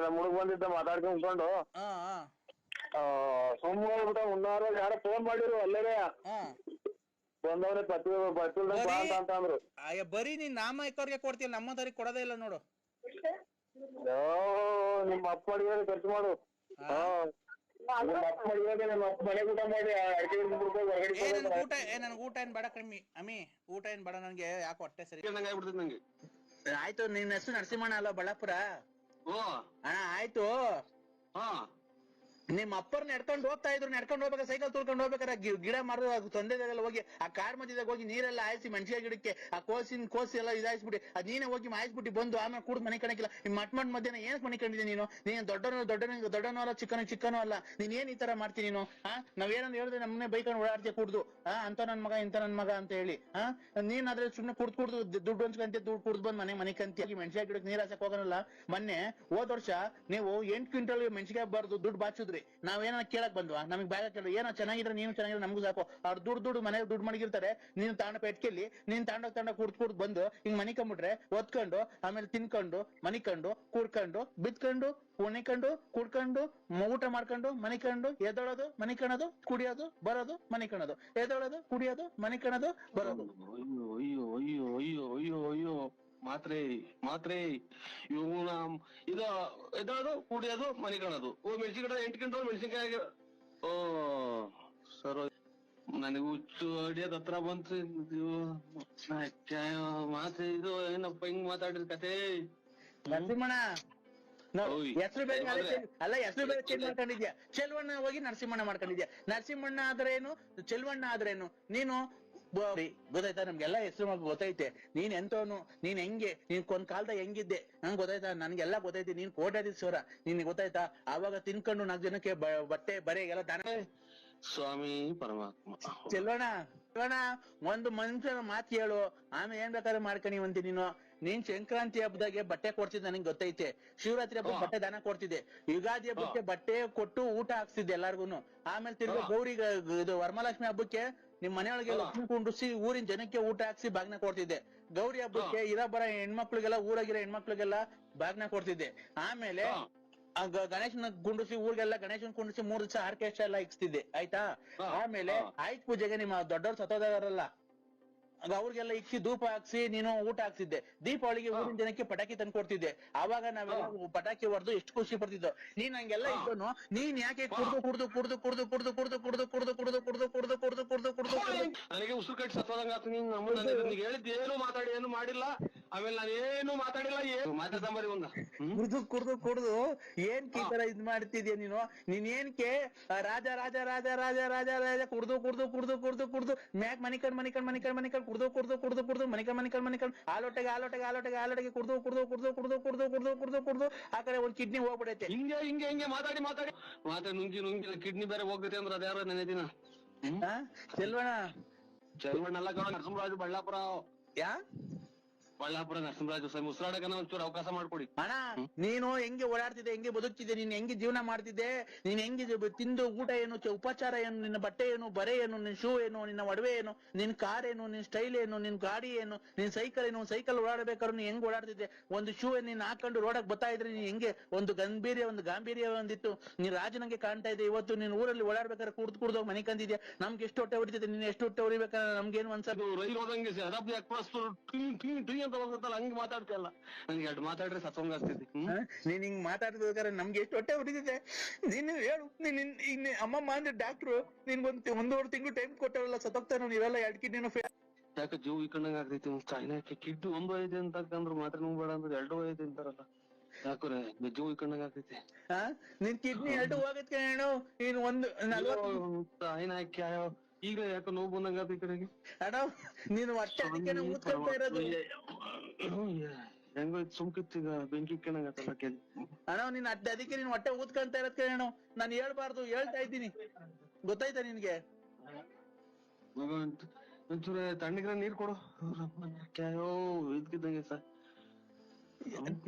ನಮ್ಮ ಹುಡುಗ ಬಂದಿದ್ದ ಮಾತಾಡ್ಕೊಂಡ್ಕೊಂಡು ಸುಮ್ಮನೆ ಹೋಗ್ಬಿಟ್ಟ. ಮುನ್ನಾರ ಯಾರ ಫೋನ್ ಮಾಡಿರು ಅಲ್ಲೇ ಬಂದವ್ರೆ ಅಂತ ಅಂದ್ರು. ಬರೀ ನೀನ್ ನಾಮಯ್ಯವ್ರಿಗೆ ಕೊಡ್ತೀಯ, ನಮ್ಮದವ್ರಿಗೆ ಕೊಡೋದೇ ಇಲ್ಲ ನೋಡು. ನಿಮ್ಮ ಅಪ್ಪ ಮಾಡಿದ್ರೆ ಖರ್ಚು ಮಾಡು. ನಿಮ್ಮ ಅಪ್ಪ ಮಾಡಿದ್ರೆ ನಿಮ್ಮ ಅಪ್ಪ ಮನೆಗೆ ಊಟ ಮಾಡಿ ನನ್ಗೆ ಊಟ ಏನ್ ಬೇಡ ಕಮ್ಮಿ ಅಮ್ಮಿ, ಊಟ ಏನ್ ಬೇಡ ನನ್ಗೆ, ಯಾಕೆ ಹೊಟ್ಟೆ ಸರಿ ನಂಗೆ. ಆಯ್ತು. ನಿನ್ನ ಹೆಸರು ನರಸಿಂಹಣ್ಣ ಅಲ್ಲ ಬಳ್ಳಾಪುರ? ಅಣ್ಣ ಆಯ್ತು. ನಿಮ್ ಅಪ್ಪರ್ ನಡ್ಕೊಂಡು ಹೋಗ್ತಾ ಇದ್ರು, ನಡ್ಕೊಂಡು ಹೋಗ್ಬೇಕಾ ಸೈಕಲ್ ತುಳ್ಕೊಂಡು ಹೋಗ್ಬೇಕಾರೆ ಗಿಡ ಮರ ತಂದೆದಾಗೆಲ್ಲ ಹೋಗಿ ಆ ಕಾರ್ ಮಧ್ಯದಾಗ ಹೋಗಿ ನೀರೆಲ್ಲ ಹಾಯಿಸಿ ಮೆಣಸಿನ ಗಿಡಕ್ಕೆ ಆ ಕೋಸಿ ಎಲ್ಲ ಇದಾಯಿಸ್ಬಿಟ್ಟು ಅದ್ ನೀನೇ ಹೋಗಿ ಮಾಯಿಸ್ಬಿಟ್ಟು ಬಂದು ಆಮೇಲೆ ಕುಡ್ದು ಮನೆ ಕಣಕಿಲ್ಲ. ಈ ಮಟ್ ಮಧ್ಯಾಹ್ನ ಏನ್ ಮನೆ ಕಂಡಿದ್ದೆ ನೀನು? ನೀನ್ ದೊಡ್ಡನೋ ಅಲ್ಲ ಚಿಕ್ಕನೋ ಅಲ್ಲ, ನೀನ್ ಏನ್ ಈ ತರ ಮಾಡ್ತೀನಿ ನೀನು? ನಾವೇನಂದ್ ಹೇಳಿದ್ರೆ ನಮ್ಮನೆ ಬೈಕೊಂಡು ಓಡಾಡ್ತೀಯ ಕುಡ್ದು ಅಂತ ನನ್ ಮಗ ಇಂತ ನನ್ ಮಗ ಅಂತ ಹೇಳಿ. ನೀನ್ ಆದ್ರೆ ಸುಮ್ನೆ ಕುಡ್ದು ದುಡ್ಡು ಹಂಚ್ಕಂತ ದುಡ್ಡು ಕುಡ್ದು ಬಂದ್ ಮನೆ ಕಂತಿ ಮೆಣಸಿನ ಗಿಡಕ್ಕೆ ನೀರ್ ಹಾಸಕ್ ಹೋಗೋನಲ್ಲ. ಮೊನ್ನೆ ಹೋದ್ ವರ್ಷ ನೀವು 8 ಕ್ವಿಂಟಲ್ ಮೆಣಸಿಗೆ ಬಾರ್ದು ದುಡ್ಡು ಬಾಚಿದ್ರಿ. ನಾವೇನ ಕೇಳಕ್ ಬಂದ್ವಾ? ನಮಗ್ ಬ್ಯಾಗ ಕೇಳು, ಏನೋ ಚೆನ್ನಾಗಿದ್ರೆ ನೀನು ಚೆನ್ನಾಗಿದ್ರೆ ನಮ್ಗೂ ಸಾಕು. ಅವ್ರು ದುಡ್ಡು ಮನೆಗೆ ದುಡ್ಡು ಮಡಗಿರ್ತಾರೆ, ನೀನು ತಾಂಡ ಪೆಟ್ಕೆಲ್ಲಿ ನೀನ್ ತಾಂಡ ಕುಡ್ದು ಬಂದು ಹಿಂಗ್ ಮನಿಕೊಂಡ್ಬಿಟ್ರೆ ಒತ್ಕೊಂಡು ಆಮೇಲೆ ತಿನ್ಕೊಂಡು ಮನಿಕೊಂಡು ಕುಡ್ಕೊಂಡು ಬಿತ್ಕೊಂಡು ಕುಣಿಕೊಂಡು ಕುಡ್ಕೊಂಡು ಊಟ ಮಾಡ್ಕೊಂಡು ಮನಿಕೊಂಡು ಎದೊಳೋದು ಮನಿಕಣದು ಕುಡಿಯೋದು ಬರೋದು ಮನಿಕಣದು ಎದೊಳೋದು ಕುಡಿಯೋದು ಮನಿಕಣದು ಬರೋದು. ಅಯ್ಯೋ ಮಾತ್ರೆ ಇವನ ಇದು ಎದೋದು ಕುಡಿಯೋದು ಮನೆ ಕಾಣೋದು. ಮೆಣಸಿನ ಗಿಡ 8 ಕ್ವಿಂಟಲ್ ಮೆಣಸಿನ್ಕಾಯಿ. ಓ ಸರ್ ನನಗೆ ಹುಚ್ಚು ಅಡಿಯೋದ್ ಹತ್ರ ಬಂತು. ಮಾತ್ರೆ ಇದು ಏನಪ್ಪ ಹಿಂಗ್ ಮಾತಾಡಿದ ಕತೆ? ನರಸಿಂಹಣ್ಣ ಹೆಸರು ಬೇರೆ ಅಲ್ಲ, ಹೆಸರು ಬೇರೆ ಚೇಂಜ್ ಮಾಡ್ಕೊಂಡಿದ್ಯಾ. ಚೆಲ್ವಣ್ಣ ಹೋಗಿ ನರಸಿಂಹಣ್ಣ ಮಾಡ್ಕೊಂಡಿದ್ಯಾ. ನರಸಿಂಹಣ್ಣ ಆದ್ರೇನು ಚೆಲ್ವಣ್ಣ ಆದ್ರೇನು? ನೀನು ಗೊತ್ತಾಯ್ತಾ? ನಮ್ಗೆಲ್ಲ ಹೆಸರು ಗೊತ್ತೈತೆ. ನೀನ್ ಎಂತವನು, ನೀನ್ ಹೆಂಗೆ, ನೀನ್ ಒಂದ್ ಕಾಲದಾಗ ಹೆಂಗಿದ್ದೆ ನಂಗೆ ಗೊತ್ತಾಯ್ತಾ? ನನ್ಗೆಲ್ಲ ಗೊತ್ತೈತಿ. ನೀನ್ ಕೋಟ್ಯಾಧೀಶ್ವರ, ನಿನ್ ಗೊತ್ತಾಯ್ತಾ? ಆವಾಗ ತಿನ್ಕೊಂಡು 4 ಜನಕ್ಕೆ ಬಟ್ಟೆ ಬರೆ ಎಲ್ಲ ದಾನ. ಸ್ವಾಮಿ ಪರಮಾತ್ಮ. ಚೆಲ್ವಣ್ಣ ಒಂದು ಮನುಷ್ಯನ ಮಾತು ಹೇಳು, ಆಮೇಲೆ ಏನ್ ಬೇಕಾದ್ರೆ ಮಾಡ್ಕಣಿವಂತಿ ನೀನು. ನೀನ್ ಸಂಕ್ರಾಂತಿ ಹಬ್ಬದಾಗೆ ಬಟ್ಟೆ ಕೊಡ್ತಿದ್ದೆ ನನಗೆ ಗೊತ್ತೈತೆ. ಶಿವರಾತ್ರಿ ಹಬ್ಬಕ್ಕೆ ಬಟ್ಟೆ ದಾನ ಕೊಡ್ತಿದ್ದೆ. ಯುಗಾದಿ ಹಬ್ಬಕ್ಕೆ ಬಟ್ಟೆ ಕೊಟ್ಟು ಊಟ ಹಾಕ್ಸಿದ್ದೆ ಎಲ್ಲಾರ್ಗುನು. ಆಮೇಲೆ ತಿರ್ಗಿ ಗೌರಿಗೆ ಇದು ವರಮಹಾಲಕ್ಷ್ಮಿ ಹಬ್ಬಕ್ಕೆ ನಿಮ್ ಮನೆಯೊಳಗೆ ಲಕ್ಷ್ಮಿ ಕುಂಡ್ರಿಸಿ ಊರಿನ ಜನಕ್ಕೆ ಊಟ ಹಾಕ್ಸಿ ಬಾಗ್ನ ಕೊಡ್ತಿದ್ದೆ. ಗೌರಿ ಹಬ್ಬಕ್ಕೆ ಬರ ಹೆಣ್ಮಕ್ಳಿಗೆಲ್ಲ ಊರಾಗಿರೋ ಹೆಣ್ಮಕ್ಳಿಗೆಲ್ಲ ಬಾಗ್ನ ಕೊಡ್ತಿದ್ದೆ. ಆಮೇಲೆ ಗಣೇಶನ ಗುಂಡಿಸಿ ಊರಿಗೆಲ್ಲ ಗಣೇಶನ್ ಕುಂಡಿಸಿ 3 ದಿವಸ ಆರ್ಕೆಸ್ಟ್ರಾ ಎಲ್ಲ ಇಕ್ಸ್ತಿದ್ದೆ. ಆಯ್ತಾ? ಆಮೇಲೆ ಆಯ್ತು ಪೂಜೆಗೆ ನಿಮ್ಮ ದೊಡ್ಡವ್ರು ಸತ್ತೋದಾರಲ್ಲ ಅವ್ರಿಗೆಲ್ಲ ಇಕ್ಕಿ ಧೂಪ ಹಾಕ್ಸಿ ನೀನು ಊಟ ಹಾಕ್ಸಿದ್ದೆ. ದೀಪಾವಳಿಗೆ ಊರಿನ ಜನಕ್ಕೆ ಪಟಾಕಿ ತಂದು ಕೊಡ್ತಿದ್ದೆ. ಆವಾಗ ನಾವೆಲ್ಲ ಪಟಾಕಿ ಹೊಡೆದು ಎಷ್ಟು ಖುಷಿ ಪಡ್ತಿದ್ದೋ. ನೀನ್ ಹಂಗೆಲ್ಲ ಇದ್ದನು. ನೀನ್ ಯಾಕೆ ಕುಡ್ದು ನನಗೆ ಉಸಿರು ಕಟ್ಟಿ ಸತ್ತೋದಂಗ ಆತು. ನೀನ್ ನಮ್ಗೆ ಹೇಳಿದ್ ಏನು ಮಾತಾಡಿ ಏನು ಮಾಡಿಲ್ಲ. ಆಮೇಲೆ ನಾನು ಏನು ಮಾತಾಡಿಲ್ಲ. ಏನು ಮಾತಾಡ್ತಾಂಬರಿ ಒಂದ ಕುಡ್ದು ಏನ್ ಈ ತರ ಇದ್ ಮಾಡ್ತಿದ್ಯಾ ನೀನು? ನೀನ್ ಏನ್ಕೆ ರಾಜ ರಾಜ ರಾಜ ರಾಜ ರಾಜ ರಾಜ ಕುಡ್ದು ಮ್ಯಾಕ್ ಮನಿಕಂಡ್ ಕುಡ್ದು ಮನಿಕಂಡ್ ಆಲೋಟೆಗೆ ಕುಡ್ದು ಆ ಕಡೆ ಒಂದ್ ಕಿಡ್ನಿ ಹೋಗ್ಬಿಡೈತೆ. ಹಿಂಗೆ ಮಾತಾಡಿ ನುಂಗಿ ಕಿಡ್ನಿ ಬೇರೆ ಹೋಗ್ತೈತೆ ಅಂದ್ರೆ ಅದ್ಯಾರ ನೆನೆ ದಿನ. ಚೆಲ್ವಣ್ಣ ಚೆಲ್ವಣ್ಣ ಅಲ್ಲ ಕಣ, ನರಸಿಂಹರಾಜು ಬಳ್ಳಾಪುರ. ಬಳ್ಳಾಪುರ ನರಸಿಂಹರಾಜ ಸ್ವಾಮಿ ಉಸಿರಾಡಕನ ಒಂಚೂರು ಅವಕಾಶ ಮಾಡ್ಕೊಡಿ. ಅಣ್ಣ ನೀನು ಹೆಂಗೆ ಓಡಾಡ್ತಿದ್ದೆ, ಹೆಂಗೆ ಬದುಕ್ತಿದ್ದೆ, ನೀನ್ ಹೆಂಗೆ ಜೀವನ ಮಾಡ್ತಿದ್ದೆ, ನೀನ್ ಹೆಂಗೆ ತಿಂದು ಊಟ ಏನು, ಉಪಚಾರ ಏನು, ನಿನ್ನ ಬಟ್ಟೆ ಏನು, ಬರೆ ಏನು, ನಿನ್ ಶೂ ಏನು, ನಿನ್ನ ಒಡವೆ ಏನು, ನಿನ್ ಕಾರ್ ಏನು, ನಿನ್ ಸ್ಟೈಲ್ ಏನು, ನಿನ್ ಗಾಡಿ ಏನು, ನಿನ್ ಸೈಕಲ್ ಏನು, ಸೈಕಲ್ ಓಡಾಡ್ಬೇಕಾದ್ರೆ ನೀನ್ ಹೆಂಗ್ ಓಡಾಡ್ತಿದ್ದೆ, ಒಂದು ಶೂ ನೀನ್ ಹಾಕೊಂಡು ರೋಡಕ್ ಬರ್ತಾ ಇದ್ರೆ ನೀನ್ ಹೆಂಗೆ ಒಂದು ಗಾಂಭೀರ್ಯ ಒಂದಿತ್ತು, ನೀನ್ ರಾಜನಂಗೆ ಕಾಣ್ತಾ ಇದ್ದೆ. ಇವತ್ತು ನೀನ್ ಊರಲ್ಲಿ ಓಡಾಡ್ಬೇಕಾದ್ರೆ ಕುಡ್ದು ಮನೆ ಕಂದಿದ್ಯಾ. ನಮ್ಗೆ ಎಷ್ಟು ಹೊಟ್ಟೆ ಹೊಡಿತಿದ್ದೆ, ನೀನ್ ಎಷ್ಟು ಹೊಟ್ಟೆ ಹೊಡಿಬೇಕಾದ್ರೆ ನಮ್ಗೇನು ಅನ್ಸದು. ರೈಲ್ ಹೋದಂಗೆ ಶತಾಬ್ದಿ ಎಕ್ಸ್ಪ್ರೆಸ್ ಟೀ ಅಂತ ಹೋಗುತ್ತಲ್ಲ ಹಂಗೆ ಮಾತಾಡ್ತಿಯಲ್ಲ. ನನ್ಗೆ ಎರಡು ಮಾತಾಡ್ರೆ ಸತ್ವಂಗ ಆಗ್ತಿದ್ದೆ. ನೀನ್ ಹಿಂಗ್ ಮಾತಾಡ್ಬೇಕಾದ್ರೆ ನಮ್ಗೆ ಎಷ್ಟು ಹೊಟ್ಟೆ ಹೊಡಿತಿದ್ದೆ. ನೀನು ಹೇಳು, ನೀನ್ ಅಮ್ಮಮ್ಮ ಅಂದ್ರೆ ಡಾಕ್ಟ್ರು ನಿನ್ಗೊಂದು 1.5 ತಿಂಗಳು ಟೈಮ್ ಕೊಟ್ಟವಲ್ಲ, ಸತ್ತೋಗ್ತಾನೋ ನೀವೆಲ್ಲ 2 ಕಿಡ್ನಿನೂ ಯಾಕೆ ಜೀವ ಇಕ್ಕಂಡಂಗ ಆಗ್ತೈತಿ. ಚಾಯ್ನಾಕ್ಕೆ ಕಿಡ್ನಿ 1 ಐತೆ ಅಂತಂದ್ರು ಮಾತ್ರ ಬೇಡ ಅಂದ್ರೆ 2 ಐತೆ ಅಂತಾರಲ್ಲ. ಯಾಕಂದ್ರೆ ಜೀವ ಇಕ್ಕಂಡಂಗ ಆಗ್ತೈತಿ. ನಿನ್ ಕಿಡ್ನಿ 2 ಹೋಗತ್ ಕಣೋ. ನೀನ್ 40 ಚಾಯ್ನಾಕ್ಕೆ ಈಗ ಯಾಕೆ ನೋವು ಬಂದಂಗ ಆತ ಈ ಕಡೆಗೆ. ಅಣ್ಣ ನೀನು ಹೊಟ್ಟೆ ಅದಕ್ಕೆ ಊದ್ಕೊಳ್ತಾ ಇರೋದು. ಹೆಂಗೋಯ್ತು ಸುಮ್ಕಿತ್ತು ಈಗ ಬೆಂಕಿ ಇಕ್ಕಂಡಂಗತ್ತಲ್ಲ ಕೆಲ್. ಅಣ್ಣ ನೀನ್ ಅದಕ್ಕೆ ನೀನ್ ಹೊಟ್ಟೆ ಊದ್ಕೊಂತ ಇರೋದ್ ಕಣೋ. ನಾನು ಹೇಳ್ಬಾರ್ದು, ಹೇಳ್ತಾ ಇದ್ದೀನಿ, ಗೊತ್ತಾಯ್ತಾ ನಿನ್ಗೆ. ಒಂಚೂರು ತಣ್ಣಗಿರ ನೀರ್ ಕೊಡು. ಇದ್ಕಿದ್ದಂಗೆ ಸರ್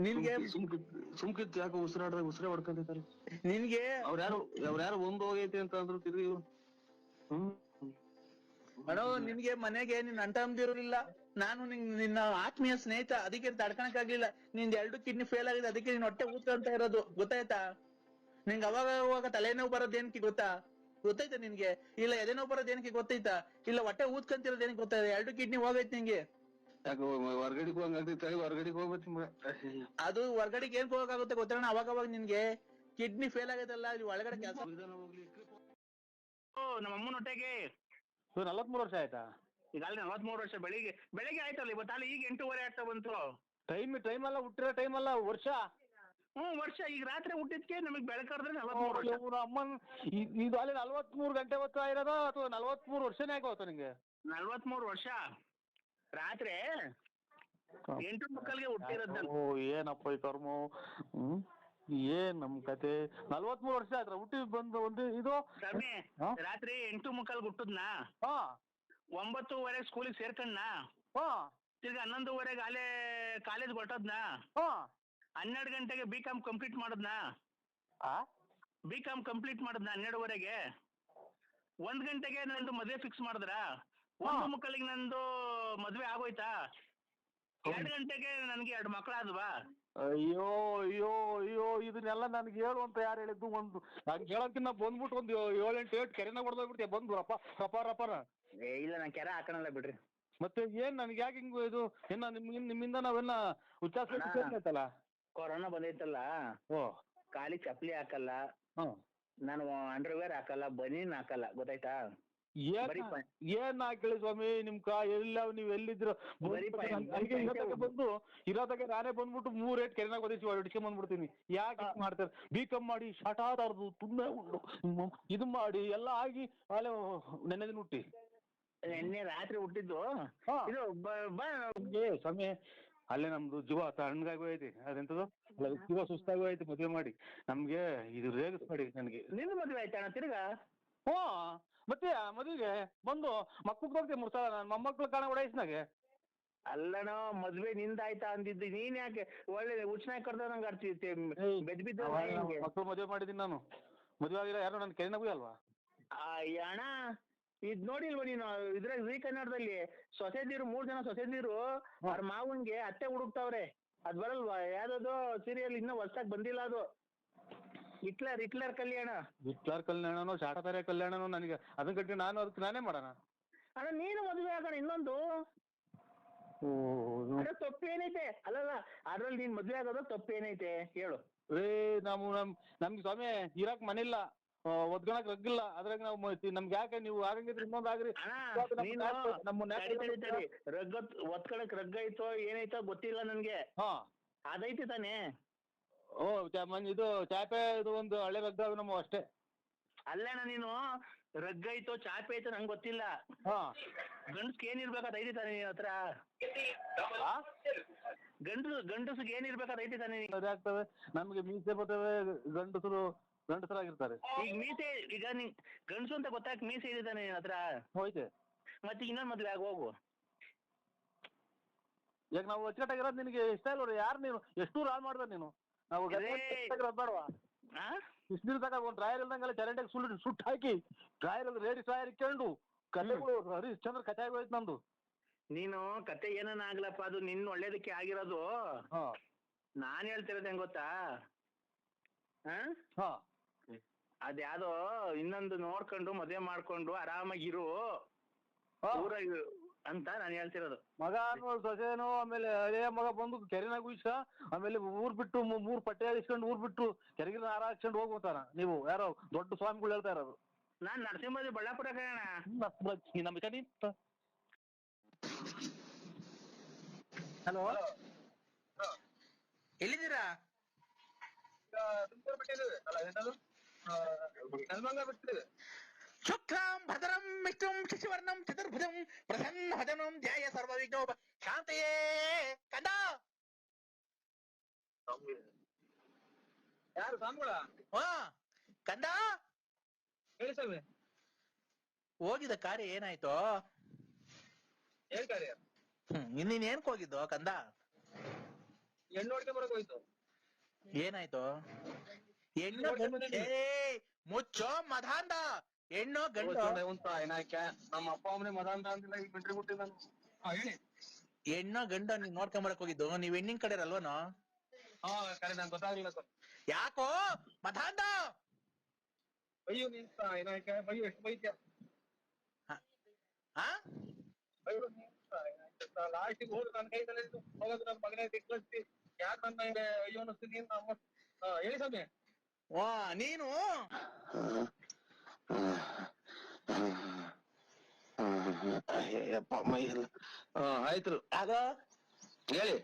ನಿನ್ಗೆ ಸುಮ್ಕಿತ್ತು ಯಾಕೆ ಉಸಿರಾಡ್ದಾಗ ಉಸಿರೇ ಹೊಡ್ಕೊಂತೈತಲ್ಲ ನಿನ್ಗೆ. ಅವ್ರ್ಯಾರು ಒಂದು ಹೋಗೈತಿ ಅಂತ ಅಂದ್ರು ತಿರ್ಗಿ. ಅಣ್ಣ ನಿನ್ಗೆ ಮನೆಗೆ ನಿನ್ ಅಂಟಂದಿರಲಿಲ್ಲ. ನಾನು ನಿನ್ನ ಆತ್ಮೀಯ ಸ್ನೇಹಿತ, ಅದಕ್ಕೆ ತಡ್ಕಣಕ್ಕಾಗ್ಲಿಲ್ಲ. ನಿಂದ್ 2 ಕಿಡ್ನಿ ಫೇಲ್ ಆಗಿದೆ, ಅದಕ್ಕೆ ನೀನ್ ಹೊಟ್ಟೆ ಊದ್ಕೊಂತ ಇರೋದು, ಗೊತ್ತಾಯ್ತಾ. ನಿಂಗೆ ಅವಾಗ ತಲೆನೋವು ಬರೋದ್ ಏನಕ್ಕೆ ಗೊತ್ತಾಯ್ತಾ ನಿನ್ಗೆ? ಇಲ್ಲ ಎದೆನೋವು ಬರೋದ್ ಏನಕ್ಕೆ ಗೊತ್ತಾಯ್ತಾ? ಇಲ್ಲ ಹೊಟ್ಟೆ ಊದ್ಕೊಂತಿರೋದ್ ಏನಕ್ಕೆ ಗೊತ್ತಾಯ್ತಾ? 2 ಕಿಡ್ನಿ ಹೋಗೈತ್ ನಿಂಗೆ. ಯಾಕೆ ಹೊರ್ಗಡೆಗೆ ಹೋಗಂಗಾಗ್ತೈತೆ, ಹೊರ್ಗಡೆಗೆ ಹೋಗ್ಬೇಕು. ಅದು ಹೊರ್ಗಡೆಗೆ ಏನ್ ಹೋಗಕ್ಕಾಗುತ್ತೆ ಗೊತ್ತಣ್ಣ. ಅವಾಗ ನಿನ್ಗೆ ಕಿಡ್ನಿ ಫೇಲ್ ಆಗೈತಲ್ಲ, ಅಲ್ಲಿ ಒಳಗಡೆ ಕೆಲಸ. ನಮ್ಮ ಅಮ್ಮನ ಹೊಟ್ಟೆಗೆ 43 ವರ್ಷ ಆಯ್ತಾ? ಈಗ ಅಲ್ಲಿ 43 ವರ್ಷ. ಬೆಳಿಗ್ಗೆ ಆಯ್ತಲ್ಲ ಇವತ್ತು, ಅಲ್ಲಿ ಈಗ 8:15 ಆಗ್ತಾ ಬಂತು. ಟೈಮ್ ಅಲ್ಲ, ಹುಟ್ಟಿರೋ ಟೈಮ್ ಅಲ್ಲ, ವರ್ಷ. ವರ್ಷ. ಈಗ ರಾತ್ರಿ ಹುಟ್ಟಿದ್ಕೆ ನಮಗ್ ಬೆಳಕರ್ದ್ರೆ 43 ವರ್ಷ. ಅಮ್ಮನ್ ಇದು ಅಲ್ಲಿ 43 ಗಂಟೆ ಹೊತ್ತು ಇರೋದು ಅಥವಾ 43 ವರ್ಷನೇ ಆಗೋತ ನಿಂಗೆ? 43 ವರ್ಷ. ರಾತ್ರಿ 8:15ಗೆ ಹುಟ್ಟಿರೋದ್. ಓ ಏನಪ್ಪ ಈ ಕರ್ಮ. ಏನ್ ನಮ್ ಕತೆ. 43 ವರ್ಷ ಆಯ್ತು ಹುಟ್ಟಿ ಬಂದು ಒಂದು ಇದು ರಾತ್ರಿ 8:15 ಹುಟ್ಟದ್ನಾ. 9:00 ಸ್ಕೂಲಿಗೆ ಸೇರ್ಕಂಡ್ನಾ. ತಿರ್ಗಿ 11:00 ಅಲ್ಲೇ ಕಾಲೇಜ್ ಹೊರಟದ್ನಾ. 12 ಗಂಟೆಗೆ B.Com ಕಂಪ್ಲೀಟ್ ಮಾಡದ್ನಾ. B.Com complete ಮಾಡದ್ನಾ 12:30ಗೆ. 1 ಗಂಟೆಗೆ ನಂದು ಮದ್ವೆ ಫಿಕ್ಸ್ ಮಾಡಿದ್ರ. 1:15ಗೆ ನಂದು ಮದ್ವೆ ಆಗೋಯ್ತಾ. 2 ಗಂಟೆಗೆ ನನ್ಗೆ 2 ಮಕ್ಳಾದ್ವಾ. ಅಯ್ಯೋ ಅಯ್ಯೋ ಅಯ್ಯೋ, ಇದನ್ನೆಲ್ಲ ನನ್ಗೆ ಹೇಳು ಅಂತ ಯಾರು ಹೇಳಿದ್ದು? ಒಂದು ನಂಗೆ ಹೇಳಕ್ಕಿನ್ನ ಬಂದ್ಬಿಟ್ಟು ಒಂದು 7-8 ಕೆರೆನ ಹೊಡೆದೋಗ್ಬಿಡ್ತೀಯ ಬಂದು ರಪಾರ. ಇಲ್ಲ ನಾನ್ ಕೆರೆ ಹಾಕಣಲ್ಲ ಬಿಡ್ರಿ. ಮತ್ತೆ ಏನ್ ನನ್ಗೆ ಯಾಕೆ ಹಿಂಗು ಇದು? ನಿಮ್ಮಿಂದ ನಾವೆಲ್ಲ ಉಚ್ಚಾರಿಸಲ್ಲ. ಕೊರೋನಾ ಬಂದೈತಲ್ಲ, ಖಾಲಿ ಚಪ್ಲಿ ಹಾಕಲ್ಲ, ನಾನು ಅಂಡರ್ವೇರ್ ಹಾಕಲ್ಲ, ಬನೀನ್ ಹಾಕಲ್ಲ, ಗೊತ್ತಾಯ್ತಾ. ಏನ್ ಹಾಕಿ ಸ್ವಾಮಿ ನಿಮ್ ಎಲ್ಲ ನೀವ್ ಎಲ್ಲಿದ್ರು ಬಂದು ಇರೋದಾಗ ನಾನೇ ಬಂದ್ಬಿಟ್ಟು 3 ಕೆರೆನಾಗ ಹೊಡಿಸ್ಕೊಂಡ್ ಬಂದ್ಬಿಡ್ತೀನಿ. ಯಾಕೆ ಮಾಡ್ತಾರೆ? B.Com ಮಾಡಿ ಶಾಟಾದಾರ್ದು ತುಂಬಾ ಉಂಡು ಇದು ಮಾಡಿ ಎಲ್ಲ ಆಗಿ ಅಲ್ಲೇ ನೆನ್ನೆ ದಿನ ಹುಟ್ಟಿ ನಿನ್ನೆ ರಾತ್ರಿ ಹುಟ್ಟಿದ್ದು ಸ್ವಾಮಿ. ಅಲ್ಲೇ ನಮ್ದು ಜೀವ ತಣ್ಣಗಾಗಿ ಹೋಯ್ತಿ. ಅದೆಂತದ್ದು ಜೀವ ಸುಸ್ತಾಗಿ ಹೋಯ್ತು ಮದ್ವೆ ಮಾಡಿ. ನಮ್ಗೆ ಇದು ರೇಗಿಸ್ಬೇಡಿ ನನಗೆ. ನಿನ್ನ ಮದ್ವೆ ಆಯ್ತಾ ತಿರ್ಗಾ? ಮತ್ತೆ ಮದುವೆಗೆ ಬಂದು ಮಕ್ಕಳು ಹೋಗ್ತೀವಿ 3 ಸಲ. ನನ್ನ ಮೊಮ್ಮಕ್ಳು ಕಾಣ ವಯಸ್ಸಿನಾಗೆ. ಅಲ್ಲನೋ ಮದ್ವೆ ನಿಂದಾಯ್ತಾ ಅಂದಿದ್ದು, ನೀನ್ ಯಾಕೆ ಒಳ್ಳೆ ಉಚ್ಚನಾಗಿ ಕರ್ದಂಗ್ ಆಡ್ತಿದ್ದೆ. ಬೆದ್ ಬಿದ್ದ ಮಕ್ಕಳು ಮದುವೆ ಮಾಡಿದೀನಿ ನಾನು. ಮದುವೆ ಆಗಿಲ್ಲ ಯಾರು ನನ್ನ ಕೆರೆನಾಗೂ ಅಲ್ವಾ? ಅಣ್ಣ ಇದ್ ನೋಡಿಲ್ವ ನೀನು? ಇದ್ರಾಗ ಜೀ ಕನ್ನಡದಲ್ಲಿ ಸೊಸೆದಿರು 3 ಜನ ಸೊಸೆದಿರು ಅವ್ರ ಮಾವನ್ಗೆ ಅತ್ತೆ ಹುಡುಕ್ತಾವ್ರೆ. ಅದ್ ಬರಲ್ವಾ? ಯಾವ್ದೋ ಸೀರಿಯಲ್ ಇನ್ನೂ ಹೊಸ್ದಾಗ್ ಬಂದಿಲ್ಲ ಅದು. ಹಿಟ್ಲರ್ ಕಲ್ಯಾಣನೋ ಶಾಟತಾರ ಕಲ್ಯಾಣನೋ ನನಗೆ ಅದನ್ನ ಕಟ್ಟಿ ಅದಕ್ಕೆ ನಾನೇ ಮಾಡೋಣ. ಅಣ್ಣ ನೀನು ಮದುವೆ ಆಗೋಣ ಇನ್ನೊಂದು. ತಪ್ಪೇನೈತೆ? ಅಲ್ಲಲ್ಲ ಅದ್ರಲ್ಲಿ ನೀನ್ ಮದ್ವೆ ಆಗೋದು ತಪ್ಪೇನೈತೆ ಹೇಳು? ನಮ್ಗೆ ಸ್ವಾಮಿ ಇರಾಕ್ ಮನಿಲ್ಲ, ಒದ್ಕೊಳಕ್ ರಗ್ಗಿಲ್ಲ. ಅದ್ರಾಗ ನಾವು ನಮ್ಗೆ ಯಾಕೆ ನೀವು ಆಗಂಗಿದ್ರೆ ಇನ್ನೊಂದಾಗ್ರಿ. ಒತ್ಕೊಳಕ್ ರಗ್ಗ ಐತೋ ಏನೈತೋ ಗೊತ್ತಿಲ್ಲ ನನ್ಗೆ. ಅದೈತಿ ತಾನೇ? ಇದು ಚಾಪೆ ಇದು ಒಂದು ಹಳೆ ರಗ್ಗ ನಮ್ಮ ಅಷ್ಟೇ. ಅಲ್ಲಣ್ಣ ನೀನು ರಗ್ಗ ಐತೋ ಚಾಪೆ ಐತೋ ನಂಗೆ ಗೊತ್ತಿಲ್ಲ. ಗಂಡಸ್ಗೆ ಏನಿರ್ಬೇಕಾದ ಐತಿ ತಾನೆ ನಿನ್ ಹತ್ರ? ಗಂಡಸ್ಗೆ ಏನಿರ್ಬೇಕಾದ ಐತಿ ತಾನೆ? ಆಗ್ತವೆ ನಮ್ಗೆ ಮೀಸೆ ಬರ್ತವೆ. ಗಂಡಸರಾಗಿರ್ತಾರೆ. ಈಗ ಮೀಸೆ ಈಗ ಗಂಡಸು ಅಂತ ಗೊತ್ತಾಗ ಮೀಸೆ ಇದೆ ತಾನೆ ನಿನ್ ಹತ್ರ? ಹೋಯ್ತೆ. ಮತ್ತೆ ಇನ್ನೊಂದ್ ಮದ್ವೆ ಆಗ ಹೋಗು. ಈಗ ನಾವು ಅಚ್ಚುಕಟ್ಟಾಗಿರೋದು ನಿನಗೆ ಇಷ್ಟ ಇಲ್ಲ ಯಾರು ನೀನು ಎಷ್ಟು ಹಾಳು ಮಾಡ್ದ ನೀನು ನಾವು ಬೇಡವಾ ಇಷ್ಟು ದಿನ ತಗ ಒಂದು ಡ್ರಾಯರ್ ಇಲ್ದಂಗೆಲ್ಲ ಚರಂಡಿಗೆ ಸುಟ್ಟು ಹಾಕಿ ಡ್ರಾಯರ್ ರೇಡಿ ಡ್ರಾಯರ್ ಇಕ್ಕೊಂಡು ಕತೆಗಳು ಹರಿಶ್ಚಂದ್ರ ಕತೆ ಆಗೋಯ್ತು ನಂದು. ನೀನು ಕತೆ ಏನನ್ನ ಆಗ್ಲಪ್ಪ, ಅದು ನಿನ್ನ ಒಳ್ಳೇದಕ್ಕೆ ಆಗಿರೋದು. ನಾನ್ ಹೇಳ್ತಿರೋದು ಹೆಂಗ್ ಗೊತ್ತಾ, ಅದ್ಯಾವ್ದೋ ಇನ್ನೊಂದು ನೋಡ್ಕೊಂಡು ಮದುವೆ ಮಾಡ್ಕೊಂಡು ಆರಾಮಾಗಿರು ಊರ ಅಂತ ನಾನು ಹೇಳ್ತಿರೋದು. ಮಗ ಸೊಸೆನೋ ಆಮೇಲೆ ಹಳೆಯ ಮಗ ಬಂದು ಕೆರೆನಾಗ ಉಯ್ಸ ಆಮೇಲೆ ಊರ್ ಬಿಟ್ಟು 3 ಪಟ್ಟೆ ಇಸ್ಕೊಂಡು ಊರ್ ಬಿಟ್ಟು ಕೆರೆಗಿನ ಹಾರ ಹಾಕ್ಸ್ಕೊಂಡು ಹೋಗ್ಬೋತಾನ. ನೀವು ಯಾರೋ ದೊಡ್ಡ ಸ್ವಾಮಿಗಳು ಹೇಳ್ತಾ ಇರೋದು. ನಾನ್ ನರಸಿಂಹರಾಜ ಬಳ್ಳಾಪುರ ಕಣ. ಹಲೋ, ಎಲ್ಲಿದ್ದೀರಾ? ಶುಕ್ಲಾಂ ಭದ್ರಂ ವಿಷ್ಣುಂ ಶಶಿವರ್ಣಂ ಚತುರ್ಭುಜಂ ಪ್ರಸನ್ನವದನಂ ಧ್ಯಾಯ ಸರ್ವವಿಘ್ನೋಪ ಶಾಂತಯೇ. ಕಂದ ಯಾರು ಸ್ವಾಮಿಗಳ? ಕಂದ ಹೇಳಿ ಸ್ವಾಮಿ. ಹೋಗಿದ ಕಾರ್ಯ ಏನಾಯ್ತು? ಏನ್ ಕಾರ್ಯ? ಇನ್ನೇನ್ ಏನಕ್ ಹೋಗಿದ್ದು ಕಂದ? ಹೆಣ್ಣು ನೋಡ್ಕೆ ಬರಕ್ ಹೋಯ್ತು. ಏನಾಯ್ತು? ಮುಚ್ಚೋ ಮಧಾಂಧ. ಹೆಣ್ಣು ಗಂಡು ನಮ್ಮ ಅಪ್ಪ ಅಮ್ಮನೆ ಮದಾಂತ ಅಂತಿಲ್ಲ, ಈಗ ಬಿಟ್ರಿ ಬಿಟ್ಟಿ ನಾನು. ಹೇಳಿ. ಹೆಣ್ಣು ಗಂಡು ನೀವ್ ನೋಡ್ಕೊಂಬರಕ್ ಹೋಗಿದ್ದು? ನೀವ್ ಹೆಣ್ಣಿನ ಕಡೆ ಅಲ್ವನೋ? ಕರೆ ನಂಗೆ ಗೊತ್ತಾಗ್ಲಿಲ್ಲ ಸರ್. ಯಾಕೋ ಮಧಾಂಧ? ಅಯ್ಯೋ ನಿಂತ ಏನಾಯ್ಕ ಅಯ್ಯೋ ಎಷ್ಟು ಬೈತ್ಯ. ಅಯ್ಯೋ ಲಾಸ್ಟಿಗೆ ಹೋಗಿ ನನ್ನ ಕೈದಲ್ಲಿ ಹೋಗೋದು ನನ್ನ ಮಗನೇ ದಿಕ್ಕಿಸಿ ಯಾಕೆ ನನ್ನ ಅಯ್ಯೋ ಅನ್ನಿಸ್ತೀನಿ ಅಂತ ಅಮ್ಮ. ಹೇಳಿ ಸ್ವಾಮಿ. ನೀನು ಅಯ್ಯಪ್ಪ ಮೈ ಎಲ್ಲ ಆಯ್ತು. ಆಗ ಹೇಳಿ.